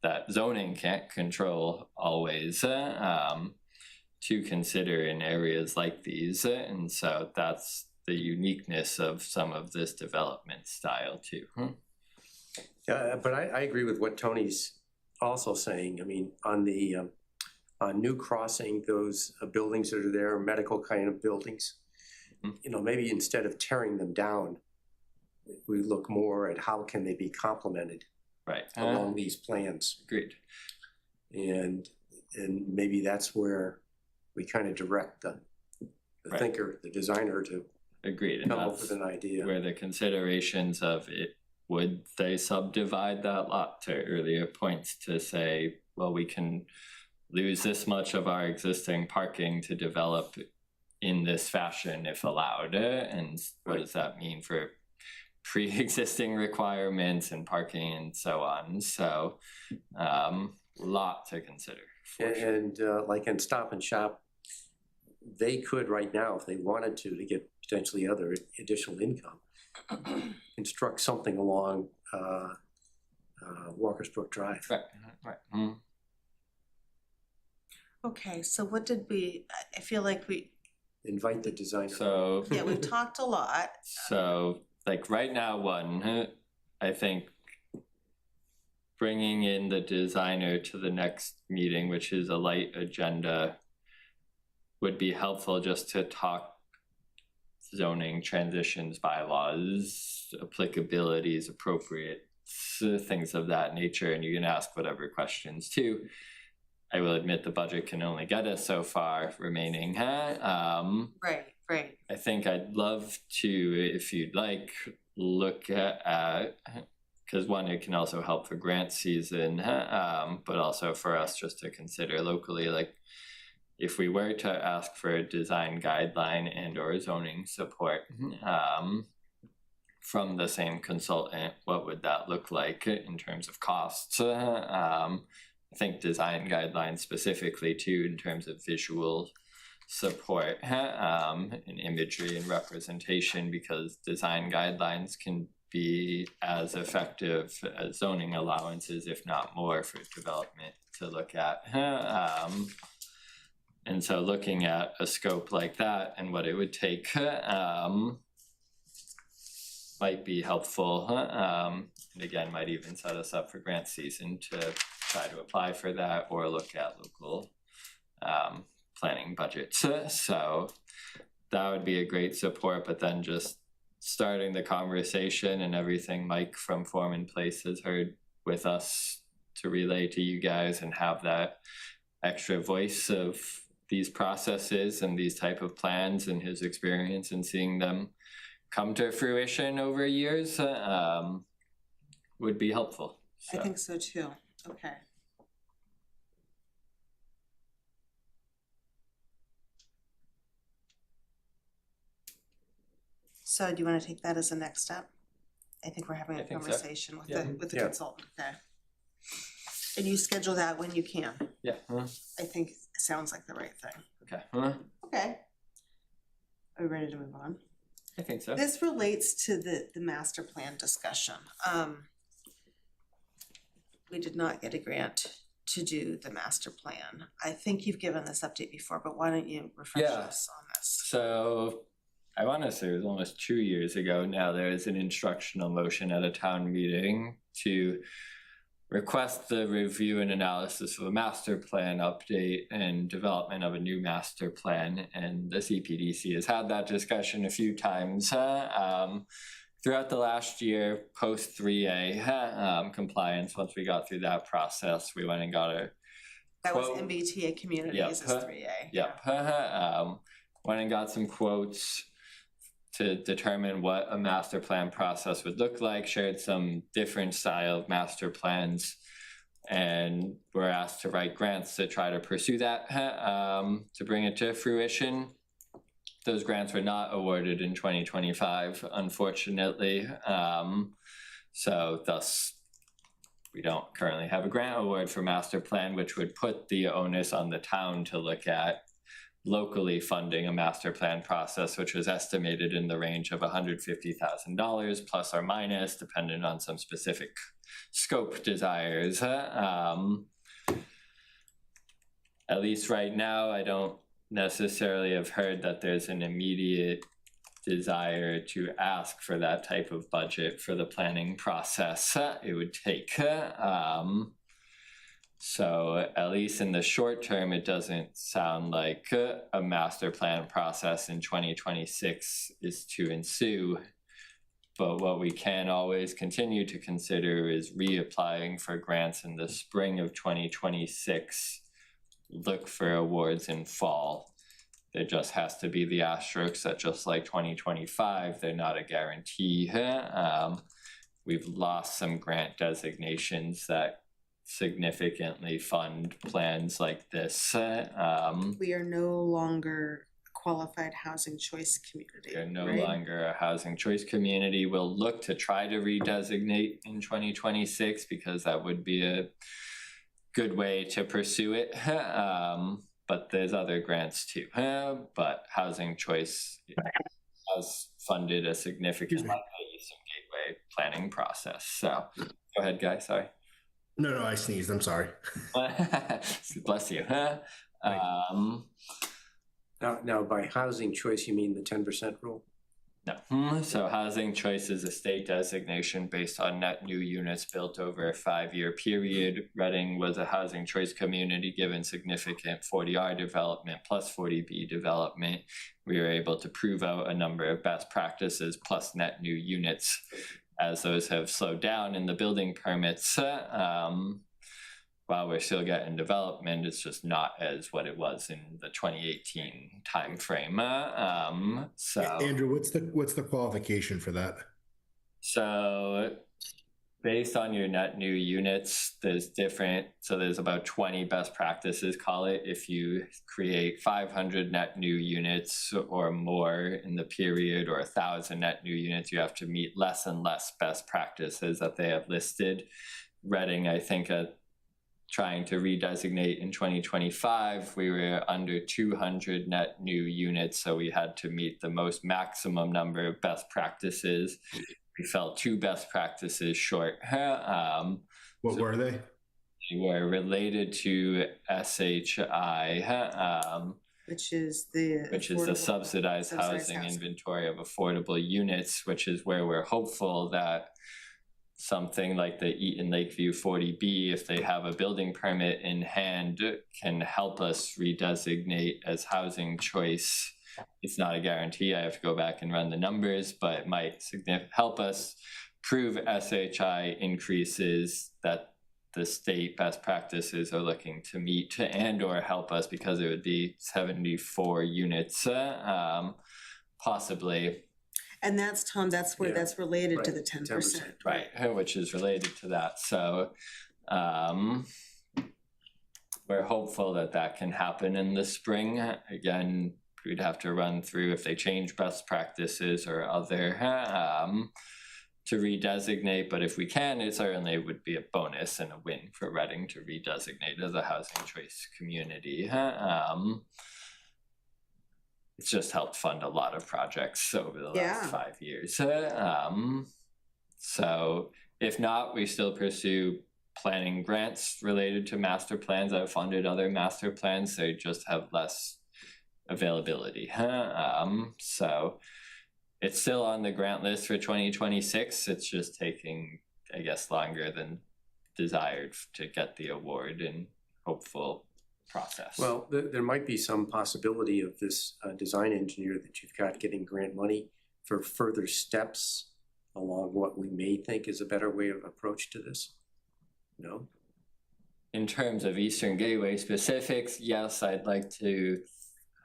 that zoning can't control always to consider in areas like these. And so that's the uniqueness of some of this development style too. Yeah, but I agree with what Tony's also saying. I mean, on the on New Crossing, those buildings that are there, medical kind of buildings, you know, maybe instead of tearing them down, we look more at how can they be complemented along these plans. Agreed. And maybe that's where we kind of direct the thinker, the designer, to agreed, come up with an idea. Where the considerations of it, would they subdivide that lot, to earlier points, to say, well, we can lose this much of our existing parking to develop in this fashion if allowed, and what does that mean for pre-existing requirements and parking and so on? So lot to consider. And like in Stop and Shop, they could right now, if they wanted to get potentially other additional income, construct something along Walker's Brook Drive. Right. Okay, so what did I feel like we, Invite the designer. So yeah, we've talked a lot. So like right now, I think bringing in the designer to the next meeting, which is a light agenda, would be helpful just to talk zoning, transitions, bylaws, applicabilities, appropriate things of that nature, and you can ask whatever questions too. I will admit the budget can only get us so far remaining. Right. I think I'd love to, if you'd like, look at, because one, it can also help for grant season, but also for us just to consider locally, like if we were to ask for a design guideline and or zoning support from the same consultant, what would that look like in terms of costs? I think design guidelines specifically too in terms of visual support and imagery and representation, because design guidelines can be as effective as zoning allowances, if not more, for development to look at. And so looking at a scope like that and what it would take might be helpful And again, might even set us up for grant season to try to apply for that or look at local planning budgets. So that would be a great support, but then just starting the conversation and everything Mike from Form in Place has heard with us to relay to you guys and have that extra voice of these processes and these type of plans and his experience and seeing them come to fruition over years would be helpful. I think so too. Okay. So do you want to take that as a next step? I think we're having a think so. conversation with Yeah. the Yeah. consultant, okay? And you schedule that when you can. Yeah. I think it sounds like the right thing. Okay. Okay. Are we ready to move on? I think so. This relates to the master plan discussion. We did not get a grant to do the master plan. I think you've given this update before, but why don't you refresh Yeah. us on this? So I want to say it was almost 2 years ago now, there was an instructional motion at a town meeting to request the review and analysis of a master plan update and development of a new master plan. And the CPDC has had that discussion a few times throughout the last year, post 3A compliance. Once we got through that process, we went and got a That was quote. MBTA Communities is 3A. Yep. Went and got some quotes to determine what a master plan process would look like, shared some different style of master plans, and were asked to write grants to try to pursue that, to bring it to fruition. Those grants were not awarded in 2025, unfortunately. So thus, we don't currently have a grant award for master plan, which would put the onus on the town to look at locally funding a master plan process, which was estimated in the range of $150,000 plus or minus, depending on some specific scope desires. At least right now, I don't necessarily have heard that there's an immediate desire to ask for that type of budget for the planning process it would take. So at least in the short term, it doesn't sound like a master plan process in 2026 is to ensue. But what we can always continue to consider is reapplying for grants in the spring of 2026. Look for awards in fall. There just has to be the asterisks that just like 2025, they're not a guarantee. We've lost some grant designations that significantly fund plans like this. We are no longer a qualified housing choice community. We're no right? longer a housing choice community. We'll look to try to redesignate in 2026 because that would be a good way to pursue it. But there's other grants too. But housing choice has funded a significant Eastern Gateway planning process. So go ahead, Guy, sorry. No, I sneezed. I'm sorry. Bless you. Now, by housing choice, you mean the 10% rule? No. So housing choice is a state designation based on net new units built over a 5-year period. Reading was a housing choice community given significant 40R development plus 40B development. We were able to prove out a number of best practices plus net new units. As those have slowed down in the building permits, while we're still getting development, it's just not as what it was in the 2018 timeframe. So Andrew, what's the qualification for that? So based on your net new units, there's about 20 best practices, call it. If you create 500 net new units or more in the period, or 1,000 net new units, you have to meet less and less best practices that they have listed. Reading, I think, trying to redesignate in 2025, we were under 200 net new units, so we had to meet the most maximum number of best practices. We fell 2 best practices short. What were they? They were related to SHI, Which is the subsidized housing inventory of affordable units, which is where we're hopeful that something like the Eaton Lakeview 40B, if they have a building permit in hand, can help us redesignate as housing choice. It's not a guarantee, I have to go back and run the numbers, but it might help us prove SHI increases that the state best practices are looking to meet, and or help us because it would be 74 units, possibly. And that's, Tom, that's where Yeah, that's related to right, the 10%. Right, which is related to that, so we're hopeful that that can happen in the spring. Again, we'd have to run through if they change best practices or other to redesignate, but if we can, it certainly would be a bonus and a win for Reading to redesignate as a housing choice community. It's just helped fund a lot of projects over the last 5 years. So if not, we still pursue planning grants related to master plans. I've funded other master plans, they just have less availability. So it's still on the grant list for 2026. It's just taking, I guess, longer than desired to get the award and hopeful process. Well, there might be some possibility of this design engineer that you've got getting grant money for further steps along what we may think is a better way of approach to this. No? In terms of Eastern Gateway specifics, yes, I'd like to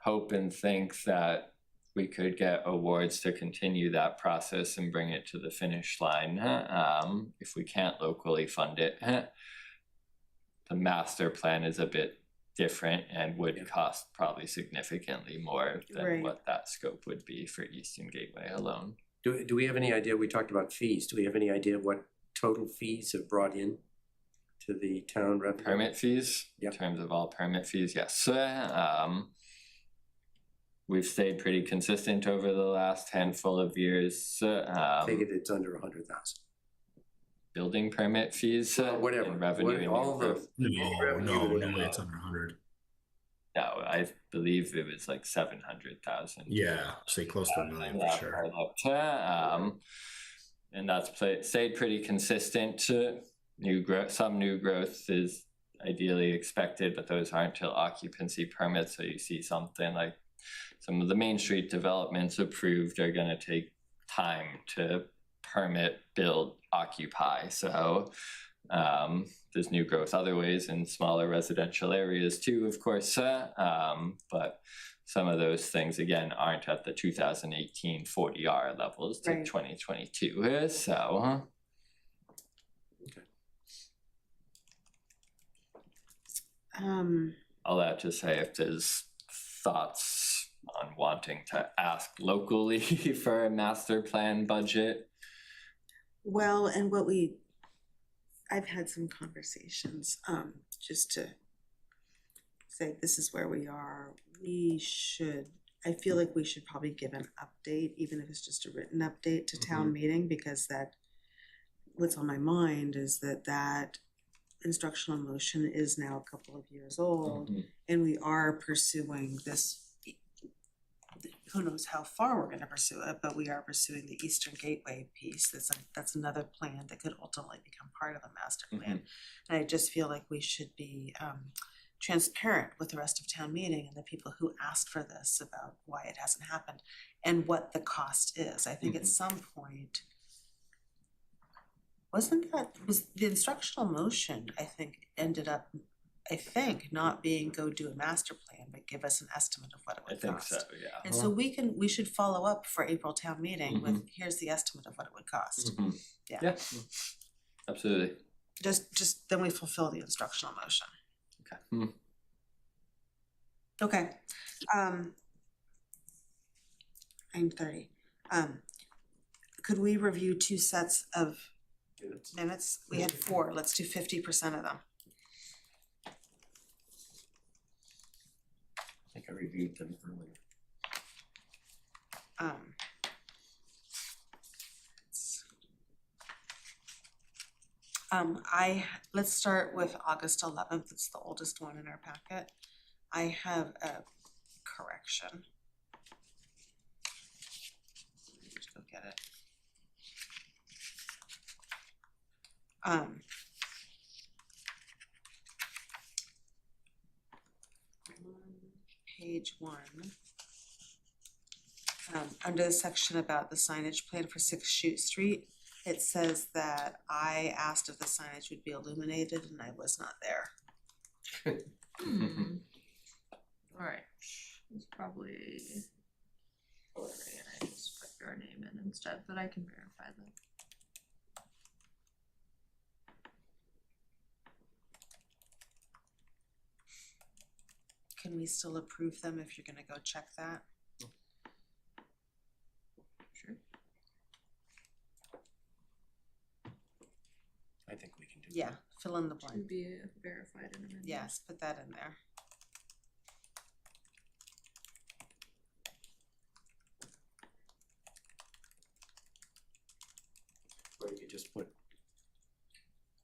hope and think that we could get awards to continue that process and bring it to the finish line. If we can't locally fund it, the master plan is a bit different and would cost probably significantly more than what that scope would be for Eastern Gateway alone. Do we have any idea, we talked about fees, do we have any idea what total fees have brought in to the town revenue? Permit fees? Yep. In terms of all permit fees, yes. We've stayed pretty consistent over the last handful of years. Take it, it's under 100,000. Building permit fees, Whatever. and revenue and All new the growth. No, it's under 100. No, I believe it was like 700,000. Yeah, say close to $1 million for sure. And that's stayed pretty consistent. Some new growth is ideally expected, but those aren't till occupancy permits. So you see something like some of the Main Street developments approved are going to take time to permit, build, occupy. So there's new growth other ways in smaller residential areas too, of course. But some of those things, again, aren't at the 2018 40R levels to 2022. So. All that to say, if there's thoughts on wanting to ask locally for a master plan budget. Well, and I've had some conversations, just to say this is where we are. I feel like we should probably give an update, even if it's just a written update to town meeting, because what's on my mind is that instructional motion is now a couple of years old, and we are pursuing this. Who knows how far we're going to pursue it, but we are pursuing the Eastern Gateway piece. That's another plan that could ultimately become part of the master plan. And I just feel like we should be transparent with the rest of town meeting and the people who asked for this about why it hasn't happened and what the cost is. I think at some point, was the instructional motion, I think, ended up, not being go do a master plan, but give us an estimate of what it would cost. I think so, yeah. And so we should follow up for April town meeting with, here's the estimate of what it would cost. Yeah, absolutely. Just then we fulfill the instructional motion. Okay. Okay. 9:30. Could we review 2 sets of minutes? We had 4. Let's do 50% of them. I think I reviewed them earlier. Let's start with August 11th. It's the oldest one in our packet. I have a correction. Let's go get it. Page 1. Under the section about the signage plan for 6 Chute Street, it says that I asked if the signage would be illuminated and I was not there. Alright, it's probably Hillary and I just put your name in instead, but I can verify that. Can we still approve them if you're gonna go check that? Sure. I think we can do that. Yeah, fill in the To blank. be verified in a minute. Yes, put that in there. Or you could just put,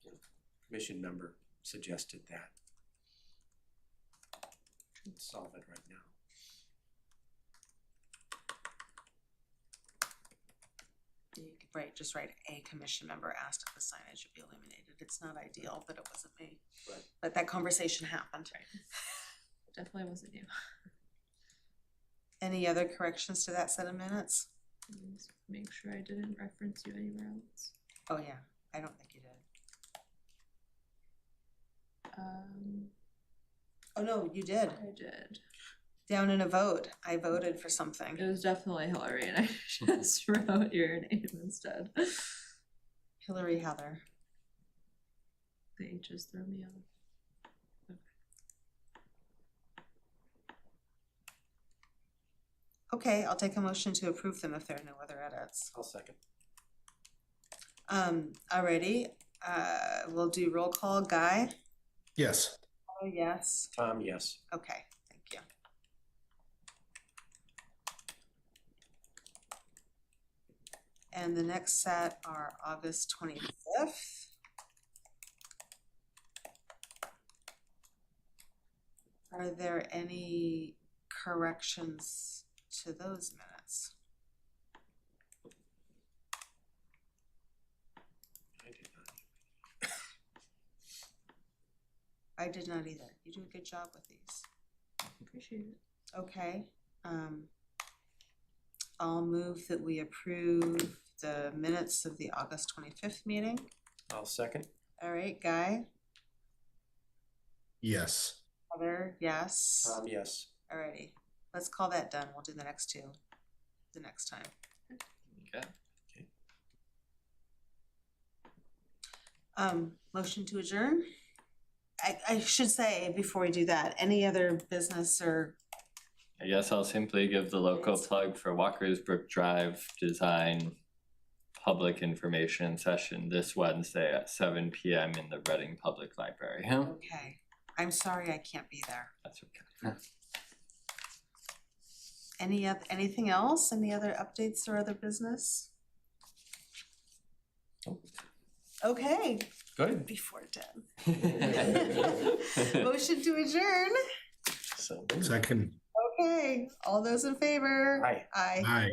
you know, commission member suggested that. Let's solve it right now. You could write, just write a commission member asked if the signage should be illuminated. It's not ideal, but it wasn't me. Right. But that conversation happened. Definitely wasn't you. Any other corrections to that set of minutes? Just make sure I didn't reference you anywhere else. Oh, yeah, I don't think you did. Oh, no, you did. I did. Down in a vote, I voted for something. It was definitely Hillary and I just wrote your name instead. Hillary Heather. The H's throw me off. Okay, I'll take a motion to approve them if there are no other edits. I'll second. Alrighty, we'll do roll call. Guy? Yes. Oh, yes. Tom, yes. Okay, thank you. And the next set are August 25th. Are there any corrections to those minutes? I did not. I did not either. You do a good job with these. Appreciate it. Okay, I'll move that we approve the minutes of the August 25th meeting. I'll second. All right, Guy? Yes. Heather, yes. Tom, yes. Alrighty, let's call that done. We'll do the next two the next time. Okay. Motion to adjourn? I should say before we do that, any other business or, I guess I'll simply give the local plug for Walker's Brook Drive design public information session this Wednesday at 7 p.m. in the Reading Public Library. okay. I'm sorry I can't be there. That's okay. Anything else? Any other updates or other business? Okay, Good. before 10. Motion to adjourn? So. Second. Okay, all those in favor? Aye. Aye. Hi.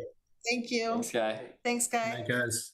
Thank you. Thanks, Guy. Thanks, Guy. Hi, guys.